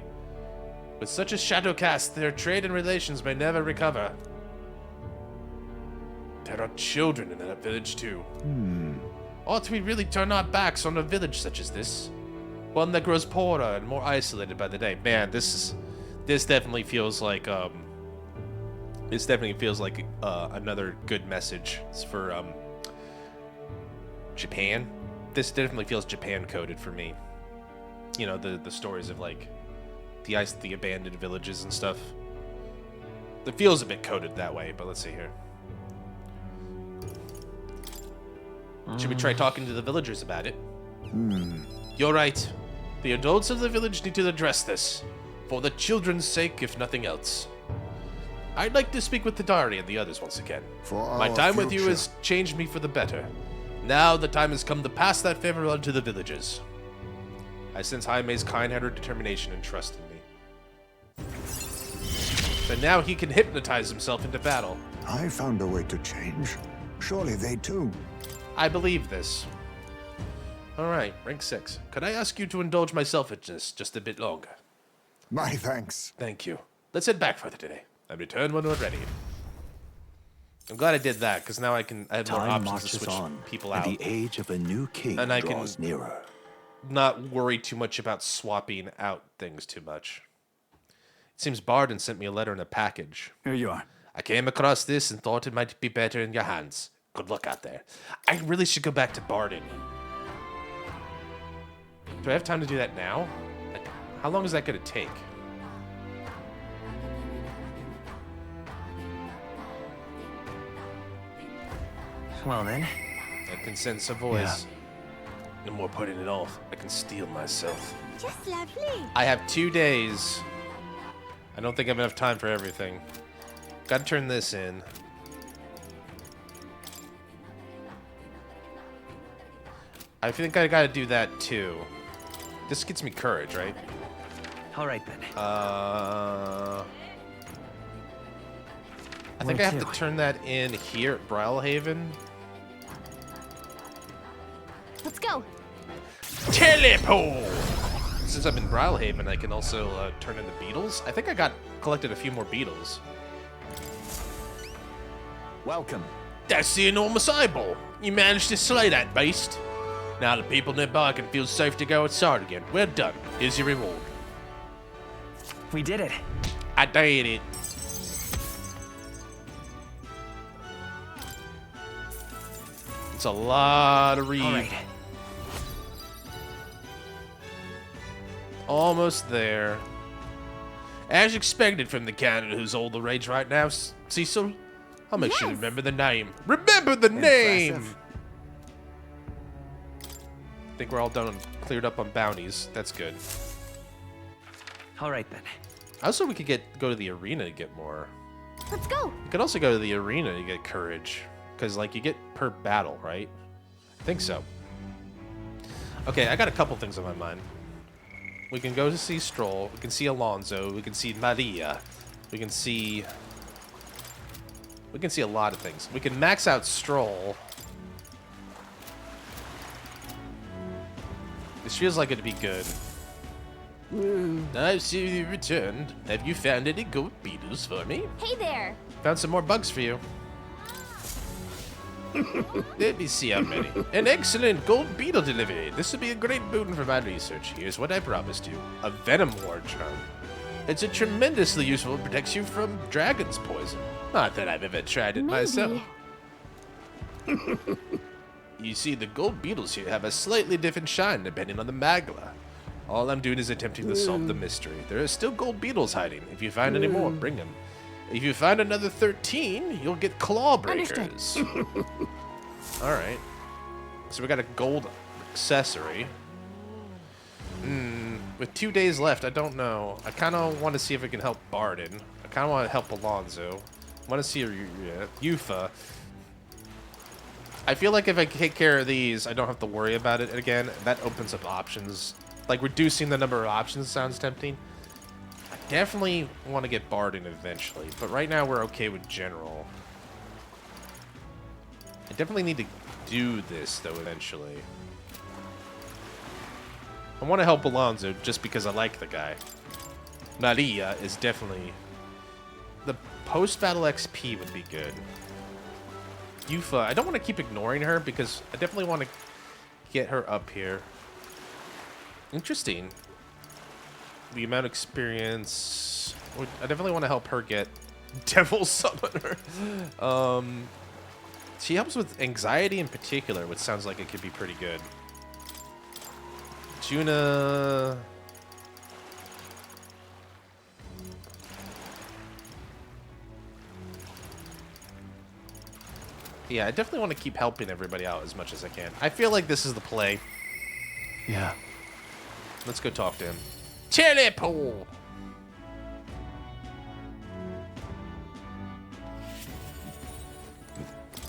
With such a shadow cast, their trade and relations may never recover. There are children in that village, too. Ought we really turn our backs on a village such as this? One that grows poorer and more isolated by the day. Man, this definitely feels like, another good message for, Japan. This definitely feels Japan-coded for me. You know, the stories of, like, the abandoned villages and stuff. It feels a bit coded that way, but let's see here. Should we try talking to the villagers about it? You're right. The adults of the village need to address this, for the children's sake, if nothing else. I'd like to speak with Tadari and the others once again. My time with you has changed me for the better. Now the time has come to pass that favor on to the villagers. I sense Jaime's kind-hearted determination and trust in me. But now he can hypnotize himself into battle. I found a way to change. Surely they too. I believe this. Alright, rank 6. Could I ask you to indulge my selfishness just a bit longer? My thanks. Thank you. Let's head back further today, and return when we're ready. I'm glad I did that, because now I have more options to switch people out. And the age of a new king and I draws can nearer. Not worry too much about swapping out things too much. It seems Barden sent me a letter in a package. Here you are. I came across this and thought it might be better in your hands. Good luck out there. I really should go back to Barden. Do I have time to do that now? How long is that going to take? Well then. I can sense a voice. No more putting it off. I can steel myself. Just lovely. I have 2 days. I don't think I have enough time for everything. Gotta turn this in. I think I gotta do that too. This gets me courage, right? Alright then. I think I have to turn that in here at Brilhaven. Let's go. Teleport! Since I'm in Brilhaven, I can also turn in the beetles. I think I collected a few more beetles. Welcome. That's the enormous eyeball. You managed to slay that beast. Now the people nearby can feel safe to go outside again. Well done. Here's your reward. We did it. I did it. It's a lot of read. All right. Almost there. As expected from the candidate who's all the rage right now, Cecil, I'll make sure you remember the name. Remember the name! I think we're all done and cleared up on bounties. That's good. All right then. Also, we could go to the arena to get more. Let's go. You could also go to the arena to get courage. Because, like, you get per battle, right? I think so. Okay, I got a couple things on my mind. We can go to see Stroll. We can see Alonso. We can see Maria. We can see a lot of things. We can max out Stroll. This feels like it'd be good. I see you returned. Have you found any gold beetles for me? Hey there. Found some more bugs for you. Let me see how many. An excellent gold beetle delivery. This will be a great boon for my research. Here's what I promised you. A venom ward charm. It's a tremendously useful. It protects you from dragon's poison. Not that I've ever tried it myself. You see, the gold beetles here have a slightly different shine depending on the Magla. All I'm doing is attempting to solve the mystery. There are still gold beetles hiding. If you find any more, bring them. If you find another 13, you'll get claw breakers. Alright. So we got a gold accessory. With 2 days left, I don't know. I kind of want to see if we can help Barden. I kind of want to help Alonso. I want to see Yufa. I feel like if I take care of these, I don't have to worry about it again. That opens up options. Like, reducing the number of options sounds tempting. I definitely want to get Barden eventually, but right now we're okay with General. I definitely need to do this, though, eventually. I want to help Alonso just because I like the guy. Maria is definitely... The post-battle XP would be good. Yufa, I don't want to keep ignoring her because I definitely want to get her up here. Interesting. The amount of experience... I definitely want to help her get Devil Summoner. She helps with anxiety in particular, which sounds like it could be pretty good. Juna... Yeah, I definitely want to keep helping everybody out as much as I can. I feel like this is the play. Yeah. Let's go talk to him. Teleport!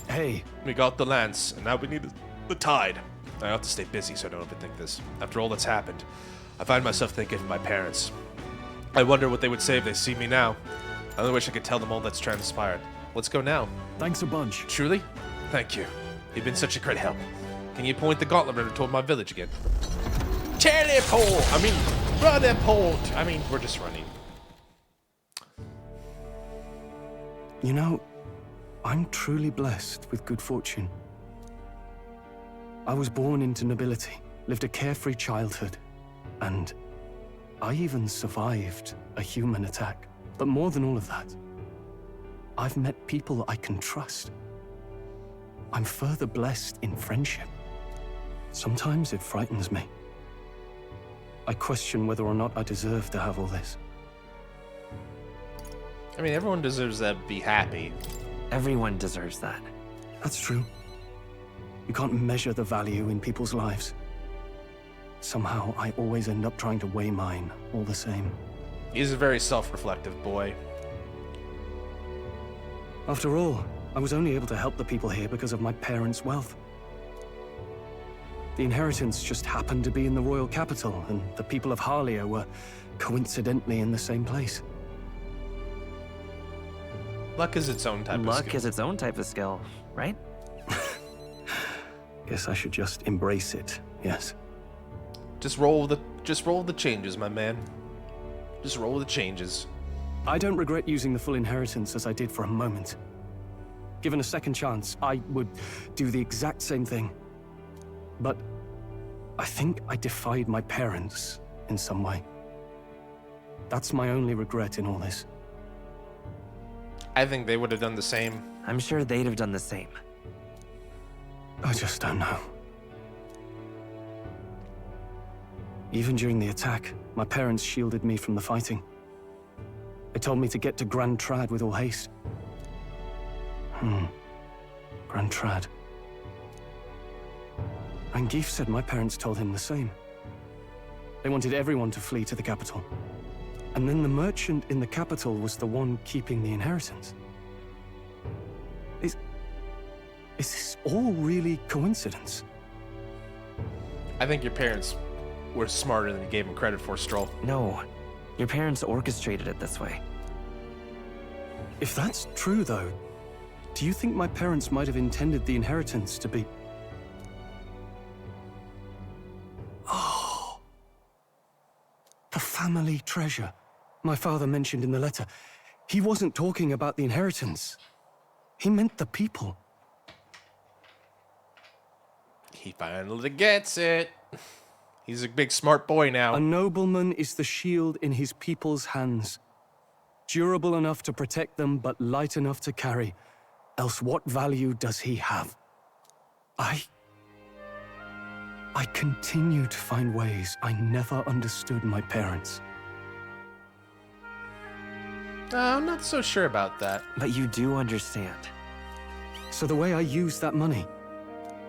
Hey. We got the lance, and now we need the tide. I have to stay busy so I don't overthink this. After all that's happened, I find myself thinking of my parents. I wonder what they would say if they see me now. I only wish I could tell them all that's transpired. Let's go now. Thanks a bunch. Truly? Thank you. You've been such a great help. Can you point the gauntlet runner toward my village again? Teleport! I mean, run-a-port! I mean, we're just running. You know, I'm truly blessed with good fortune. I was born into nobility, lived a carefree childhood, and I even survived a human attack. But more than all of that, I've met people I can trust. I'm further blessed in friendship. Sometimes it frightens me. I question whether or not I deserve to have all this. I mean, everyone deserves to be happy. Everyone deserves that. That's true. You can't measure the value in people's lives. Somehow, I always end up trying to weigh mine all the same. He's a very self-reflective boy. After all, I was only able to help the people here because of my parents' wealth. The inheritance just happened to be in the royal capital, and the people of Harlia were coincidentally in the same place. Luck is its own type of skill. Luck is its own type of skill, right? Guess I should just embrace it, yes. Just roll the changes, my man. Just roll the changes. I don't regret using the full inheritance as I did for a moment. Given a second chance, I would do the exact same thing. But I think I defied my parents in some way. That's my only regret in all this. I think they would have done the same. I'm sure they'd have done the same. I just don't know. Even during the attack, my parents shielded me from the fighting. They told me to get to Grand Trad with all haste. Grand Trad. Angeef said my parents told him the same. They wanted everyone to flee to the capital. And then the merchant in the capital was the one keeping the inheritance. Is this all really coincidence? I think your parents were smarter than you gave them credit for, Stroll. No, your parents orchestrated it this way. If that's true, though, do you think my parents might have intended the inheritance to be... Oh, the family treasure my father mentioned in the letter. He wasn't talking about the inheritance. He meant the people. He finally gets it. He's a big smart boy now. A nobleman is the shield in his people's hands. Durable enough to protect them, but light enough to carry. Else what value does he have? I continue to find ways I never understood my parents. I'm not so sure about that. But you do understand. So the way I used that money,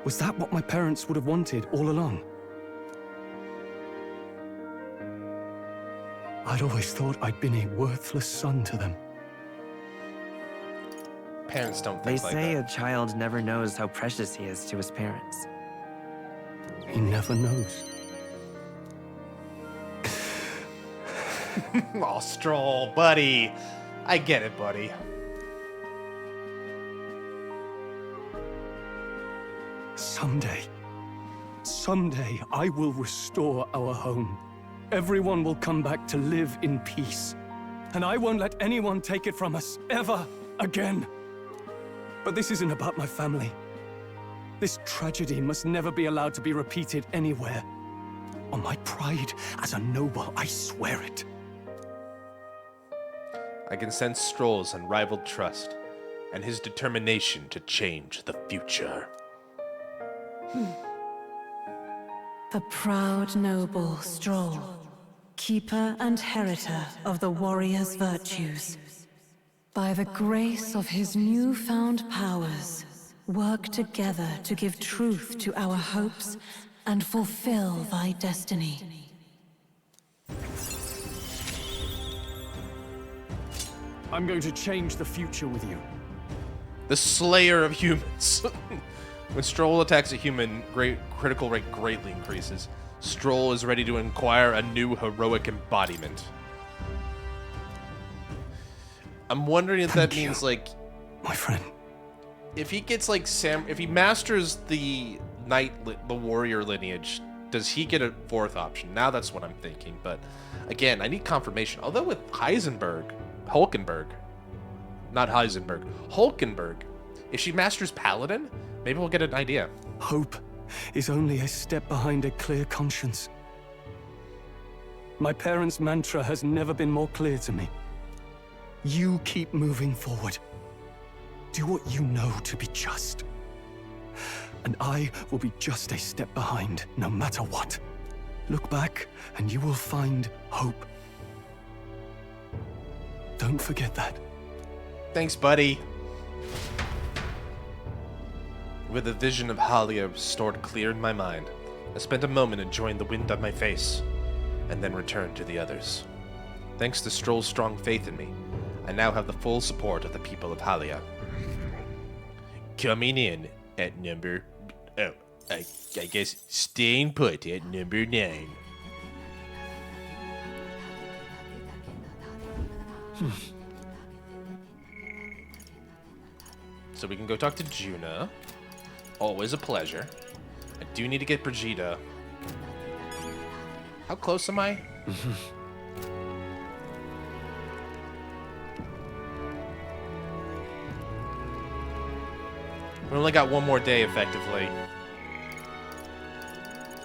was that what my parents would have wanted all along? I'd always thought I'd been a worthless son to them. Parents don't They think like say that. a child never knows how precious he is to his parents. He never knows. Aw, Stroll, buddy. I get it, buddy. Someday, I will restore our home. Everyone will come back to live in peace. And I won't let anyone take it from us, ever again. But this isn't about my family. This tragedy must never be allowed to be repeated anywhere. On my pride as a noble, I swear it. I can sense Stroll's unrivaled trust and his determination to change the future. The proud noble Stroll, keeper and heritor of the warrior's virtues. By the grace of his newfound powers, work together to give truth to our hopes and fulfill thy destiny. I'm going to change the future with you. The Slayer of Humans. When Stroll attacks a human, critical rate greatly increases. Stroll is ready to acquire a new heroic embodiment. I'm wondering if that means, like, my friend. If he gets like if he masters the the warrior lineage, does he get a fourth option? Now that's what I'm thinking. But again, I need confirmation. Although with Hulkenberg, if she masters Paladin, maybe we'll get an idea. Hope is only a step behind a clear conscience. My parents' mantra has never been more clear to me. You keep moving forward. Do what you know to be just. And I will be just a step behind, no matter what. Look back, and you will find hope. Don't forget that. Thanks, buddy. With a vision of Halia restored clear in my mind, I spent a moment enjoying the wind on my face, and then returned to the others. Thanks to Stroll's strong faith in me, I now have the full support of the people of Halia. Coming in at number... Oh, I guess staying put at number 9. So we can go talk to Juna. Always a pleasure. I do need to get Brigida. How close am I? We only got one more day, effectively.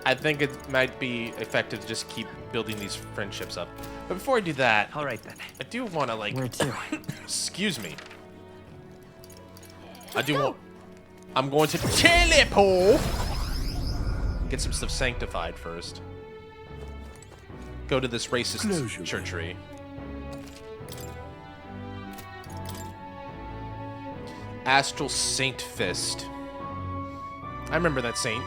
I think it might be effective to just keep building these friendships up. But before I do that... All right, then. I do want to, like... Where to? Excuse me. I do want... I'm going to teleport! Get some stuff sanctified first. Go to this racist churchery. Astral Saint Fist. I remember that saint.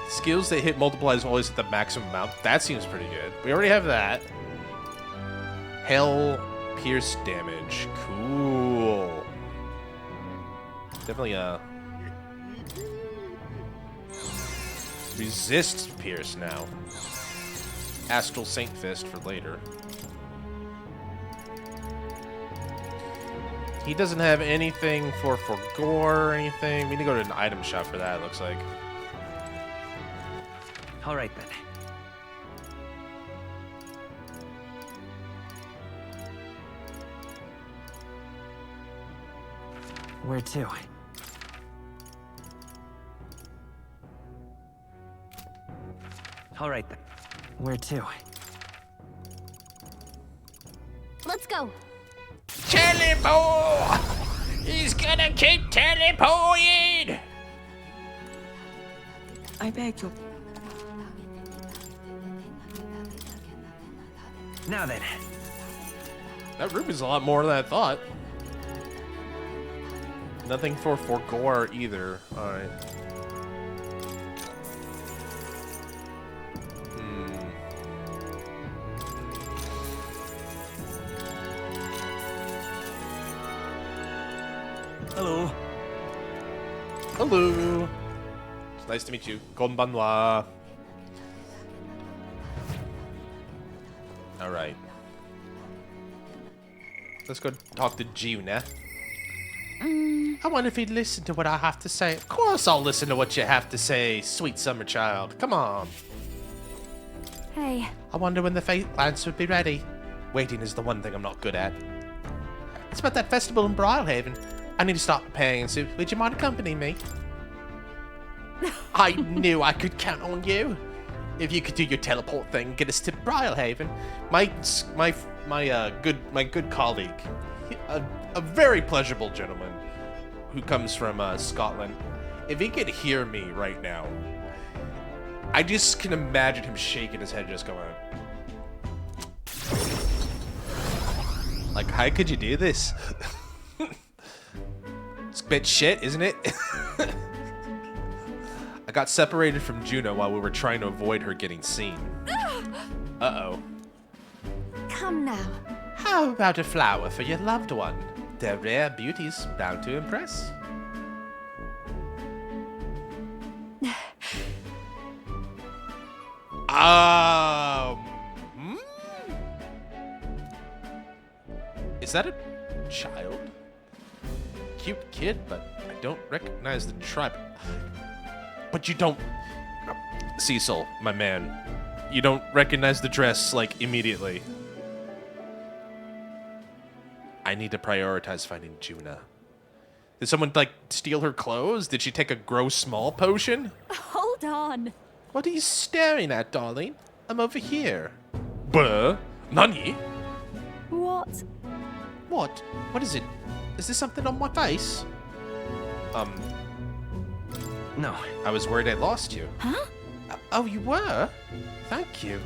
Skills that hit multiplies always at the maximum amount. That seems pretty good. We already have that. Hell pierce damage. Cool. Definitely resist pierce now. Astral Saint Fist for later. He doesn't have anything for gore or anything. We need to go to an item shop for that, it looks like. All right then. Where to? All right then. Where to? Let's go. Teleport! He's gonna keep teleporting! I beg your... Now then. That room is a lot more than I thought. Nothing for gore either. Alright. Hello. Hello. It's nice to meet you. Konbanwa. Alright. Let's go talk to Juna. I wonder if he'd listen to what I have to say. Of course I'll listen to what you have to say, sweet summer child. Come on. Hey. I wonder when the Fate Lance would be ready. Waiting is the one thing I'm not good at. It's about that festival in Briarhaven. I need to start preparing, so would you mind accompanying me? I knew I could count on you. If you could do your teleport thing, get us to Briarhaven. My good colleague, a very pleasurable gentleman who comes from Scotland. If he could hear me right now, I just can imagine him shaking his head, just going, like, how could you do this? It's a bit shit, isn't it? I got separated from Juno while we were trying to avoid her getting seen. Uh-oh. Come now. How about a flower for your loved one? They're rare beauties, bound to impress. Is that a child? Cute kid, but I don't recognize the tribe. But you don't... Cecil, my man, you don't recognize the dress, like, immediately. I need to prioritize finding Juna. Did someone, like, steal her clothes? Did she take a grow small potion? Hold on. What are you staring at, darling? I'm over here. Buh? Nani? What? What? What is it? Is this something on my face? No. I was worried I lost you. Huh? Oh, you were? Thank you.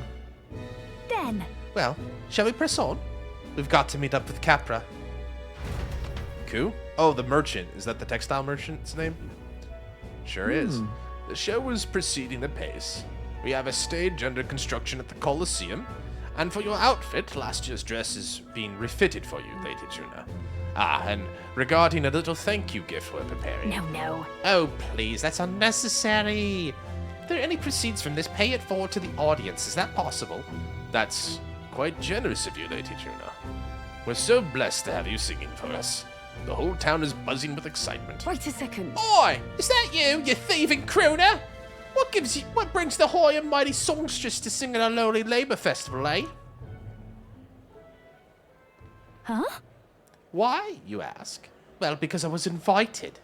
Then. Well, shall we press on? We've got to meet up with Capra. Ku? Oh, the merchant. Is that the textile merchant's name? Sure is. The show is proceeding apace. We have a stage under construction at the Colosseum, and for your outfit, last year's dress is being refitted for you, Lady Juna. Ah, and regarding a little thank you gift we're preparing. No. Oh, please, that's unnecessary. If there are any proceeds from this, pay it forward to the audience. Is that possible? That's quite generous of you, Lady Juna. We're so blessed to have you singing for us. The whole town is buzzing with excitement. Wait a second. Oi! Is that you thieving crooner? What brings the high and mighty songstress to sing at a lowly labour festival, eh? Huh? Why, you ask? Well, because I was invited.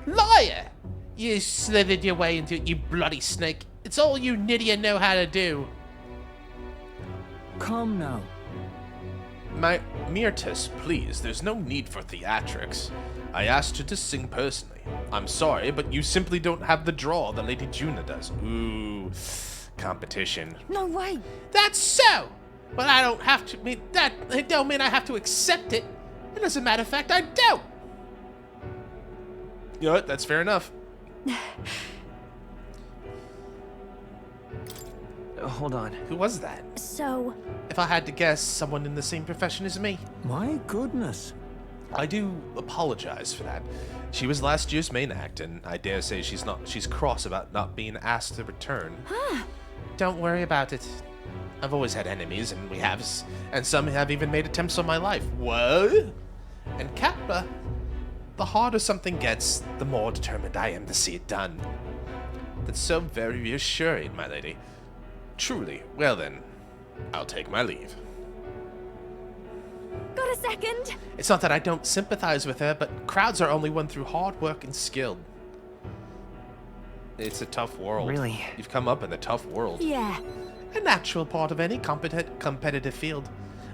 Liar! You slithered your way into it, you bloody snake. It's all you Nydia know how to do. Come now. My Myrtus, please, there's no need for theatrics. I asked you to sing personally. I'm sorry, but you simply don't have the draw that Lady Juna does. Ooh, competition. No way. That's so! But I don't have to mean that. It don't mean I have to accept it. And as a matter of fact, I don't. You know what? That's fair enough. hold on. Who was that? So, If I had to guess, someone in the same profession as me. My goodness. I do apologize for that. She was last year's main act, and I dare say she's cross about not being asked to return. Don't worry about it. I've always had enemies, and some have even made attempts on my life. What? And Kappa, the harder something gets, the more determined I am to see it done. That's so very reassuring, my lady. Truly. Well then, I'll take my leave. got a second? It's not that I don't sympathize with her, but crowds are only won through hard work and skill. It's a tough world. Really? You've come up in a tough world. Yeah. A natural part of any competitive field.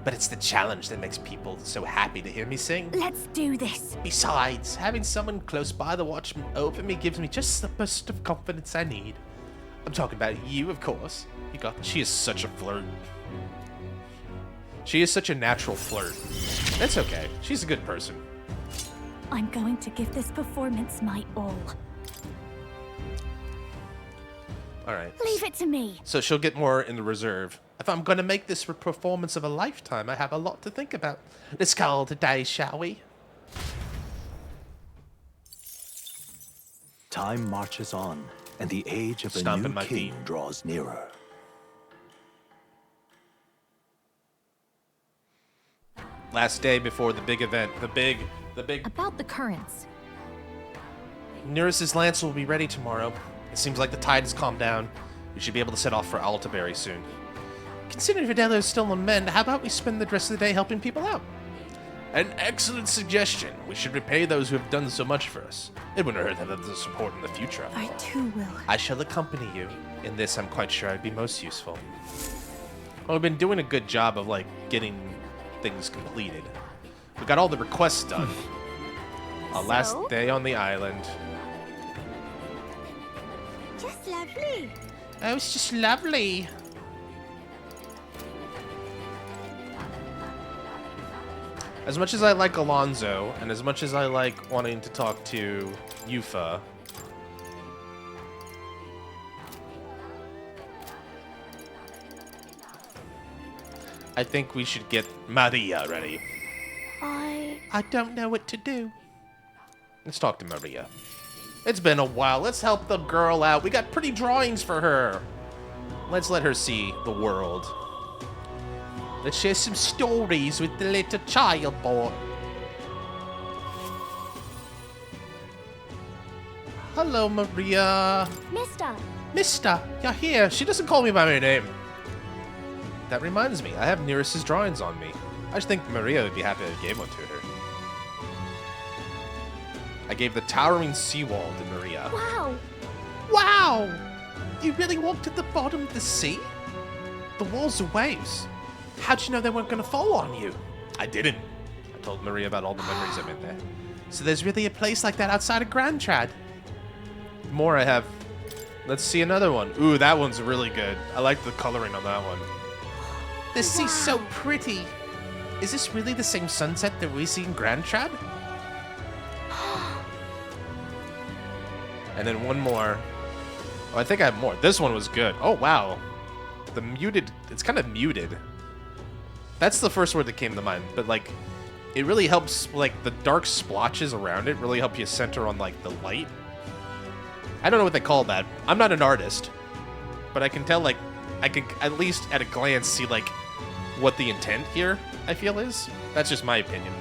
But it's the challenge that makes people so happy to hear me sing. Let's do this. Besides, having someone close by to watch over me gives me just the burst of confidence I need. I'm talking about you, of course. She is such a flirt. She is such a natural flirt. That's okay. She's a good person. I'm going to give this performance my all. Alright. Leave it to me. So she'll get more in the reserve. If I'm going to make this a performance of a lifetime, I have a lot to think about. Let's call it a day, shall we? Time marches on, and the age of a Stomping new my king feet. draws nearer. Last day before the big event. The big... About the currents. Nearest's lance will be ready tomorrow. It seems like the tide has calmed down. We should be able to set off for Alta very soon. Considering Vidello is still on mend, how about we spend the rest of the day helping people out? An excellent suggestion. We should repay those who have done so much for us. It wouldn't hurt to have the support in the future. I too will. I shall accompany you. In this, I'm quite sure I'd be most useful. Well, we've been doing a good job of, like, getting things completed. We got all the requests done. Last day on the island. Just lovely. Oh, it's just lovely. As much as I like Alonso, and as much as I like wanting to talk to Yufa, I think we should get Maria ready. I don't know what to do. Let's talk to Maria. It's been a while. Let's help the girl out. We got pretty drawings for her. Let's let her see the world. Let's share some stories with the little child boy. Hello, Maria. Mister, you're here. She doesn't call me by my name. That reminds me, I have Nearest's drawings on me. I just think Maria would be happy I gave one to her. I gave the towering seawall to Maria. Wow. Wow! You really walked to the bottom of the sea? The walls are waves. How'd you know they weren't going to fall on you? I didn't. I told Maria about all the memories I've been there. So there's really a place like that outside of Grand Trad. More I have. Let's see another one. Ooh, that one's really good. I like the coloring on that one. The sea's so pretty. Is this really the same sunset that we see in Grand Trad? And then one more. Oh, I think I have more. This one was good. Oh, wow. The muted, it's kind of muted. That's the first word that came to mind. But, like, it really helps, like, the dark splotches around it really help you center on, like, the light. I don't know what they call that. I'm not an artist. But I can tell, like, I can at least at a glance see, like, what the intent here, I feel, is. That's just my opinion.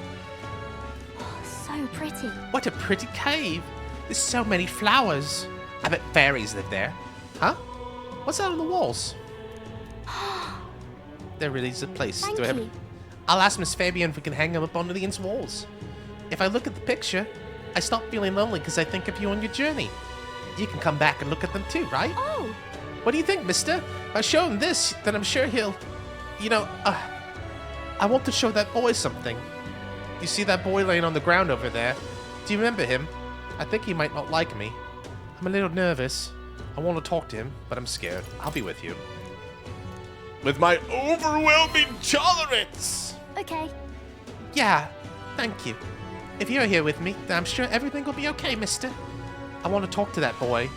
So pretty. What a pretty cave. There's so many flowers. I bet fairies live there. Huh? What's that on the walls? There really is a place. Thank you. I'll ask Miss Fabian if we can hang them up on the ins walls. If I look at the picture, I stop feeling lonely because I think of you on your journey. You can come back and look at them too, right? Oh. What do you think, mister? If I show him this, then I'm sure he'll... You know, I want to show that boy something. You see that boy laying on the ground over there? Do you remember him? I think he might not like me. I'm a little nervous. I want to talk to him, but I'm scared. I'll be with you. With my overwhelming tolerance! Okay. Yeah, thank you. If you're here with me, then I'm sure everything will be okay, mister. I want to talk to that boy.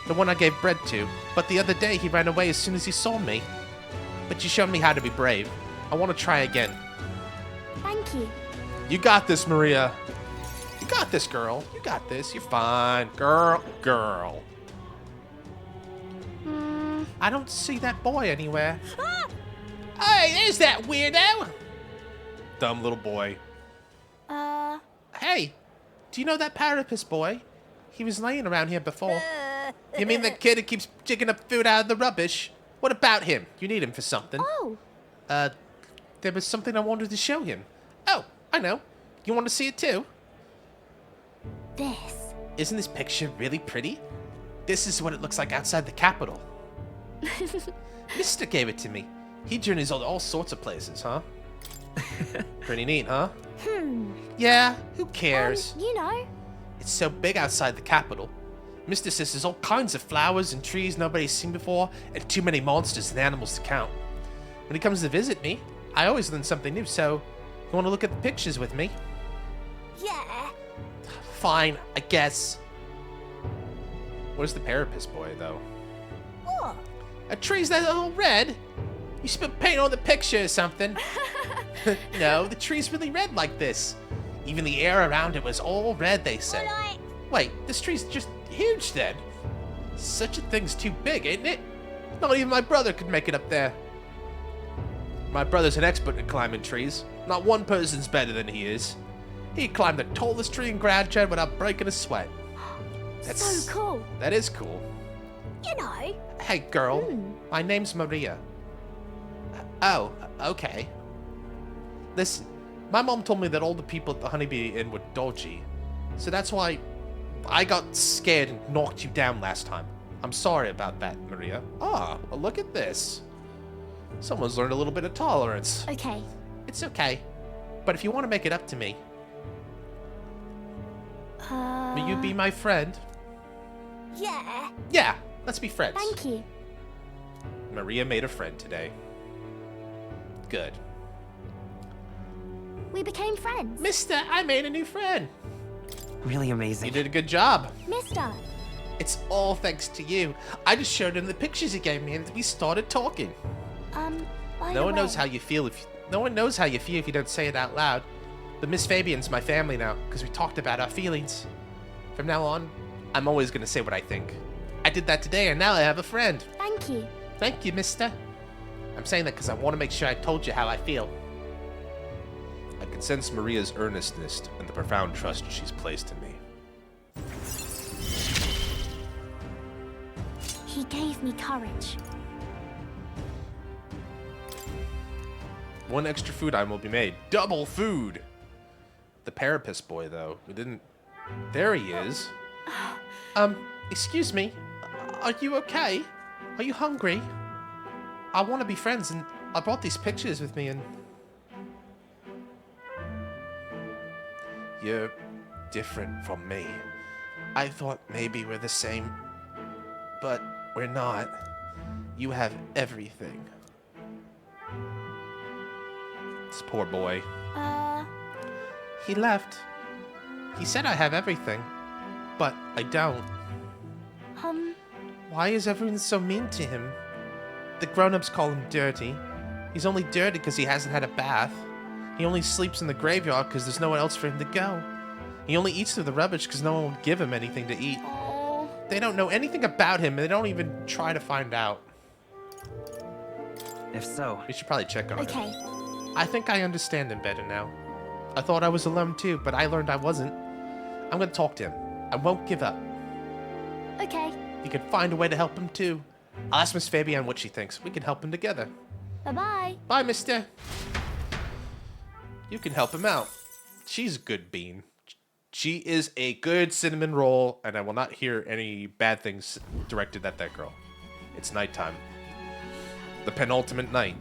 The one I gave bread to. But the other day he ran away as soon as he saw me. But you showed me how to be brave. I want to try again. Thank you. You got this, Maria. You got this, girl. You got this. You're fine. Girl. I don't see that boy anywhere. Ah! Hey, there's that weirdo. Dumb little boy. Hey, do you know that Parapus boy? He was laying around here before. You mean the kid who keeps jigging up food out of the rubbish? What about him? You need him for something. Oh. There was something I wanted to show him. Oh, I know. You want to see it too? This. Isn't this picture really pretty? This is what it looks like outside the Capitol. Mister gave it to me. He journeys all sorts of places, huh? Pretty neat, huh? Yeah, who cares? You know. It's so big outside the Capitol. Mr. says there's all kinds of flowers and trees nobody's seen before, and too many monsters and animals to count. When he comes to visit me, I always learn something new, so you want to look at the pictures with me? Yeah. Fine, I guess. Where's the Parapus boy, though? What? A tree's that all red? You spilled paint on the picture or something. No, the tree's really red like this. Even the air around it was all red, they said. Wait, this tree's just huge then. Such a thing's too big, ain't it? Not even my brother could make it up there. My brother's an expert at climbing trees. Not one person's better than he is. He climbed the tallest tree in Grand Shed without breaking a sweat. That's so cool. That is cool. You know. Hey, girl. My name's Maria. Oh, okay. Listen, my mom told me that all the people at the Honeybee Inn were dodgy. So that's why I got scared and knocked you down last time. I'm sorry about that, Maria. Ah, well, look at this. Someone's learned a little bit of tolerance. Okay. It's okay. But if you want to make it up to me, will you be my friend? Yeah. Yeah, let's be friends. Thank you. Maria made a friend today. Good. We became friends. Mister, I made a new friend. Really amazing. You did a good job. Mister. It's all thanks to you. I just showed him the pictures he gave me and we started talking. By No the one knows way- how you feel if no one knows how you feel if you don't say it out loud. But Miss Fabian's my family now because we talked about our feelings. From now on, I'm always gonna say what I think. I did that today and now I have a friend. Thank you. Thank you, mister. I'm saying that because I want to make sure I told you how I feel. I can sense Maria's earnestness and the profound trust she's placed in me. He gave me courage. One extra food item will be made. Double food! The Parapus boy, though. We didn't... There he is. Excuse me. Are you okay? Are you hungry? I want to be friends, and I brought these pictures with me, and... You're different from me. I thought maybe we're the same, but we're not. You have everything. This poor boy. He left. He said I have everything, but I don't. Why is everyone so mean to him? The grown-ups call him dirty. He's only dirty because he hasn't had a bath. He only sleeps in the graveyard because there's nowhere else for him to go. He only eats through the rubbish because no one will give him anything to eat. They don't know anything about him, and they don't even try to find out. If so, We should probably check on him. Okay. I think I understand him better now. I thought I was alone too, but I learned I wasn't. I'm gonna talk to him. I won't give up. Okay. You can find a way to help him too. I'll ask Miss Fabian what she thinks. We can help him together. Bye-bye. Bye, mister. You can help him out. She's a good bean. She is a good cinnamon roll, and I will not hear any bad things directed at that girl. It's nighttime. The penultimate night.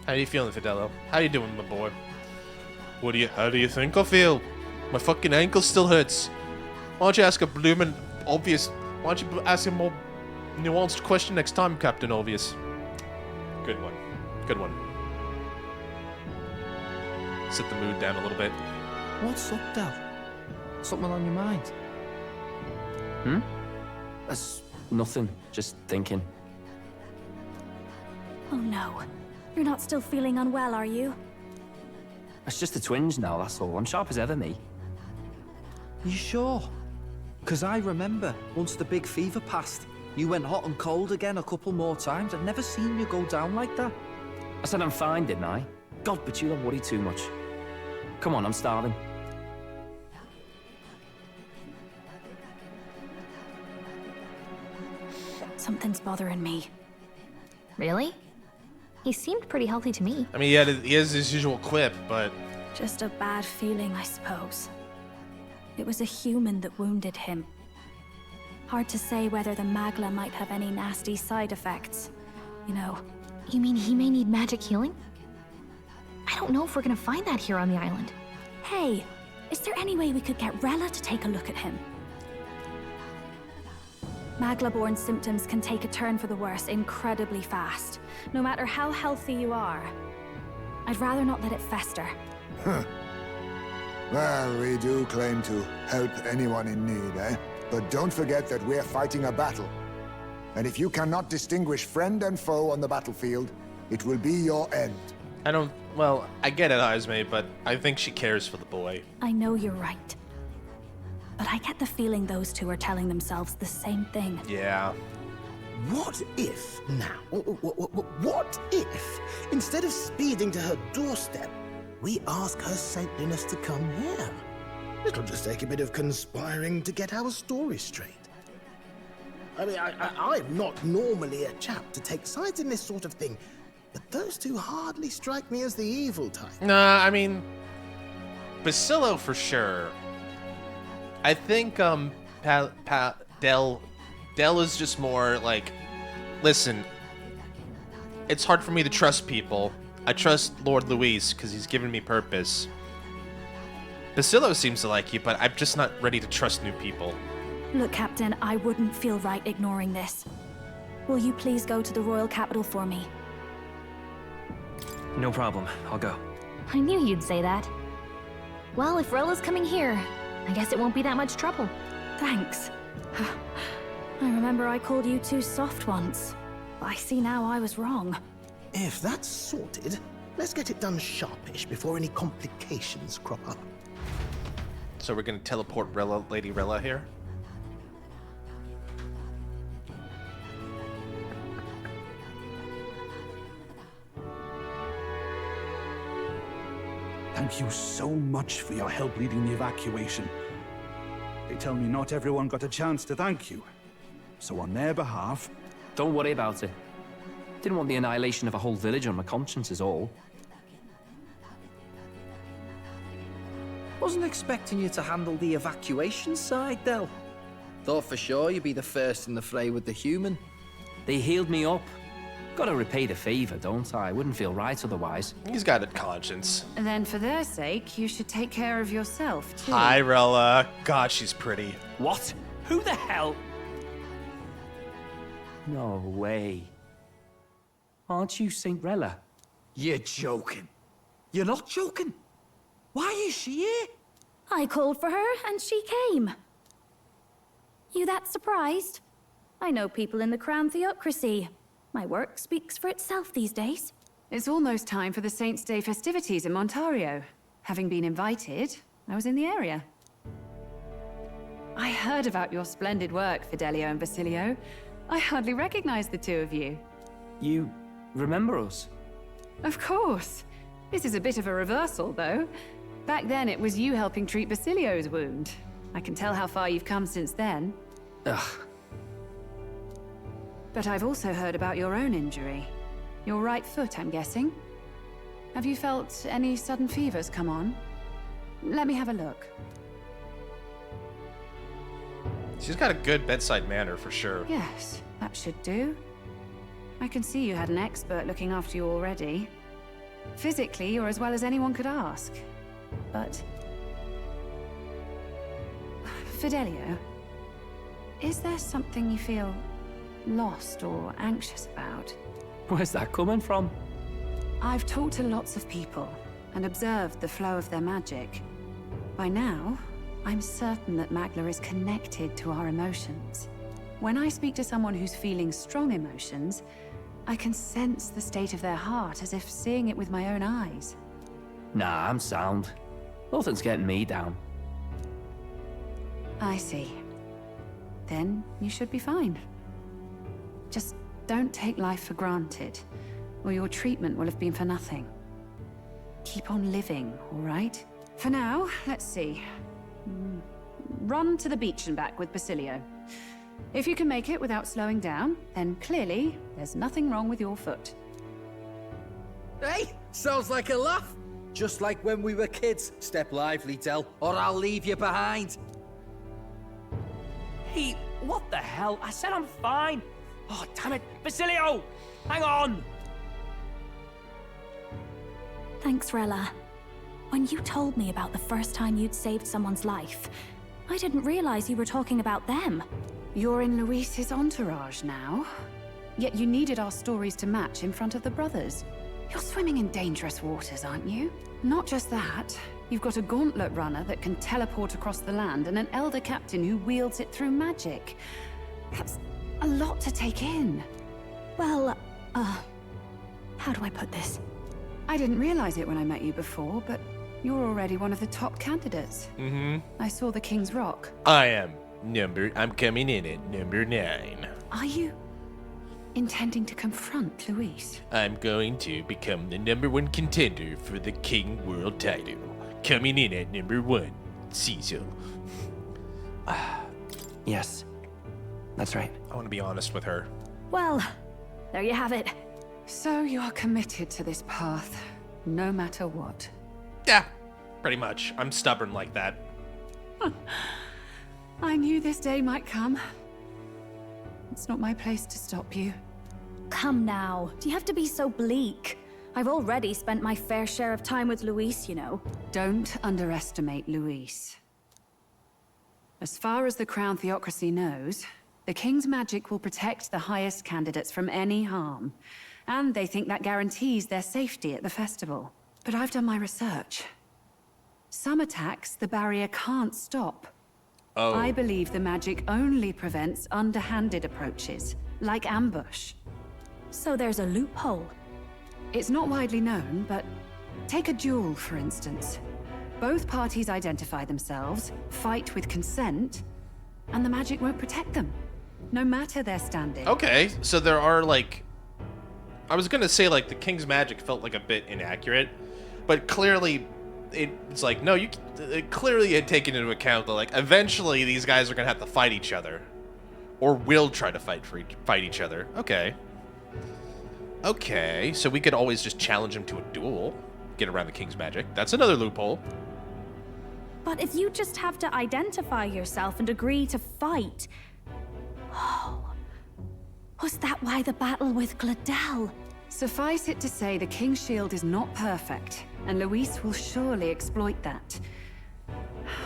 How you feeling, Fidelio? How you doing, my boy? How do you think I feel? My fucking ankle still hurts. Why don't you ask a bloomin' obvious... Why don't you ask a more nuanced question next time, Captain Obvious? Good one. Good one. Set the mood down a little bit. What's up, Dal? Something on your mind? Hmm? That's nothing. Just thinking. Oh no. You're not still feeling unwell, are you? It's just a twinge now, that's all. I'm sharp as ever, me. You sure? Because I remember, once the big fever passed, you went hot and cold again a couple more times. I've never seen you go down like that. I said I'm fine, didn't I? God, but you don't worry too much. Come on, I'm starving. Something's bothering me. Really? He seemed pretty healthy to me. I mean, he has his usual quip, but... Just a bad feeling, I suppose. It was a human that wounded him. Hard to say whether the Magla might have any nasty side effects. You know. You mean he may need magic healing? I don't know if we're gonna find that here on the island. Hey, is there any way we could get Rella to take a look at him? Magla-born symptoms can take a turn for the worse incredibly fast, no matter how healthy you are. I'd rather not let it fester. Huh. Well, we do claim to help anyone in need, eh? But don't forget that we're fighting a battle. And if you cannot distinguish friend and foe on the battlefield, it will be your end. I don't... Well, I get it, Izme, but I think she cares for the boy. I know you're right. But I get the feeling those two are telling themselves the same thing. Yeah. What if, now, what if, instead of speeding to her doorstep, we ask her saintliness to come here? It'll just take a bit of conspiring to get our story straight. I mean, I'm not normally a chap to take sides in this sort of thing, but those two hardly strike me as the evil type. Nah, I mean... Basilio for sure. I think, Del is just more like... Listen, it's hard for me to trust people. I trust Lord Luis, because he's given me purpose. Basilio seems to like you, but I'm just not ready to trust new people. Look, Captain, I wouldn't feel right ignoring this. Will you please go to the royal capital for me? No problem. I'll go. I knew you'd say that. Well, if Rella's coming here, I guess it won't be that much trouble. Thanks. I remember I called you too soft once. I see now I was wrong. If that's sorted, let's get it done sharpish before any complications crop up. So we're gonna teleport Lady Rella here? Thank you so much for your help leading the evacuation. They tell me not everyone got a chance to thank you. So on their behalf... Don't worry about it. Didn't want the annihilation of a whole village on my conscience is all. Wasn't expecting you to handle the evacuation side, Del. Thought for sure you'd be the first in the fray with the human. They healed me up. Gotta repay the favor, don't I? Wouldn't feel right otherwise. He's got a conscience. And then for their sake, you should take care of yourself, too. Hi, Rella. God, she's pretty. What? Who the hell? No way. Aren't you Saint Rella? You're joking. You're not joking. Why is she here? I called for her, and she came. You that surprised? I know people in the Crown Theocracy. My work speaks for itself these days. It's almost time for the Saints' Day festivities in Montario. Having been invited, I was in the area. I heard about your splendid work, Fidelio and Basilio. I hardly recognized the two of you. You remember us? Of course. This is a bit of a reversal, though. Back then, it was you helping treat Basilio's wound. I can tell how far you've come since then. Ugh. But I've also heard about your own injury. Your right foot, I'm guessing. Have you felt any sudden fevers come on? Let me have a look. She's got a good bedside manner, for sure. Yes, that should do. I can see you had an expert looking after you already. Physically, you're as well as anyone could ask. But... Fidelio, is there something you feel lost or anxious about? Where's that coming from? I've talked to lots of people and observed the flow of their magic. By now, I'm certain that Magla is connected to our emotions. When I speak to someone who's feeling strong emotions, I can sense the state of their heart as if seeing it with my own eyes. Nah, I'm sound. Nothing's getting me down. I see. Then you should be fine. Just don't take life for granted, or your treatment will have been for nothing. Keep on living, all right? For now, let's see. Run to the beach and back with Basilio. If you can make it without slowing down, then clearly there's nothing wrong with your foot. Hey, sounds like a laugh. Just like when we were kids. Step lively, Del, or I'll leave you behind. Hey, what the hell? I said I'm fine. Oh, damn it. Basilio! Hang on! Thanks, Rella. When you told me about the first time you'd saved someone's life, I didn't realize you were talking about them. You're in Luis's entourage now. Yet you needed our stories to match in front of the brothers. You're swimming in dangerous waters, aren't you? Not just that, you've got a gauntlet runner that can teleport across the land and an elder captain who wields it through magic. That's a lot to take in. Well, how do I put this? I didn't realize it when I met you before, but you're already one of the top candidates. I saw the King's Rock. I'm coming in at number 9. Are you intending to confront Luis? I'm going to become the #1 contender for the King World title. Coming in at number 1, Cecil. Yes, that's right. I want to be honest with her. Well, there you have it. So you're committed to this path, no matter what. Yeah, pretty much. I'm stubborn like that. I knew this day might come. It's not my place to stop you. Come now, do you have to be so bleak? I've already spent my fair share of time with Luis, you know. Don't underestimate Luis. As far as the Crown Theocracy knows, the King's magic will protect the highest candidates from any harm. And they think that guarantees their safety at the festival. But I've done my research. Some attacks the barrier can't stop. Oh. I believe the magic only prevents underhanded approaches, like ambush. So there's a loophole. It's not widely known, but take a duel, for instance. Both parties identify themselves, fight with consent, and the magic won't protect them, no matter their standing. Okay, so there are, like... I was gonna say, like, the King's magic felt like a bit inaccurate, but clearly... It's like, no, it clearly had taken into account that, like, eventually these guys are gonna have to fight each other. Or will try to fight each other. Okay. Okay, so we could always just challenge him to a duel. Get around the King's magic. That's another loophole. But if you just have to identify yourself and agree to fight... Oh... Was that why the battle with Gladel? Suffice it to say, the King's shield is not perfect, and Luis will surely exploit that.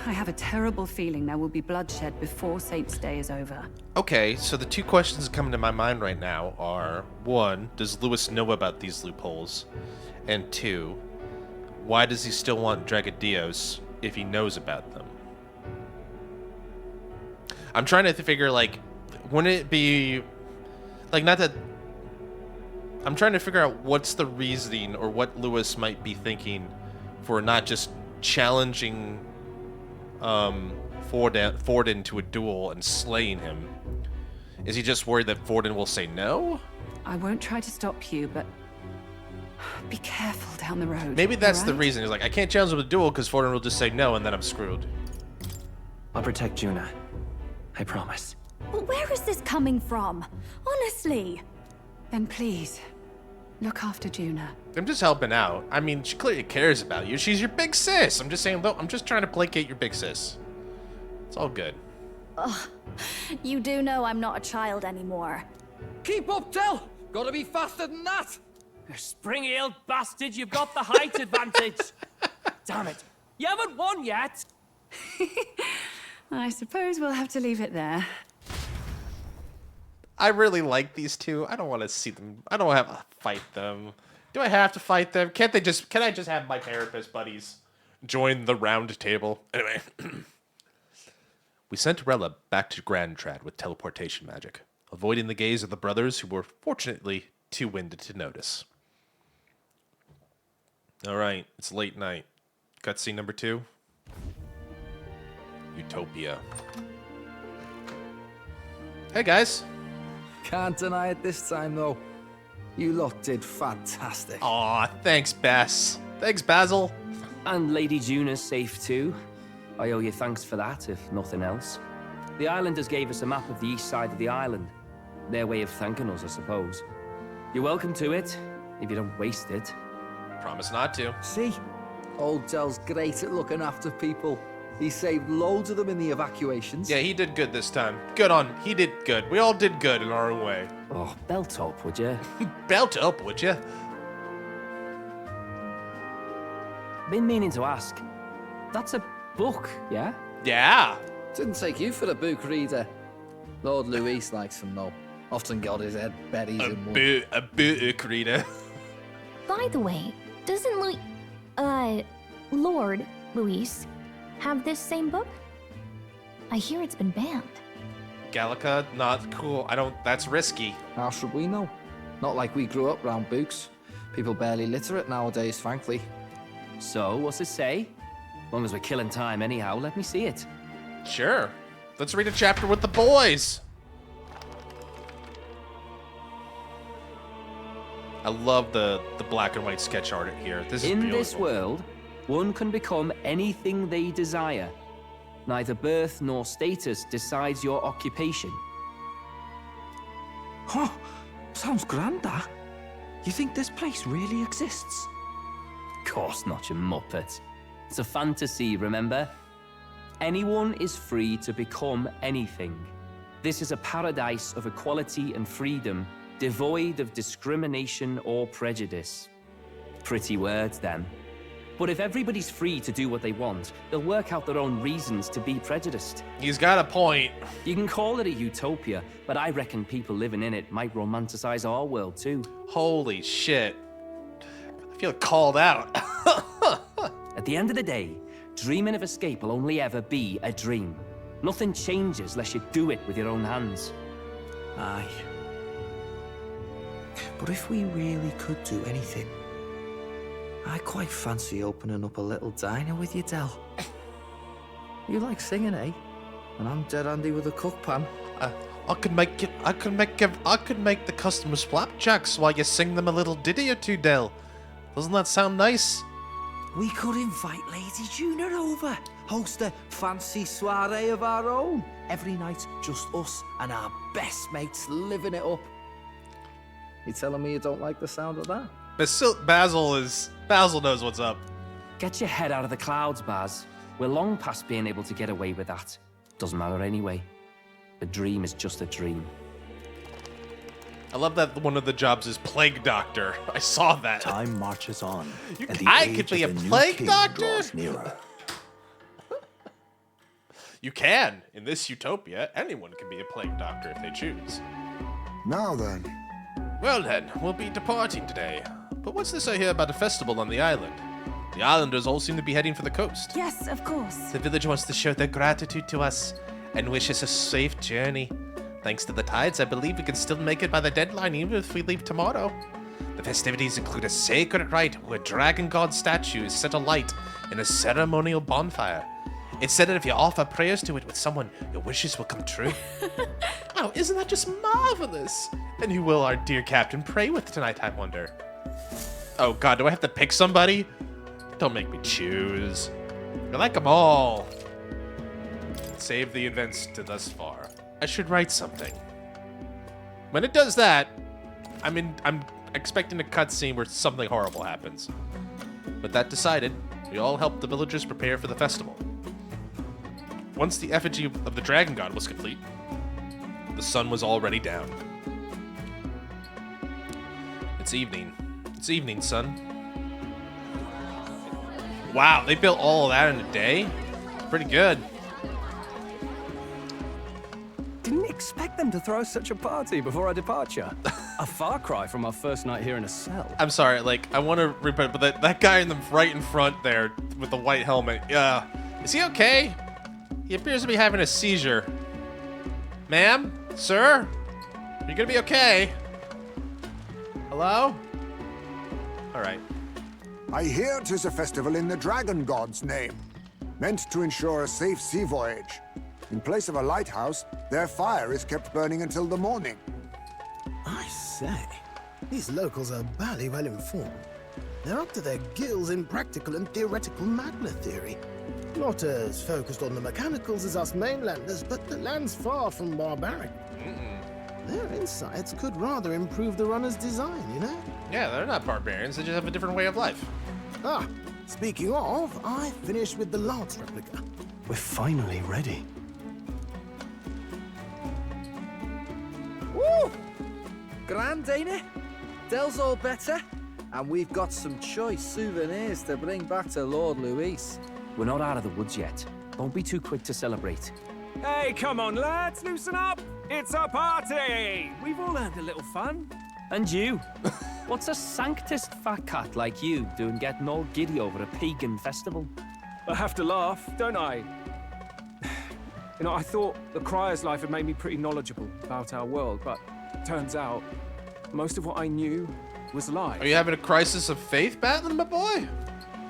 I have a terrible feeling there will be bloodshed before Saint's Day is over. Okay, so the two questions coming to my mind right now are, 1, does Luis know about these loopholes? And 2, why does he still want Dragodios if he knows about them? I'm trying to figure, like, wouldn't it be... Like, not that... I'm trying to figure out what's the reasoning or what Luis might be thinking for not just challenging Forden to a duel and slaying him. Is he just worried that Forden will say no? I won't try to stop you, but be careful down the road. Maybe that's the right? reason. He's like, I can't challenge him to a duel because Forden will just say no and then I'm screwed. I'll protect Juna. I promise. Where is this coming from? Honestly. Then please, look after Juna. I'm just helping out. I mean, she clearly cares about you. She's your big sis. I'm just saying, though, I'm just trying to placate your big sis. It's all good. Ugh. You do know I'm not a child anymore. Keep up, Del! Gotta be faster than that! You spring-heeled bastard, you've got the height advantage! Damn it. You haven't won yet! I suppose we'll have to leave it there. I really like these two. I don't want to see them. I don't have to fight them. Do I have to fight them? Can I just have my therapist buddies join the round table? Anyway, We sent Rella back to Grand Trad with teleportation magic, avoiding the gaze of the brothers who were fortunately too winded to notice. All right, it's late night. Cutscene number 2. Utopia. Hey, guys. Can't deny it this time, though. You lot did fantastic. Aw, thanks, Bess. Thanks, Basil. And Lady Juna's safe too. I owe you thanks for that, if nothing else. The Islanders gave us a map of the east side of the island. Their way of thanking us, I suppose. You're welcome to it, if you don't waste it. Promise not to. See? Old Dell's great at looking after people. He saved loads of them in the evacuations. Yeah, he did good this time. Good on. He did good. We all did good in our own way. Oh, belt up, would you? Belt up, would you? Been meaning to ask. That's a book, yeah? Yeah. Didn't take you for a book reader. Lord Luis likes them, though. Often got his head buried in one. A book reader. By the way, doesn't Lord Luis have this same book? I hear it's been banned. Gallica, not cool. That's risky. How should we know? Not like we grew up round books. People barely literate nowadays, frankly. So, what's it say? As long as we're killing time anyhow, let me see it. Sure. Let's read a chapter with the boys. I love the black and white sketch art here. This is In beautiful. this world, one can become anything they desire. Neither birth nor status decides your occupation. Huh. Sounds grand, that. You think this place really exists? Of course not, you muppet. It's a fantasy, remember? Anyone is free to become anything. This is a paradise of equality and freedom, devoid of discrimination or prejudice. Pretty words, then. But if everybody's free to do what they want, they'll work out their own reasons to be prejudiced. He's got a point. You can call it a utopia, but I reckon people living in it might romanticize our world too. Holy shit. I feel called out. At the end of the day, dreaming of escape will only ever be a dream. Nothing changes unless you do it with your own hands. Aye. But if we really could do anything, I quite fancy opening up a little diner with you, Del. You like singing, eh? And I'm dead handy with a cook pan. I could make the customers flapjacks while you sing them a little ditty or two, Del. Doesn't that sound nice? We could invite Lady Juna over. Host a fancy soiree of our own. Every night, just us and our best mates living it up. You telling me you don't like the sound of that? Basil knows what's up. Get your head out of the clouds, Baz. We're long past being able to get away with that. Doesn't matter anyway. A dream is just a dream. I love that one of the jobs is plague doctor. I saw that. Time marches on. I could be a plague doctor? Nearer. You can. In this utopia, anyone can be a plague doctor if they choose. Now then. Well then, we'll be departing today. But what's this I hear about a festival on the island? The islanders all seem to be heading for the coast. Yes, of course. The village wants to show their gratitude to us and wish us a safe journey. Thanks to the tides, I believe we can still make it by the deadline even if we leave tomorrow. The festivities include a sacred rite where dragon god statues set alight in a ceremonial bonfire. It's said that if you offer prayers to it with someone, your wishes will come true. Oh, isn't that just marvelous? And who will our dear captain pray with tonight, I wonder? Oh god, do I have to pick somebody? Don't make me choose. I like them all. Save the events to thus far. I should write something. When it does that, I'm expecting a cutscene where something horrible happens. But that decided, we all helped the villagers prepare for the festival. Once the effigy of the dragon god was complete, the sun was already down. It's evening. It's evening, son. Wow, they built all of that in a day? Pretty good. Didn't expect them to throw such a party before our departure. A far cry from our first night here in a cell. I'm sorry, like, I want to repeat, but that guy right in front there with the white helmet, is he okay? He appears to be having a seizure. Ma'am? Sir? Are you gonna be okay? Hello? Alright. I hear 'tis a festival in the Dragon God's name, meant to ensure a safe sea voyage. In place of a lighthouse, their fire is kept burning until the morning. I say, these locals are barely well informed. They're up to their gills in practical and theoretical Magna theory. Not as focused on the mechanicals as us mainlanders, but the land's far from barbaric. Their insights could rather improve the runner's design, you know? Yeah, they're not barbarians, they just have a different way of life. Ah, speaking of, I finished with the lance replica. We're finally ready. Woo! Grand, ain't it? Dell's all better, and we've got some choice souvenirs to bring back to Lord Luis. We're not out of the woods yet. Don't be too quick to celebrate. Hey, come on, lads, loosen up! It's a party! We've all had a little fun. And you? What's a sanctist fat cat like you doing getting all giddy over a pagan festival? I have to laugh, don't I? You know, I thought the Crier's life had made me pretty knowledgeable about our world, but turns out most of what I knew was lies. Are you having a crisis of faith, Batlin, my boy?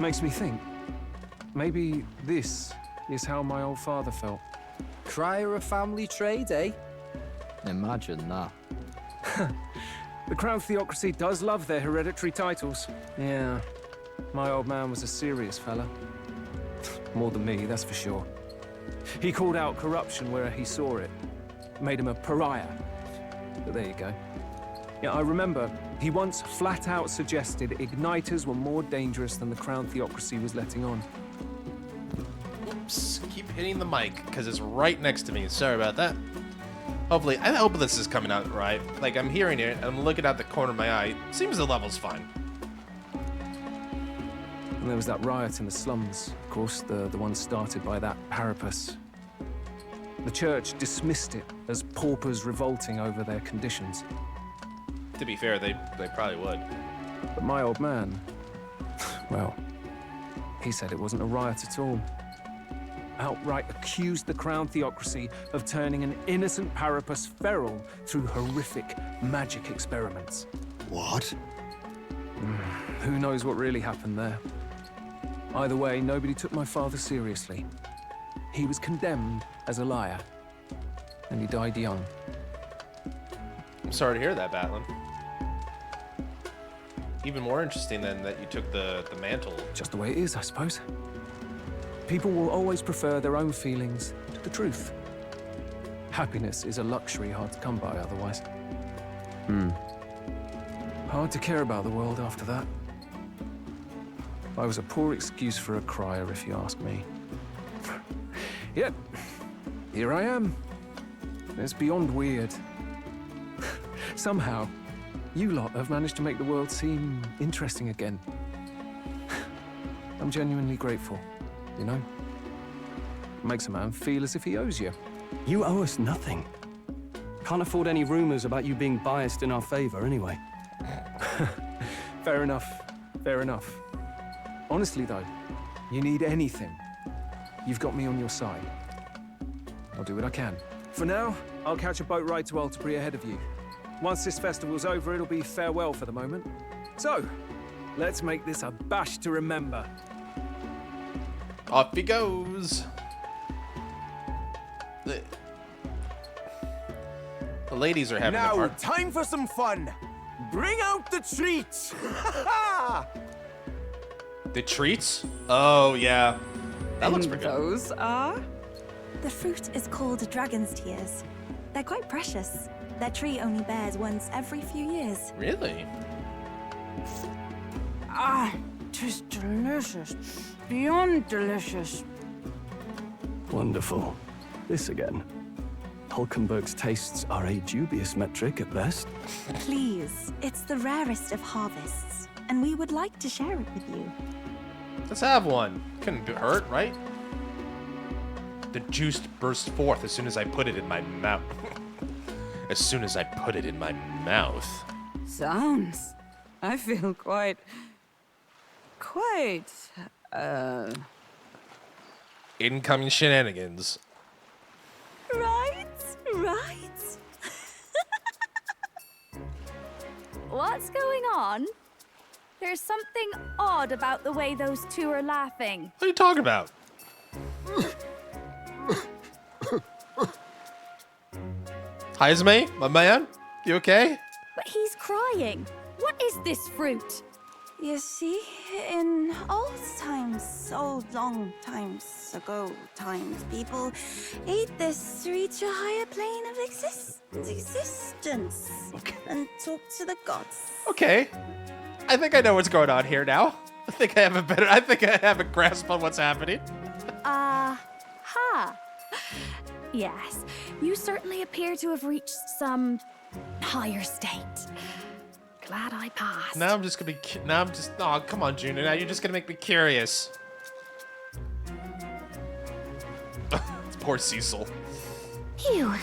Makes me think. Maybe this is how my old father felt. Crier a family trade, eh? Imagine that. The Crown Theocracy does love their hereditary titles. Yeah, my old man was a serious fella. More than me, that's for sure. He called out corruption where he saw it. Made him a pariah. But there you go. Yeah, I remember he once flat out suggested igniters were more dangerous than the Crown Theocracy was letting on. Oops, keep hitting the mic, because it's right next to me. Sorry about that. Hopefully, I hope this is coming out right. Like, I'm hearing it, and I'm looking out the corner of my eye. Seems the level's fine. And there was that riot in the slums. Of course, the one started by that Parapus. The church dismissed it as paupers revolting over their conditions. To be fair, they probably would. But my old man, well, he said it wasn't a riot at all. Outright accused the Crown Theocracy of turning an innocent Parapus feral through horrific magic experiments. What? Who knows what really happened there? Either way, nobody took my father seriously. He was condemned as a liar, and he died young. I'm sorry to hear that, Batlin. Even more interesting than that you took the mantle. Just the way it is, I suppose. People will always prefer their own feelings to the truth. Happiness is a luxury hard to come by otherwise. Hard to care about the world after that. I was a poor excuse for a crier, if you ask me. Yet, here I am. It's beyond weird. Somehow, you lot have managed to make the world seem interesting again. I'm genuinely grateful, you know? It makes a man feel as if he owes you. You owe us nothing. Can't afford any rumors about you being biased in our favor, anyway. Fair enough. Fair enough. Honestly, though, you need anything, you've got me on your side. I'll do what I can. For now, I'll catch a boat ride to Altabri ahead of you. Once this festival's over, it'll be farewell for the moment. So, let's make this a bash to remember. Off he goes. The ladies are having a Now, part. time for some fun. Bring out the treats. The treats? Oh, yeah. That looks pretty good. Those are? The fruit is called dragon's tears. They're quite precious. Their tree only bears once every few years. Really? Ah, 'tis delicious. Beyond delicious. Wonderful. This again. Hulkenberg's tastes are a dubious metric at best. Please, it's the rarest of harvests, and we would like to share it with you. Let's have one. Couldn't hurt, right? The juice burst forth as soon as I put it in my mouth. As soon as I put it in my mouth. Sounds. I feel quite... Incoming shenanigans. Right? What's going on? There's something odd about the way those two are laughing. What are you talking about? Hi, Ismay, my man. You okay? But he's crying. What is this fruit? You see, in old times, so long times ago times, people ate this to reach a higher plane of existence and talk to the gods. Okay. I think I know what's going on here now. I think I have a grasp on what's happening. Ha. Yes, you certainly appear to have reached some higher state. Glad I passed. Now I'm just gonna be. Oh, come on, Junior. Now you're just gonna make me curious. Poor Cecil. Phew.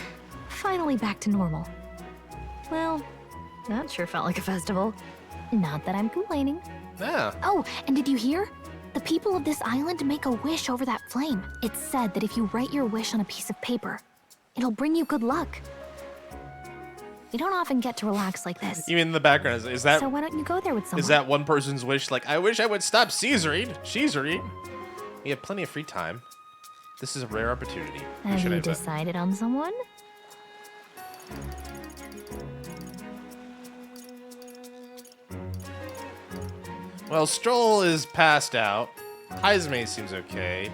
Finally back to normal. Well, that sure felt like a festival. Not that I'm complaining. Yeah. Oh, and did you hear? The people of this island make a wish over that flame. It's said that if you write your wish on a piece of paper, it'll bring you good luck. You don't often get to relax like this. You mean in the background? Is that? So why don't you go there with someone? Is that one person's wish? Like, I wish I would stop Caesaring. We have plenty of free time. This is a rare opportunity. Have you decided on someone? Well, Stroll is passed out. Heismay seems okay.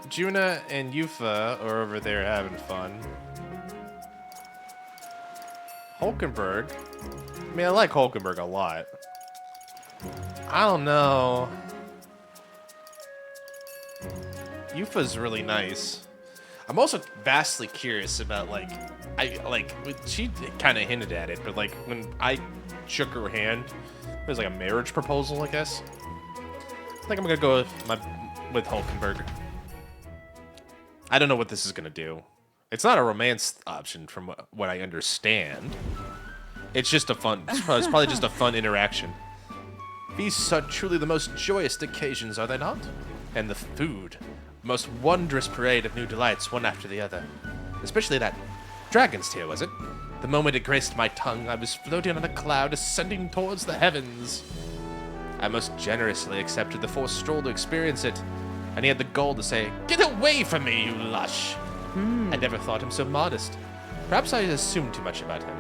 Juna and Yufa are over there having fun. Hulkenberg. I mean, I like Hulkenberg a lot. I don't know. Yufa's really nice. I'm also vastly curious about, like, she kind of hinted at it, but, like, when I shook her hand, it was like a marriage proposal, I guess. I think I'm gonna go with Hulkenberg. I don't know what this is gonna do. It's not a romance option from what I understand. It's just a fun, it's probably just a fun interaction. Feasts are truly the most joyous occasions, are they not? And the food, most wondrous parade of new delights, one after the other. Especially that dragon's tail, was it? The moment it graced my tongue, I was floating on a cloud, ascending towards the heavens. I most generously accepted the forced Stroll to experience it, and he had the gall to say, "Get away from me, you lush!" I never thought him so modest. Perhaps I assumed too much about him.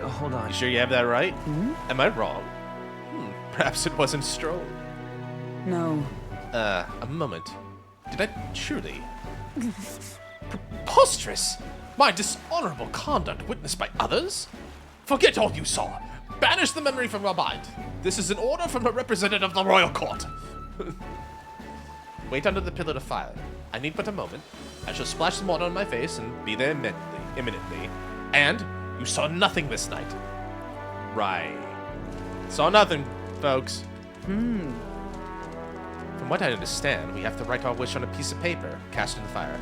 Hold on. You sure you have that right? Am I wrong? Perhaps it wasn't Stroll. No. A moment. Did I truly? Preposterous! My dishonorable conduct witnessed by others? Forget all you saw. Banish the memory from your mind. This is an order from a representative of the royal court. Wait under the pillar of fire. I need but a moment. I shall splash some water on my face and be there imminently. And you saw nothing this night. Right. Saw nothing, folks. From what I understand, we have to write our wish on a piece of paper, cast in the fire.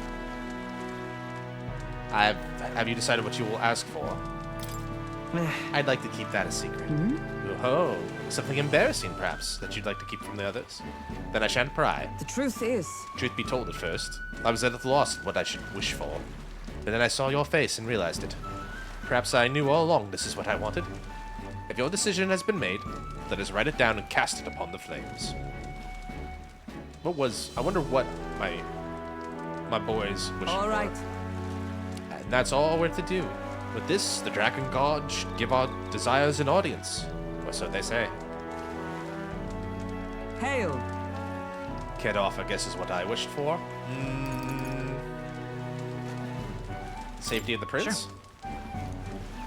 Have you decided what you will ask for? I'd like to keep that a secret. Oh, something embarrassing, perhaps, that you'd like to keep from the others? Then I shan't pry. The truth is... Truth be told, at first, I was at a loss what I should wish for. But then I saw your face and realized it. Perhaps I knew all along this is what I wanted. If your decision has been made, let us write it down and cast it upon the flames. I wonder what my boys wish for. All right. And that's all we're to do. With this, the Dragon God should give our desires an audience. Or so they say. Hail! Get off, I guess, is what I wished for. Safety of the prince? Sure.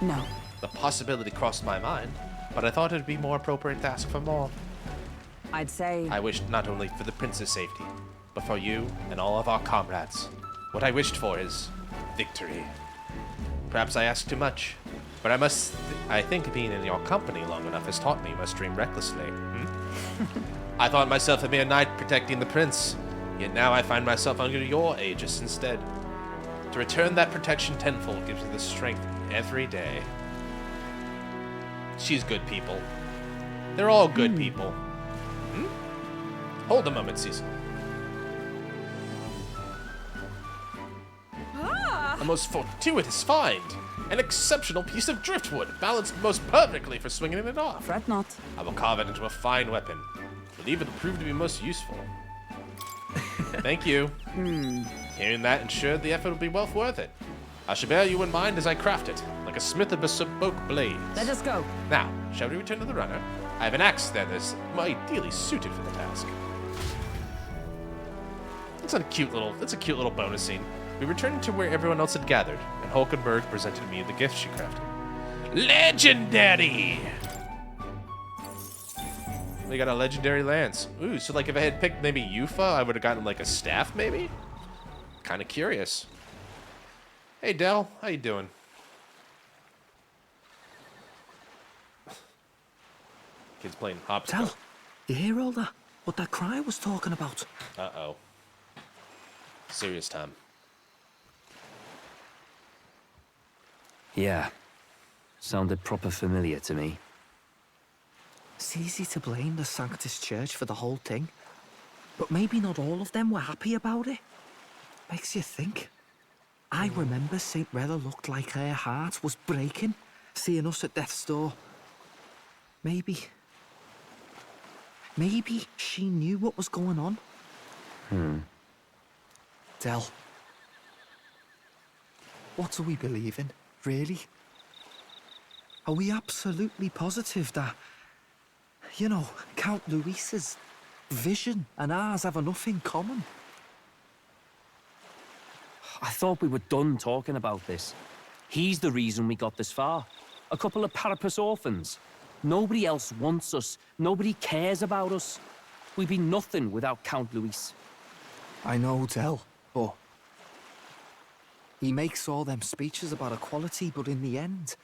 No. The possibility crossed my mind, but I thought it'd be more appropriate to ask for more. I'd say... I wished not only for the prince's safety, but for you and all of our comrades. What I wished for is victory. Perhaps I asked too much, but I think being in your company long enough has taught me you must dream recklessly. I thought myself a mere knight protecting the prince, yet now I find myself under your aegis instead. To return that protection tenfold gives me the strength every day. She's good people. They're all good people. Hold a moment, Cecil. A most fortuitous find. An exceptional piece of driftwood, balanced most perfectly for swinging it off. Fret not. I will carve it into a fine weapon. Believe it'll prove to be most useful. Thank you. Hearing that ensured the effort will be well worth it. I shall bear you in mind as I craft it, like a smith of bespoke blades. Let us go. Now, shall we return to the runner? I have an axe then that's ideally suited for the task. That's a cute little bonus scene. We returned to where everyone else had gathered, and Hulkenberg presented me the gift she crafted. Legendary! We got a legendary lance. Ooh, so like if I had picked maybe Yufa, I would have gotten like a staff maybe? Kind of curious. Hey Del, how you doing? Kids playing hopscotch. Del, you hear all that? What that cry was talking about? Uh-oh. Serious time. Yeah. Sounded proper familiar to me. It's easy to blame the Sanctus Church for the whole thing, but maybe not all of them were happy about it. Makes you think. I remember St. Rella looked like her heart was breaking, seeing us at death's door. Maybe she knew what was going on. Del, what do we believe in, really? Are we absolutely positive that, you know, Count Luis's vision and ours have enough in common? I thought we were done talking about this. He's the reason we got this far. A couple of Parapus orphans. Nobody else wants us. Nobody cares about us. We'd be nothing without Count Luis. I know, Del, but he makes all them speeches about equality, but in the end,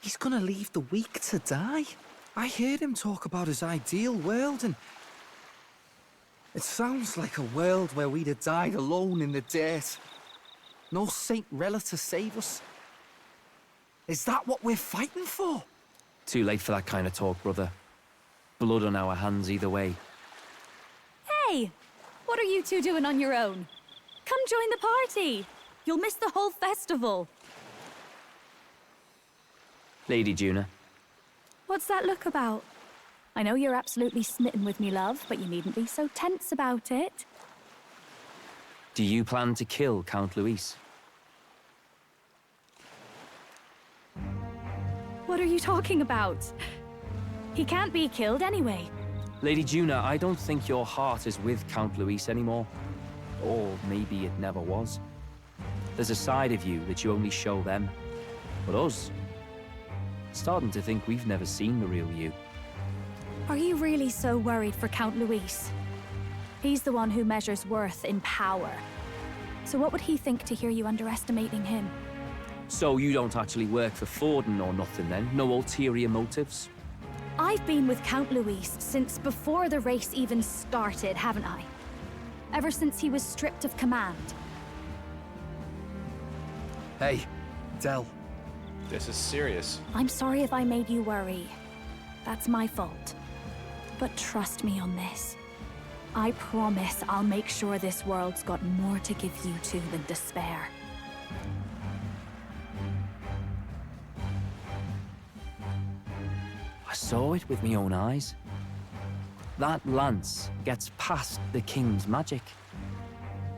he's gonna leave the weak to die. I heard him talk about his ideal world, and it sounds like a world where we'd have died alone in the dirt. No Saint Rella to save us. Is that what we're fighting for? Too late for that kind of talk, brother. Blood on our hands either way. Hey! What are you two doing on your own? Come join the party! You'll miss the whole festival. Lady Juna. What's that look about? I know you're absolutely smitten with me, love, but you needn't be so tense about it. Do you plan to kill Count Luis? What are you talking about? He can't be killed anyway. Lady Juna, I don't think your heart is with Count Luis anymore. Or maybe it never was. There's a side of you that you only show them. But us, starting to think we've never seen the real you. Are you really so worried for Count Luis? He's the one who measures worth in power. So what would he think to hear you underestimating him? So you don't actually work for Forden or nothing then? No ulterior motives? I've been with Count Luis since before the race even started, haven't I? Ever since he was stripped of command. Hey, Del. This is serious. I'm sorry if I made you worry. That's my fault. But trust me on this. I promise I'll make sure this world's got more to give you two than despair. I saw it with my own eyes. That lance gets past the king's magic.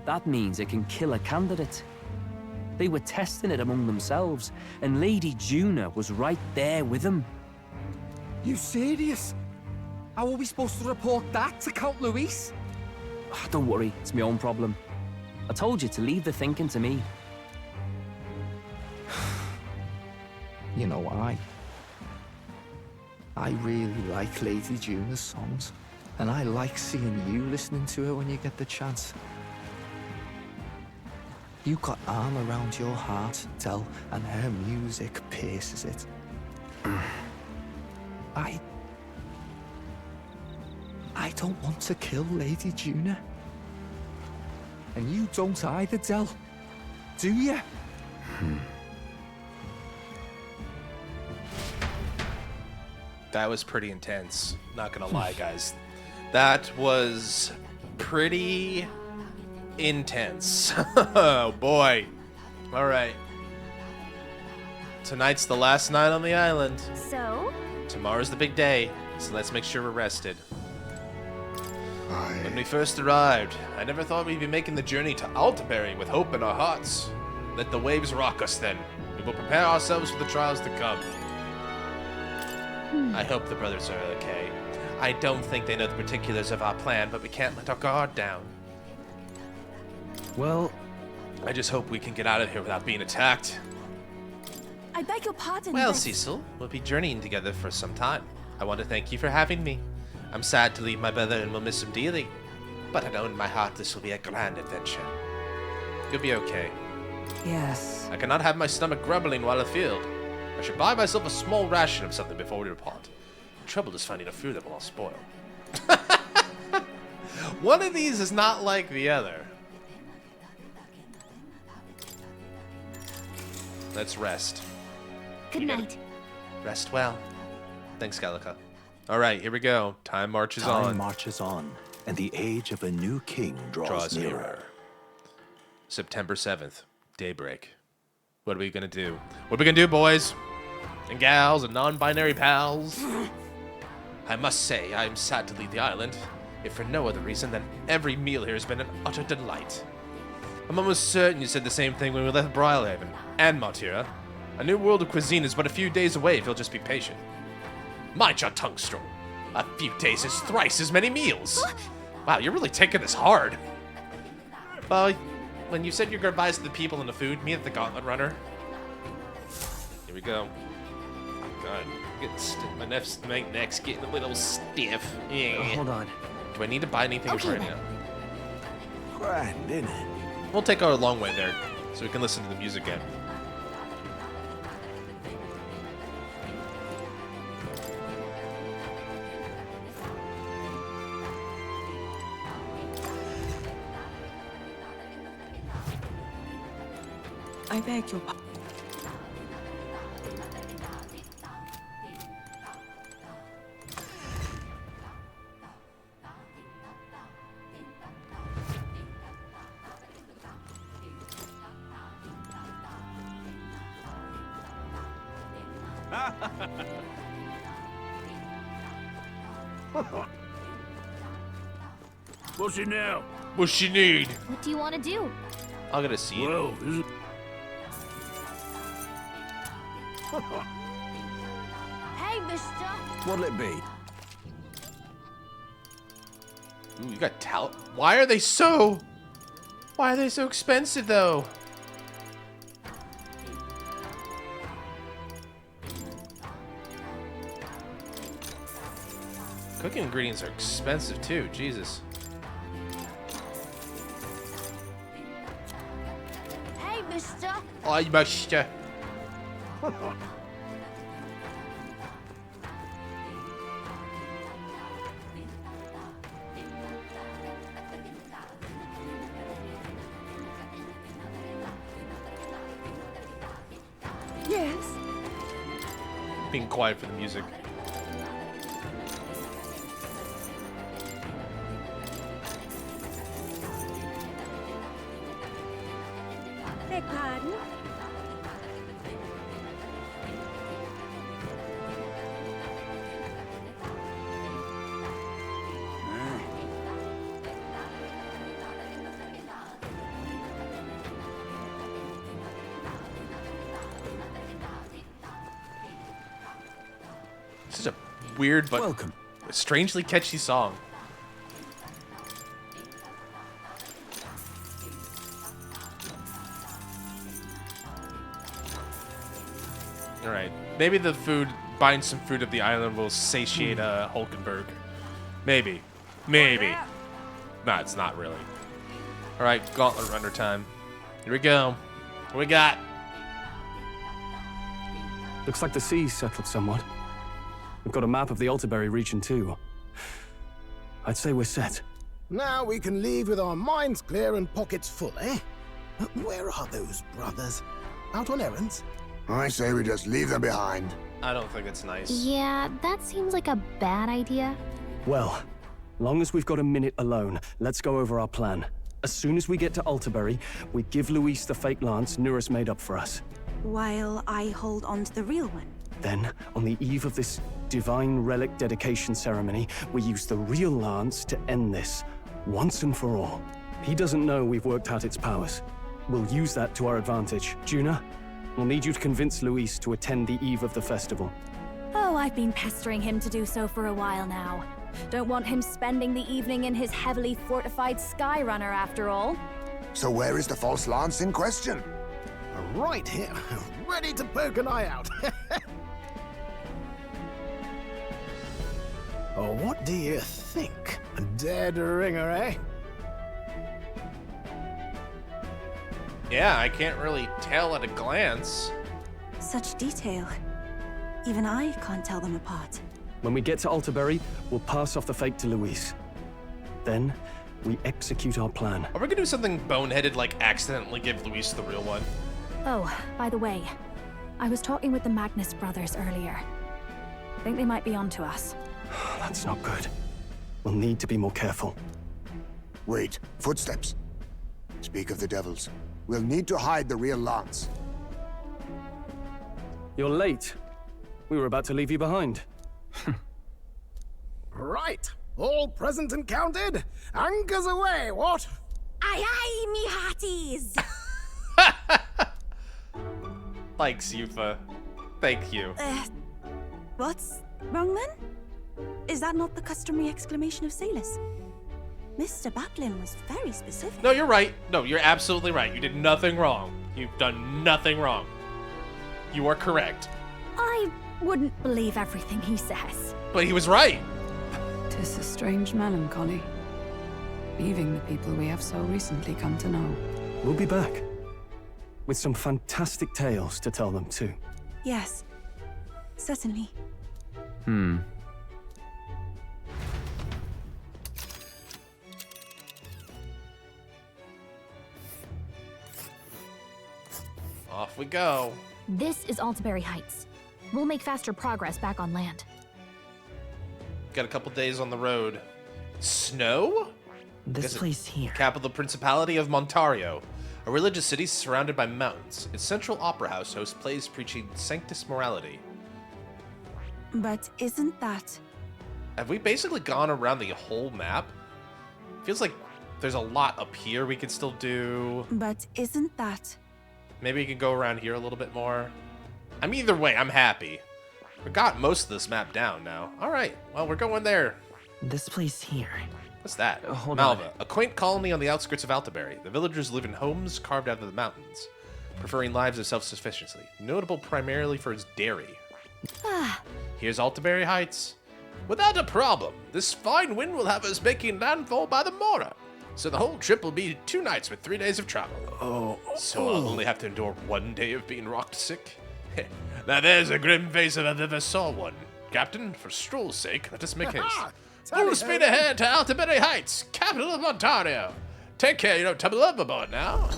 That means it can kill a candidate. They were testing it among themselves, and Lady Juna was right there with them. You serious? How are we supposed to report that to Count Luis? Don't worry, it's my own problem. I told you to leave the thinking to me. You know, I really like Lady Juna's songs, and I like seeing you listening to her when you get the chance. You got arm around your heart, Del, and her music pierces it. I don't want to kill Lady Juna. And you don't either, Del. Do you? That was pretty intense. Not gonna lie, guys. That was pretty intense. Oh boy. All right. Tonight's the last night on the island. So? Tomorrow's the big day, so let's make sure we're rested. When we first arrived, I never thought we'd be making the journey to Altaberry with hope in our hearts. Let the waves rock us then. We will prepare ourselves for the trials to come. I hope the brothers are okay. I don't think they know the particulars of our plan, but we can't let our guard down. Well, I just hope we can get out of here without being attacked. I beg your pardon. Well, but- Cecil, we'll be journeying together for some time. I want to thank you for having me. I'm sad to leave my brother and will miss him dearly, but I know in my heart this will be a grand adventure. You'll be okay. Yes. I cannot have my stomach grumbling while afield. I should buy myself a small ration of something before we depart. The trouble is finding a food that will not spoil. One of these is not like the other. Let's rest. Good night. Rest well. Thanks, Gallica. All right, here we go. Time marches on. Time marches on, and the age of a new king draws nearer. September 7th, daybreak. What are we gonna do? What are we gonna do, boys and gals and non-binary pals? I must say, I am sad to leave the island, if for no other reason than every meal here has been an utter delight. I'm almost certain you said the same thing when we left Briarhaven and Martira. A new world of cuisine is but a few days away if you'll just be patient. Mind your tongue, Stroll. A few days is thrice as many meals. Wow, you're really taking this hard. Well, when you said your goodbyes to the people and the food, me at the Gauntlet Runner. Here we go. God, my neck's getting a little stiff. Yeah. Hold on. Do I need to buy anything right now? Grand, isn't it? We'll take our long way there, so we can listen to the music again. I beg your pardon. What's it now? What's she need? What do you want to do? I'll get a seat. Well, Hey, mister. What'll it be? Ooh, you got talent. Why are they so expensive though? Cooking ingredients are expensive too, Jesus. Hey, mister. Oh, you mister. Yes. Being quiet for the music. Beg pardon. Such a weird but strangely catchy song. All right, maybe the food, buying some food of the island will satiate Hulkenberg. Maybe. No, it's not really. All right, Gauntlet Runner time. Here we go. What we got? Looks like the sea's settled somewhat. We've got a map of the Altaberry region too. I'd say we're set. Now we can leave with our minds clear and pockets full, eh? Where are those brothers? Out on errands? I say we just leave them behind. I don't think it's nice. Yeah, that seems like a bad idea. Well, long as we've got a minute alone, let's go over our plan. As soon as we get to Altabury, we give Luis the fake lance Nurus made up for us. While I hold on to the real one. Then, on the eve of this divine relic dedication ceremony, we use the real lance to end this, once and for all. He doesn't know we've worked out its powers. We'll use that to our advantage. Juna, we'll need you to convince Luis to attend the eve of the festival. Oh, I've been pestering him to do so for a while now. Don't want him spending the evening in his heavily fortified Skyrunner after all. So where is the false lance in question? Right here, ready to poke an eye out. Oh, what do you think? A dead ringer, eh? Yeah, I can't really tell at a glance. Such detail. Even I can't tell them apart. When we get to Altabury, we'll pass off the fake to Luis. Then, we execute our plan. Are we gonna do something boneheaded like accidentally give Luis the real one? Oh, by the way, I was talking with the Magnus brothers earlier. Think they might be onto us. That's not good. We'll need to be more careful. Wait, footsteps. Speak of the devils. We'll need to hide the real lance. You're late. We were about to leave you behind. Right, all present and counted. Anchors away, what? Aye aye, me hearties! Thanks, Yufa. Thank you. What's wrong then? Is that not the customary exclamation of Salus? Mr. Batlin was very specific. No, you're right. No, you're absolutely right. You did nothing wrong. You've done nothing wrong. You are correct. I wouldn't believe everything he says. But he was right. 'Tis a strange melancholy, leaving the people we have so recently come to know. We'll be back. With some fantastic tales to tell them, too. Yes, certainly. Off we go. This is Altabury Heights. We'll make faster progress back on land. Got a couple days on the road. Snow? This place here. Capital of the Principality of Montario, a religious city surrounded by mountains. Its central opera house hosts plays preaching sanctus morality. But isn't that... Have we basically gone around the whole map? Feels like there's a lot up here we could still do. But isn't that... Maybe we can go around here a little bit more. I mean, either way, I'm happy. We got most of this map down now. All right, well, we're going there. This place here. What's that? Hold Malva, on. a quaint colony on the outskirts of Altabury. The villagers live in homes carved out of the mountains, preferring lives of self-sufficiency, notable primarily for its dairy. Here's Altabury Heights. Without a problem, this fine wind will have us making landfall by the morrow. So the whole trip will be 2 nights with 3 days of travel. So I'll only have to endure 1 day of being rocked sick? Now there's a grim face if I ever saw one. Captain, for Stroll's sake, let us make haste. Full speed ahead to Altabury Heights, capital of Ontario. Take care, you don't tumble overboard now.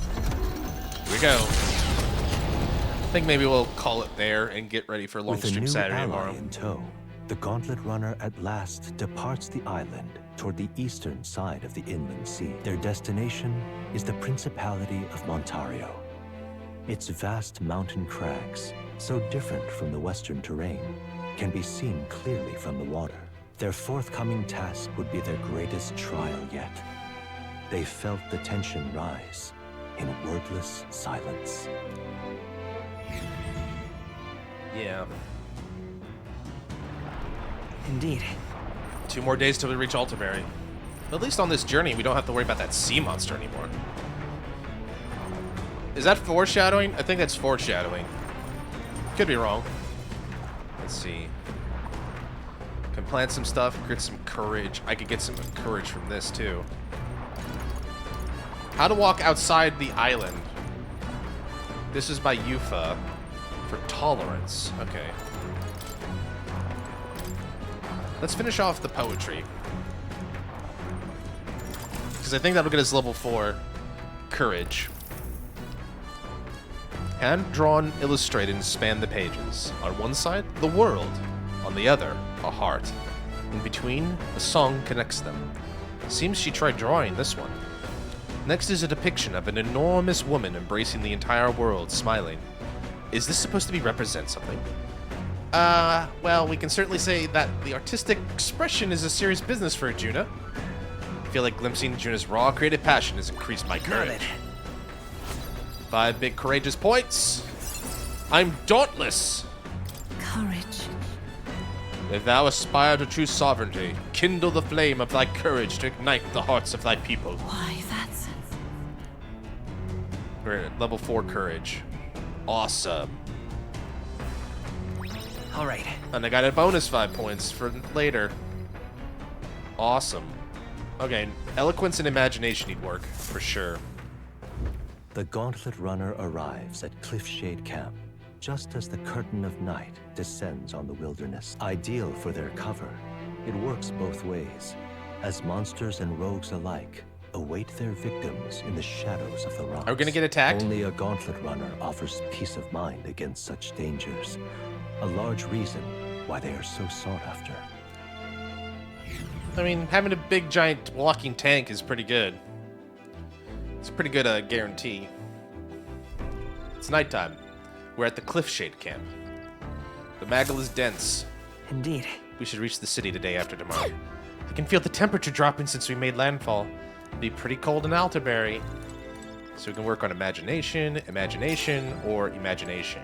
Here we go. I think maybe we'll call it there and get ready for With a Longstream new Saturday ally tomorrow. in tow, the Gauntlet Runner at last departs the island toward the eastern side of the inland sea. Their destination is the Principality of Montario. Its vast mountain crags, so different from the western terrain, can be seen clearly from the water. Their forthcoming task would be their greatest trial yet. They felt the tension rise in wordless silence. Yeah. Indeed. 2 more days till we reach Altabury. At least on this journey, we don't have to worry about that sea monster anymore. Is that foreshadowing? I think that's foreshadowing. Could be wrong. Let's see. Can plant some stuff, get some courage. I could get some courage from this too. How to walk outside the island. This is by Yufa for tolerance. Okay. Let's finish off the poetry. Because I think that'll get us level 4 courage. Hand-drawn, illustrated, and span the pages. On one side, the world. On the other, a heart. In between, a song connects them. Seems she tried drawing this one. Next is a depiction of an enormous woman embracing the entire world, smiling. Is this supposed to be represent something? Well, we can certainly say that the artistic expression is a serious business for Juna. I feel like glimpsing Juna's raw creative passion has increased my courage. 5 big courageous points. I'm dauntless. Courage. If thou aspire to true sovereignty, kindle the flame of thy courage to ignite the hearts of thy people. Why, that's... We're at level 4 courage. Awesome. All right. And I got a bonus 5 points for later. Awesome. Okay, eloquence and imagination need work, for sure. The Gauntlet Runner arrives at Cliffshade Camp, just as the curtain of night descends on the wilderness. Ideal for their cover, it works both ways, as monsters and rogues alike await their victims in the shadows of the rocks. Are we gonna get attacked? Only a Gauntlet Runner offers peace of mind against such dangers. A large reason why they are so sought after. I mean, having a big giant walking tank is pretty good. It's a pretty good guarantee. It's nighttime. We're at the Cliffshade Camp. The Maggle is dense. Indeed. We should reach the city the day after tomorrow. I can feel the temperature dropping since we made landfall. It'll be pretty cold in Alterberry. So we can work on imagination, or imagination.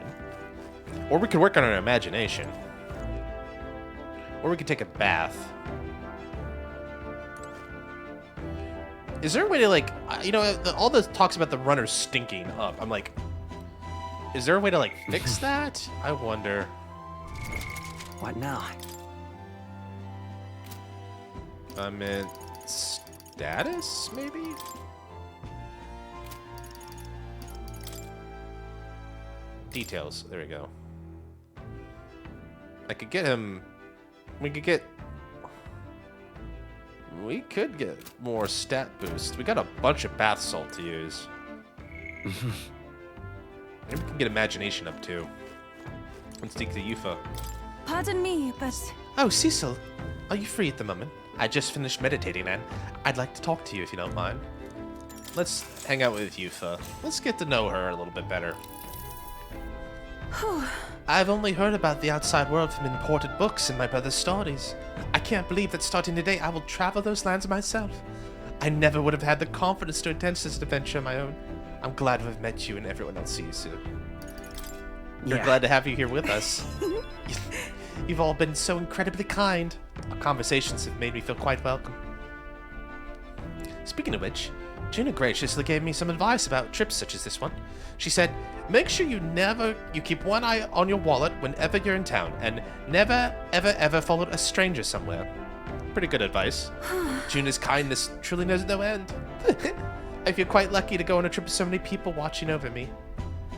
Or we could work on our imagination. Or we could take a bath. Is there a way to, like, you know, all the talks about the runners stinking up. I'm like, is there a way to, like, fix that? I wonder. What now? I meant status, maybe? Details. There we go. I could get him... We could get more stat boost. We got a bunch of bath salt to use. Maybe we can get imagination up too. Let's take the Yufa. Pardon me, but... Oh, Cecil. Are you free at the moment? I just finished meditating and I'd like to talk to you if you don't mind. Let's hang out with Yufa. Let's get to know her a little bit better. I've only heard about the outside world from imported books and my brother's stories. I can't believe that starting today I will travel those lands myself. I never would have had the confidence to attempt this adventure on my own. I'm glad to have met you and everyone else sees you soon. We're glad to have you here with us. You've all been so incredibly kind. Our conversations have made me feel quite welcome. Speaking of which, Juna graciously gave me some advice about trips such as this one. She said, make sure you keep one eye on your wallet whenever you're in town, and never, ever follow a stranger somewhere. Pretty good advice. Juna's kindness truly knows no end. I feel quite lucky to go on a trip with so many people watching over me.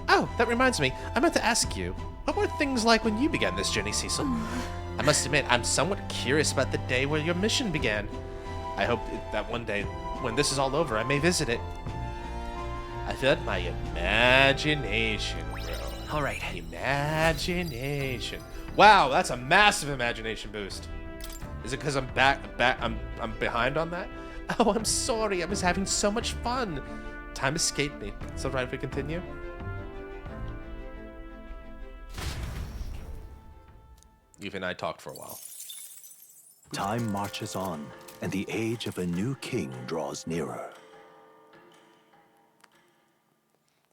Oh, that reminds me, I meant to ask you, what were things like when you began this journey, Cecil? I must admit, I'm somewhat curious about the day where your mission began. I hope that one day, when this is all over, I may visit it. I feel my imagination, bro. All right. Imagination. Wow, that's a massive imagination boost. Is it because I'm I'm behind on that? Oh, I'm sorry. I was having so much fun. Time escaped me. It's all right if we continue. Eve and I talked for a while. Time marches on, and the age of a new king draws nearer.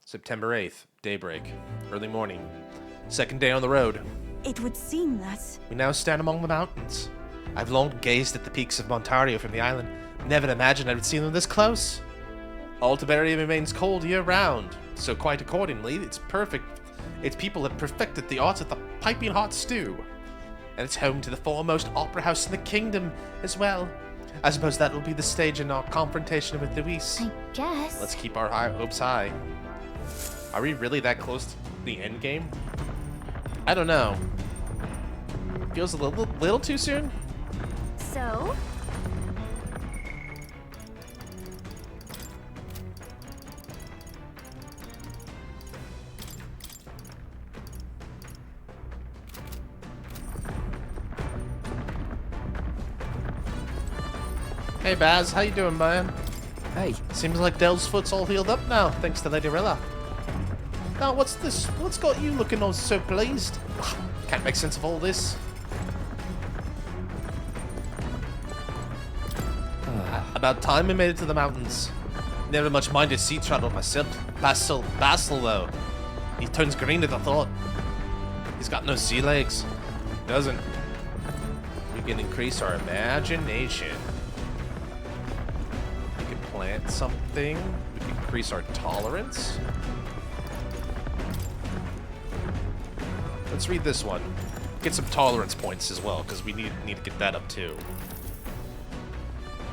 September 8th, daybreak, early morning. Second day on the road. It would seem that... We now stand among the mountains. I've long gazed at the peaks of Montario from the island. Never imagined I would see them this close. Alterberry remains cold year-round, so quite accordingly, its people have perfected the art of the piping hot stew. And it's home to the foremost opera house in the kingdom as well. I suppose that will be the stage in our confrontation with Luis. I guess. Let's keep our hopes high. Are we really that close to the end game? I don't know. Feels a little too soon. So? Hey Baz, how you doing, man? Hey, seems like Del's foot's all healed up now, thanks to Lady Rilla. Now, what's this? What's got you looking all so pleased? Can't make sense of all this. About time we made it to the mountains. Never much minded sea travel myself. Basil though. He turns green at the thought. He's got no sea legs. Doesn't. We can increase our imagination. We can plant something. We can increase our tolerance. Let's read this one. Get some tolerance points as well, because we need to get that up too.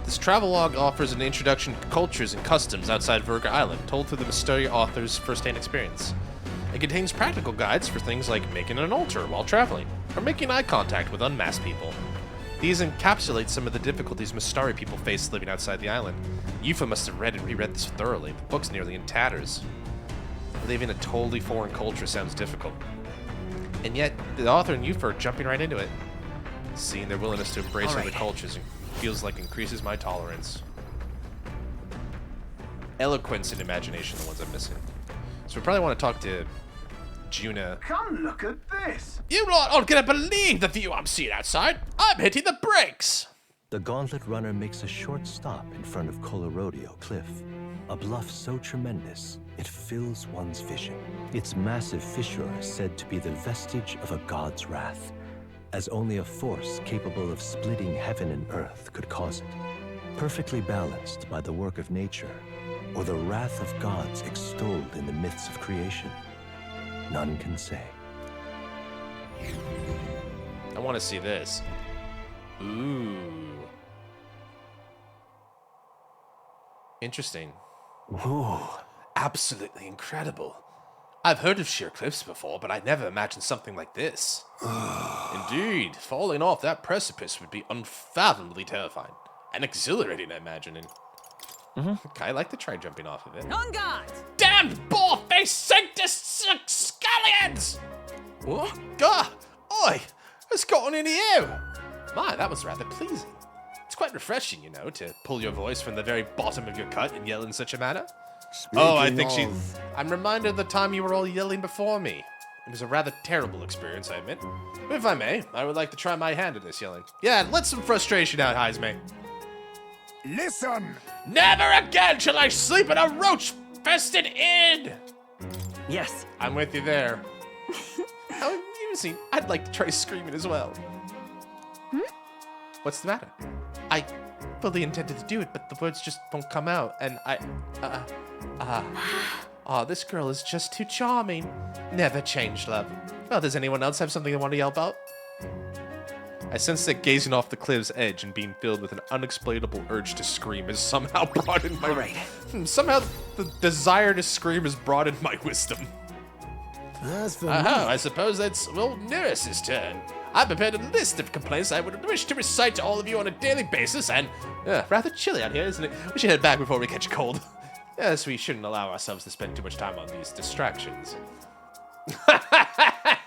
This travelogue offers an introduction to cultures and customs outside Virga Island, told through the Mysteria author's first-hand experience. It contains practical guides for things like making an altar while traveling, or making eye contact with unmasked people. These encapsulate some of the difficulties Mystari people face living outside the island. Yufa must have read and reread this thoroughly. The book's nearly in tatters. Living in a totally foreign culture sounds difficult. And yet, the author and Yufa are jumping right into it. Seeing their willingness to embrace other cultures feels like increases my tolerance. Eloquence and imagination are the ones I'm missing. So we probably want to talk to Juna. Come look at this! You lot aren't gonna believe the view I'm seeing outside! I'm hitting the brakes! The Gauntlet Runner makes a short stop in front of Colorodeo Cliff, a bluff so tremendous it fills one's vision. Its massive fissure is said to be the vestige of a god's wrath, as only a force capable of splitting heaven and earth could cause it. Perfectly balanced by the work of nature, or the wrath of gods extolled in the myths of creation, none can say. I want to see this. Ooh. Interesting. Ooh, absolutely incredible. I've heard of sheer cliffs before, but I never imagined something like this. Indeed, falling off that precipice would be unfathomably terrifying. And exhilarating, I imagine. Okay, I'd like to try jumping off of it. On guard! Damned ball-faced sanctus scallions! What? Gah! Oi! What's gotten into you? My, that was rather pleasing. It's quite refreshing, you know, to pull your voice from the very bottom of your cut and yell in such a manner. I'm reminded of the time you were all yelling before me. It was a rather terrible experience, I admit. But if I may, I would like to try my hand at this yelling. Yeah, let some frustration out, Heisme. Listen! Never again shall I sleep in a roach-fested inn! Yes. I'm with you there. How amusing. I'd like to try screaming as well. What's the matter? I fully intended to do it, but the words just won't come out, and this girl is just too charming. Never change, love. Well, does anyone else have something they want to yell about? I sense that gazing off the cliff's edge and being filled with an unexplainable urge to scream has somehow broadened my... Somehow the desire to scream has broadened my wisdom. As for me... I suppose that's, well, Neris's turn. I prepared a list of complaints I would wish to recite to all of you on a daily basis, and rather chilly out here, isn't it? We should head back before we catch a cold. Yes, we shouldn't allow ourselves to spend too much time on these distractions.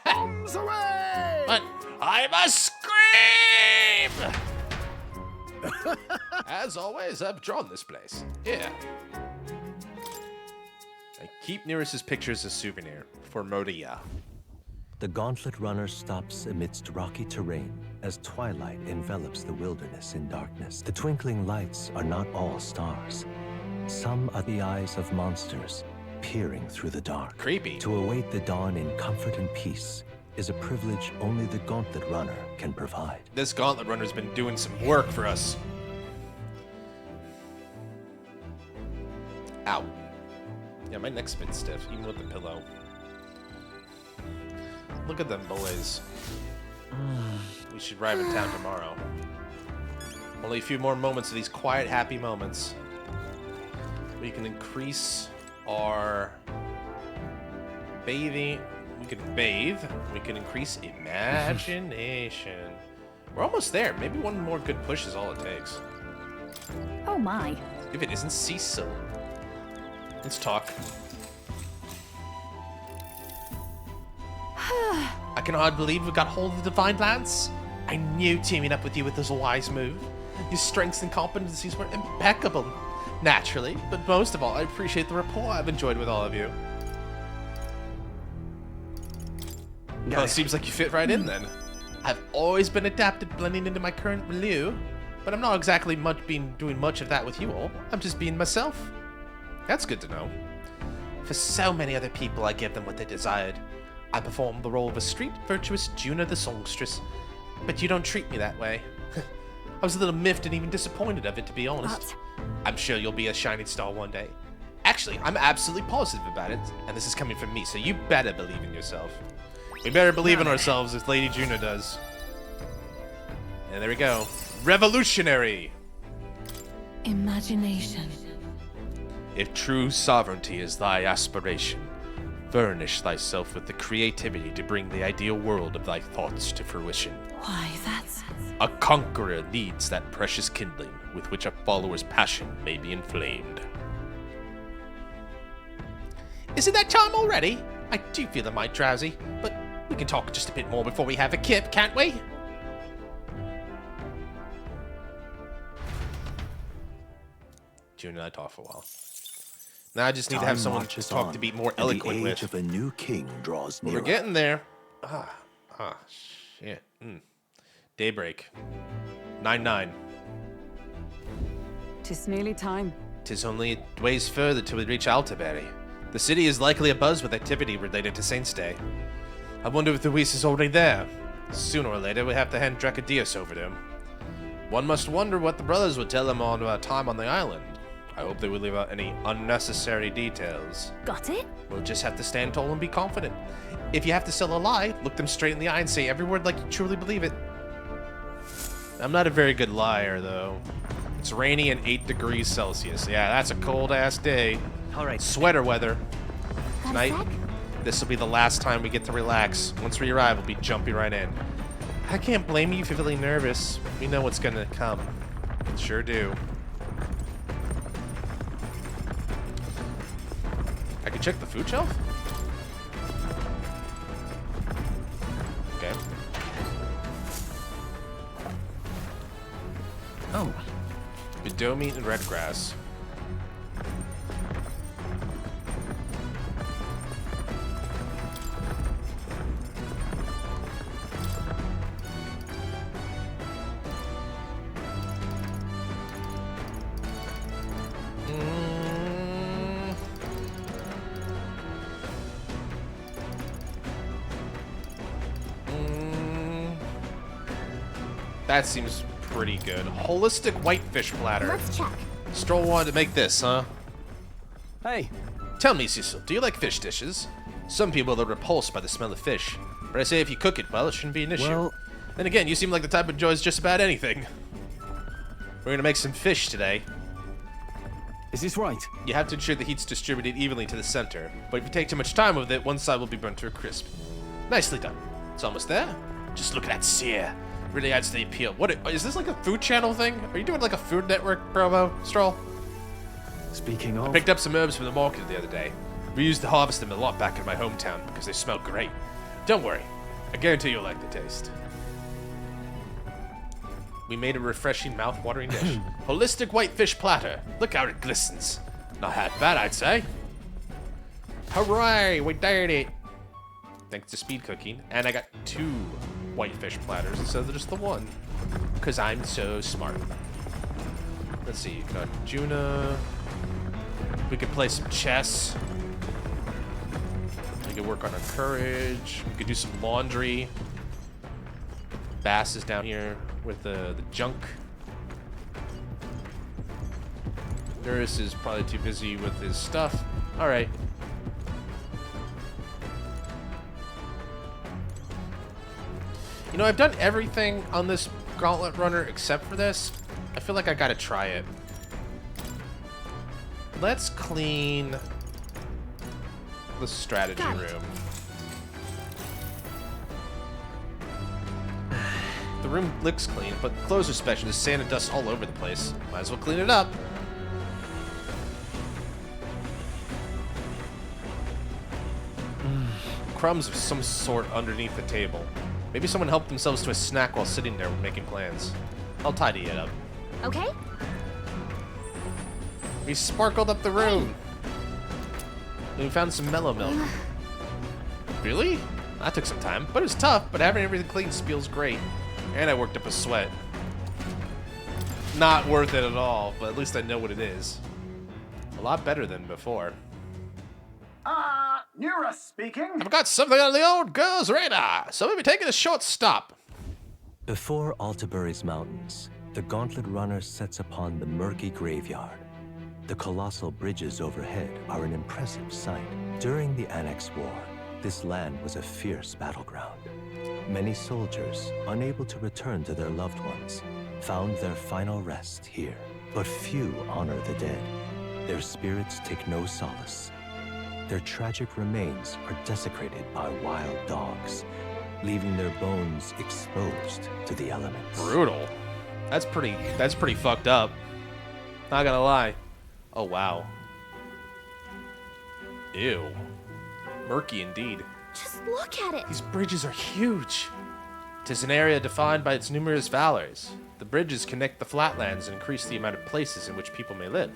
Bombs away! But I must scream! As always, I've drawn this place. Here. I keep Neris's picture as a souvenir for Moria. The Gauntlet Runner stops amidst rocky terrain as twilight envelops the wilderness in darkness. The twinkling lights are not all stars. Some are the eyes of monsters peering through the dark. Creepy. To await the dawn in comfort and peace is a privilege only the Gauntlet Runner can provide. This Gauntlet Runner's been doing some work for us. Ow. Yeah, my neck's been stiff, even with the pillow. Look at them boys. We should arrive in town tomorrow. Only a few more moments of these quiet, happy moments. We can increase our bathing. We can bathe. We can increase imagination. We're almost there. Maybe one more good push is all it takes. Oh my. If it isn't Cecil. Let's talk. I can hardly believe we got hold of the Divine Lance. I knew teaming up with you was a wise move. Your strengths and competencies were impeccable. Naturally, but most of all, I appreciate the rapport I've enjoyed with all of you. Well, it seems like you fit right in then. I've always been adept at blending into my current milieu, but I'm not exactly doing much of that with you all. I'm just being myself. That's good to know. For so many other people, I give them what they desired. I perform the role of a street virtuous Juna the songstress, but you don't treat me that way. I was a little miffed and even disappointed of it, to be honest. I'm sure you'll be a shining star one day. Actually, I'm absolutely positive about it, and this is coming from me, so you better believe in yourself. We better believe in ourselves as Lady Juna does. And there we go. Revolutionary! Imagination. If true sovereignty is thy aspiration, furnish thyself with the creativity to bring the ideal world of thy thoughts to fruition. Why, that's... A conqueror needs that precious kindling with which a follower's passion may be inflamed. Isn't that time already? I do feel a mite drowsy, but we can talk just a bit more before we have a kip, can't we? June and I talk for a while. Now I just need to have someone to talk to be more eloquent with. The age of a new king draws near. We're getting there. Shit. Daybreak. 9-9. 'Tis nearly time. 'Tis only a ways further till we reach Altaberry. The city is likely abuzz with activity related to Saint's Day. I wonder if the Whis is already there. Sooner or later, we have to hand Dracodius over to him. One must wonder what the brothers would tell him on time on the island. I hope they would leave out any unnecessary details. Got it? We'll just have to stand tall and be confident. If you have to sell a lie, look them straight in the eye and say every word like you truly believe it. I'm not a very good liar, though. It's rainy and 8 degrees Celsius. Yeah, that's a cold-ass day. All right. Sweater weather. Tonight, this will be the last time we get to relax. Once we arrive, we'll be jumping right in. I can't blame you if you're feeling nervous. We know what's gonna come. Sure do. I can check the food shelf? Okay. Oh. Bideau meat and red grass. That seems pretty good. Holistic whitefish platter. Let's check. Stroll wanted to make this, huh? Hey. Tell me, Cecil, do you like fish dishes? Some people are repulsed by the smell of fish, but I say if you cook it well, it shouldn't be an issue. Well... Then again, you seem like the type who enjoys just about anything. We're gonna make some fish today. Is this right? You have to ensure the heat's distributed evenly to the center, but if you take too much time with it, one side will be burnt to a crisp. Nicely done. It's almost there. Just look at that sear. Really adds to the appeal. What is this, like a Food Channel thing? Are you doing like a Food Network promo, Stroll? Speaking of... I picked up some herbs from the market the other day. We used to harvest them a lot back in my hometown because they smell great. Don't worry. I guarantee you'll like the taste. We made a refreshing, mouth-watering dish. Holistic whitefish platter. Look how it glistens. Not half bad, I'd say. Hooray! We did it! Thanks to speed cooking. And I got 2 whitefish platters instead of just the one. Because I'm so smart. Let's see. Got Juna. We could play some chess. We could work on our courage. We could do some laundry. Bass is down here with the junk. Nurse is probably too busy with his stuff. Alright. You know, I've done everything on this Gauntlet Runner except for this. I feel like I gotta try it. Let's clean the strategy room. The room looks clean, but clothes are special. There's sand and dust all over the place. Might as well clean it up. Crumbs of some sort underneath the table. Maybe someone helped themselves to a snack while sitting there making plans. I'll tidy it up. Okay. We sparkled up the room. And we found some mellow milk. Really? That took some time, but it was tough, but having everything clean feels great. And I worked up a sweat. Not worth it at all, but at least I know what it is. A lot better than before. Nura speaking. I've got something on the old girl's radar, so we'll be taking a short stop. Before Altabury's mountains, the Gauntlet Runner sets upon the murky graveyard. The colossal bridges overhead are an impressive sight. During the Annex War, this land was a fierce battleground. Many soldiers, unable to return to their loved ones, found their final rest here. But few honor the dead. Their spirits take no solace. Their tragic remains are desecrated by wild dogs, leaving their bones exposed to the elements. Brutal. That's pretty fucked up. Not gonna lie. Oh, wow. Ew. Murky indeed. Just look at it. These bridges are huge. It is an area defined by its numerous valleys. The bridges connect the flatlands and increase the amount of places in which people may live.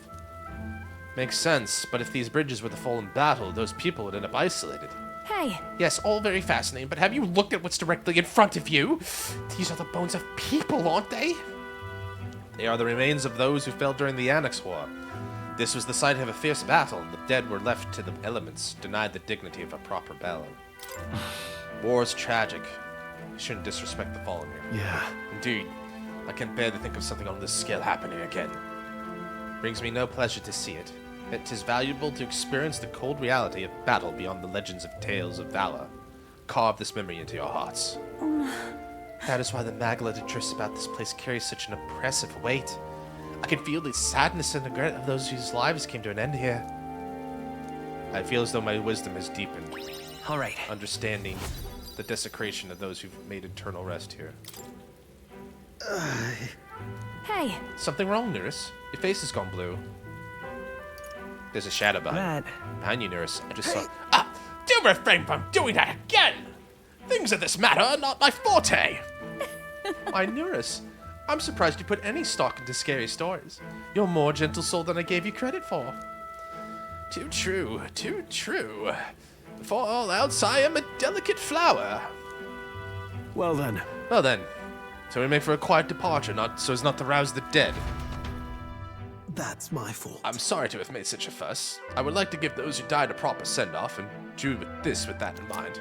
Makes sense, but if these bridges were to fall in battle, those people would end up isolated. Hey! Yes, all very fascinating, but have you looked at what's directly in front of you? These are the bones of people, aren't they? They are the remains of those who fell during the Annex War. This was the site of a fierce battle, and the dead were left to the elements, denied the dignity of a proper burial. War is tragic. You shouldn't disrespect the fallen here. Yeah. Indeed. I can't bear to think of something on this scale happening again. Brings me no pleasure to see it. It is valuable to experience the cold reality of battle beyond the legends of tales of valor. Carve this memory into your hearts. That is why the Magla that drifts about this place carries such an oppressive weight. I can feel the sadness and regret of those whose lives came to an end here. I feel as though my wisdom has deepened. All right. Understanding the desecration of those who've made eternal rest here. Hey! Something wrong, Nurse? Your face has gone blue. There's a shadow behind you, Nurse. I just saw... Ah! Do refrain from doing that again! Things of this matter are not my forte! Why, Nurse, I'm surprised you put any stock into scary stories. You're more gentle soul than I gave you credit for. Too true, too true. For all else, I am a delicate flower. Well then. Well then. So we make for a quiet departure, so as not to rouse the dead. That's my fault. I'm sorry to have made such a fuss. I would like to give those who died a proper send-off, and drew with that in mind.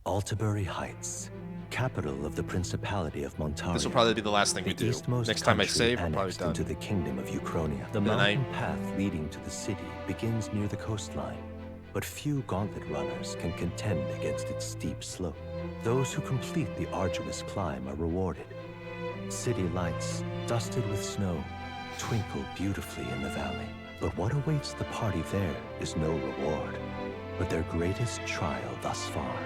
Altabury Heights, capital of the Principality of Montaria. This will probably be the last thing we do. Next time I save, we're probably done. Into the Kingdom of Uchronia. The mountain path leading to the city begins near the coastline, but few Gauntlet runners can contend against its steep slope. Those who complete the arduous climb are rewarded. City lights, dusted with snow, twinkle beautifully in the valley. But what awaits the party there is no reward, but their greatest trial thus far.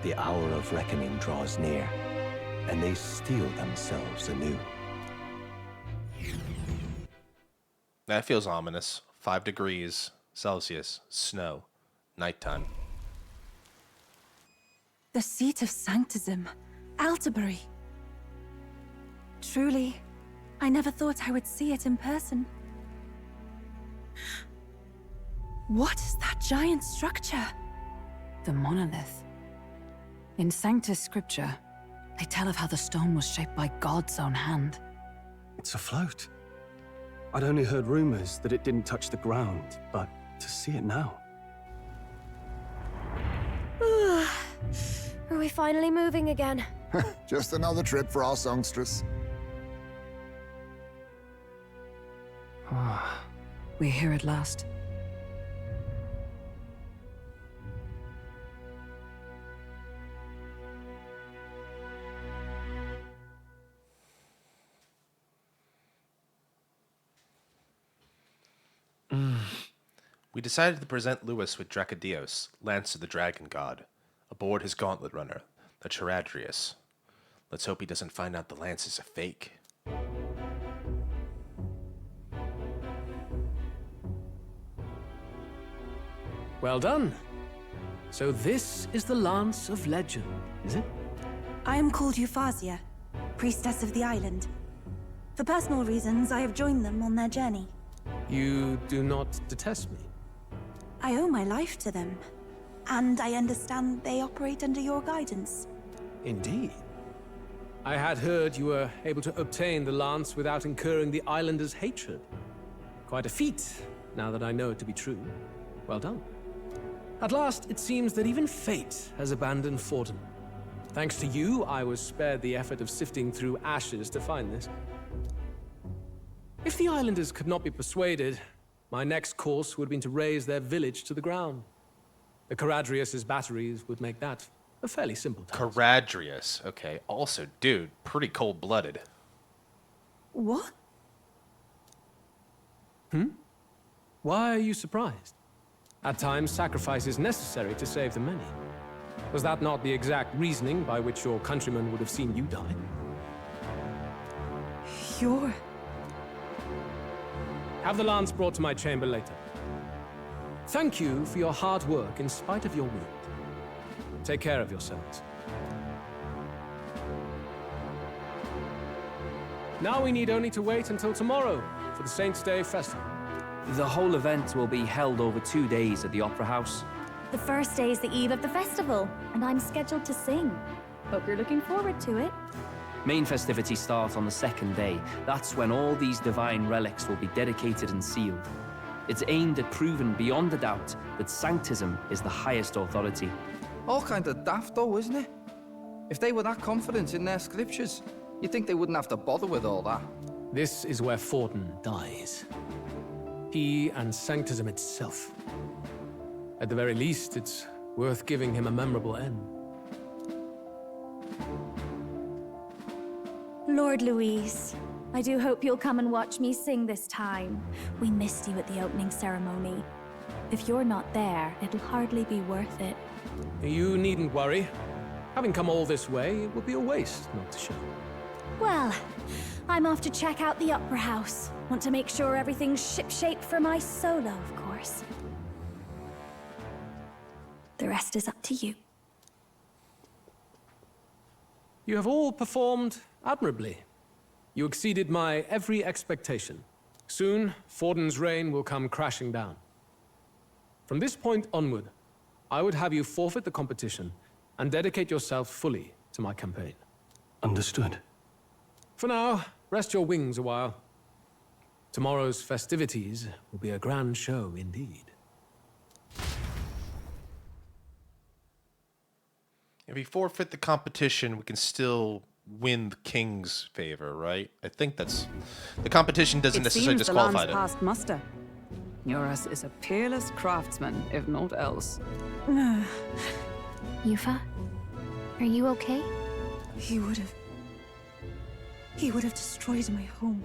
The hour of reckoning draws near, and they steel themselves anew. That feels ominous. 5 degrees Celsius, snow, nighttime. The seat of Sanctism, Altabury. Truly, I never thought I would see it in person. What is that giant structure? The monolith. In Sanctus Scripture, they tell of how the stone was shaped by God's own hand. It's afloat. I'd only heard rumors that it didn't touch the ground, but to see it now. Are we finally moving again? Just another trip for our songstress. We're here at last. We decided to present Lewis with Dracodios, Lance of the Dragon God, aboard his gauntlet runner, the Charadrius. Let's hope he doesn't find out the lance is a fake. Well done. So this is the Lance of Legend, is it? I am called Euphausia, priestess of the island. For personal reasons, I have joined them on their journey. You do not detest me? I owe my life to them, and I understand they operate under your guidance. Indeed. I had heard you were able to obtain the lance without incurring the islanders' hatred. Quite a feat, now that I know it to be true. Well done. At last, it seems that even fate has abandoned Forden. Thanks to you, I was spared the effort of sifting through ashes to find this. If the islanders could not be persuaded, my next course would have been to raze their village to the ground. The Caradrius' batteries would make that a fairly simple task. Caradrius. Okay. Also, dude, pretty cold-blooded. What? Why are you surprised? At times, sacrifice is necessary to save the many. Was that not the exact reasoning by which your countrymen would have seen you die? You're... Have the lance brought to my chamber later. Thank you for your hard work in spite of your wound. Take care of yourselves. Now we need only to wait until tomorrow for the Saints' Day Festival. The whole event will be held over 2 days at the Opera House. The first day is the eve of the festival, and I'm scheduled to sing. Hope you're looking forward to it. Main festivities start on the second day. That's when all these divine relics will be dedicated and sealed. It's aimed at proving beyond a doubt that Sanctism is the highest authority. All kind of daft though, isn't it? If they were that confident in their scriptures, you'd think they wouldn't have to bother with all that. This is where Forden dies. He and Sanctism itself. At the very least, it's worth giving him a memorable end. Lord Louise, I do hope you'll come and watch me sing this time. We missed you at the opening ceremony. If you're not there, it'll hardly be worth it. You needn't worry. Having come all this way, it would be a waste not to show. Well, I'm off to check out the Opera House. Want to make sure everything's shipshape for my solo, of course. The rest is up to you. You have all performed admirably. You exceeded my every expectation. Soon, Forden's reign will come crashing down. From this point onward, I would have you forfeit the competition and dedicate yourself fully to my campaign. Understood. For now, rest your wings a while. Tomorrow's festivities will be a grand show indeed. If we forfeit the competition, we can still win the king's favor, right? I think that's... The competition doesn't necessarily disqualify it. It seems the land's past muster. Eurus is a peerless craftsman, if not else. Yufa, are you okay? He would have destroyed my home.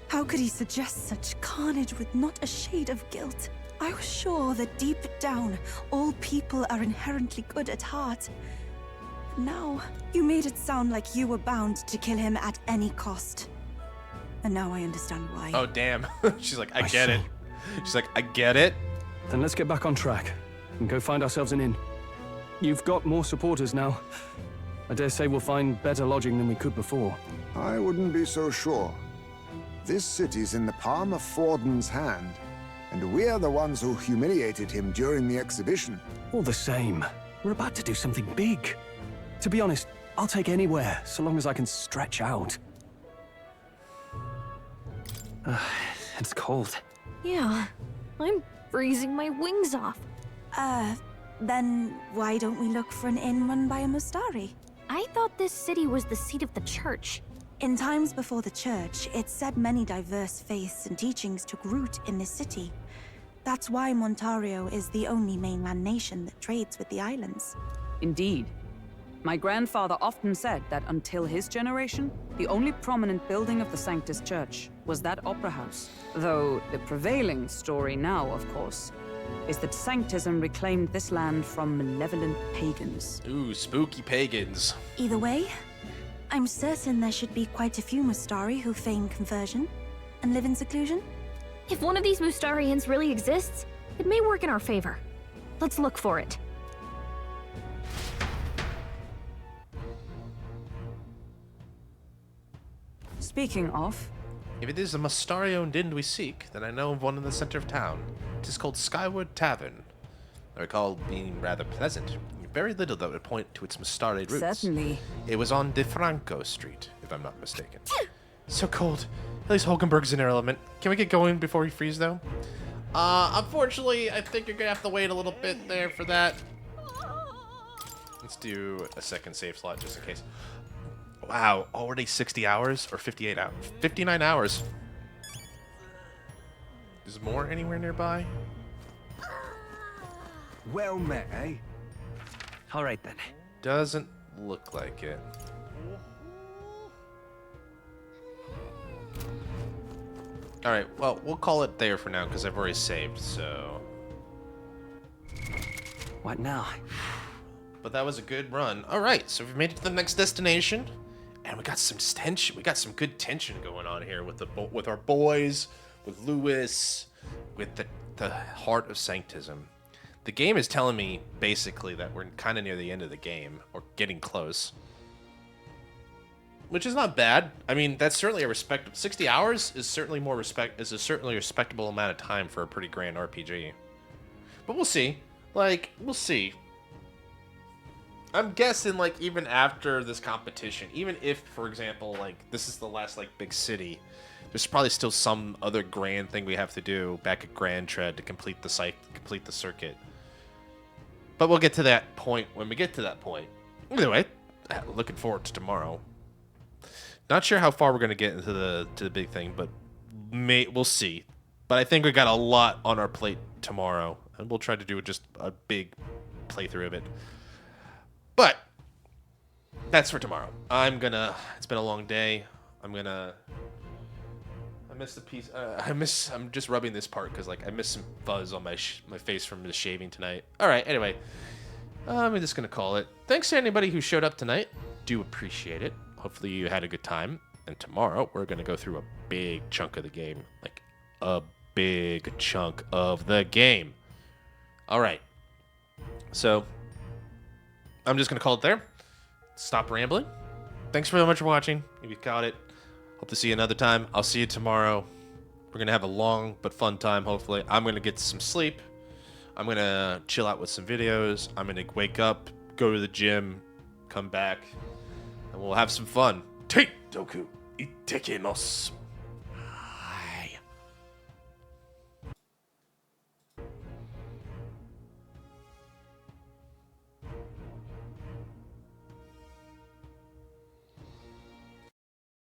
How could he suggest such carnage with not a shade of guilt? I was sure that deep down, all people are inherently good at heart. Now, you made it sound like you were bound to kill him at any cost. And now I understand why. Oh, damn. She's like, I get it. She's like, I get it. Then let's get back on track and go find ourselves an inn. You've got more supporters now. I dare say we'll find better lodging than we could before. I wouldn't be so sure. This city's in the palm of Forden's hand, and we're the ones who humiliated him during the exhibition. All the same, we're about to do something big. To be honest, I'll take anywhere, so long as I can stretch out. It's cold. Yeah, I'm freezing my wings off. Then why don't we look for an inn run by a Mustari? I thought this city was the seat of the church. In times before the church, it said many diverse faiths and teachings took root in this city. That's why Montario is the only mainland nation that trades with the islands. Indeed. My grandfather often said that until his generation, the only prominent building of the Sanctus Church was that opera house. Though the prevailing story now, of course, is that Sanctism reclaimed this land from malevolent pagans. Ooh, spooky pagans. Either way, I'm certain there should be quite a few Mustari who feign conversion and live in seclusion. If one of these Mustarians really exists, it may work in our favor. Let's look for it. Speaking of, If it is the Mystarion Din we seek, then I know of one in the center of town. It is called Skyward Tavern. I recall being rather pleasant. Very little that would point to its Mystarian roots. Certainly. It was on DeFranco Street, if I'm not mistaken. So cold. At least Hulkenberg's in her element. Can we get going before we freeze, though? Unfortunately, I think you're gonna have to wait a little bit there for that. Let's do a second save slot just in case. Wow, already 60 hours or 58 hours? 59 hours. Is more anywhere nearby? Well met, eh? All right then. Doesn't look like it. Alright, well, we'll call it there for now because I've already saved, so... What now? But that was a good run. Alright, so we've made it to the next destination. And we got some tension. We got some good tension going on here with our boys, with Lewis, with the Heart of Sanctism. The game is telling me, basically, that we're kind of near the end of the game, or getting close. Which is not bad. I mean, that's certainly a respectable... 60 hours is certainly certainly a respectable amount of time for a pretty grand RPG. But we'll see. Like, we'll see. I'm guessing, like, even after this competition, even if, for example, like, this is the last, like, big city, there's probably still some other grand thing we have to do back at Grand Tread to complete the circuit. But we'll get to that point when we get to that point. Anyway, looking forward to tomorrow. Not sure how far we're gonna get into the big thing, but we'll see. But I think we got a lot on our plate tomorrow, and we'll try to do just a big playthrough of it. But that's for tomorrow. It's been a long day. I missed the piece. I'm just rubbing this part because like I missed some fuzz on my face from the shaving tonight. All right. Anyway, I'm just gonna call it. Thanks to anybody who showed up tonight. Do appreciate it. Hopefully you had a good time. And tomorrow we're gonna go through a big chunk of the game, like a big chunk of the game. All right. So I'm just gonna call it there. Stop rambling. Thanks very much for watching. If you caught it. Hope to see you another time. I'll see you tomorrow. We're going to have a long but fun time, hopefully. I'm going to get some sleep. I'm going to chill out with some videos. I'm going to wake up, go to the gym, come back, and we'll have some fun. Take Doku Itekinos.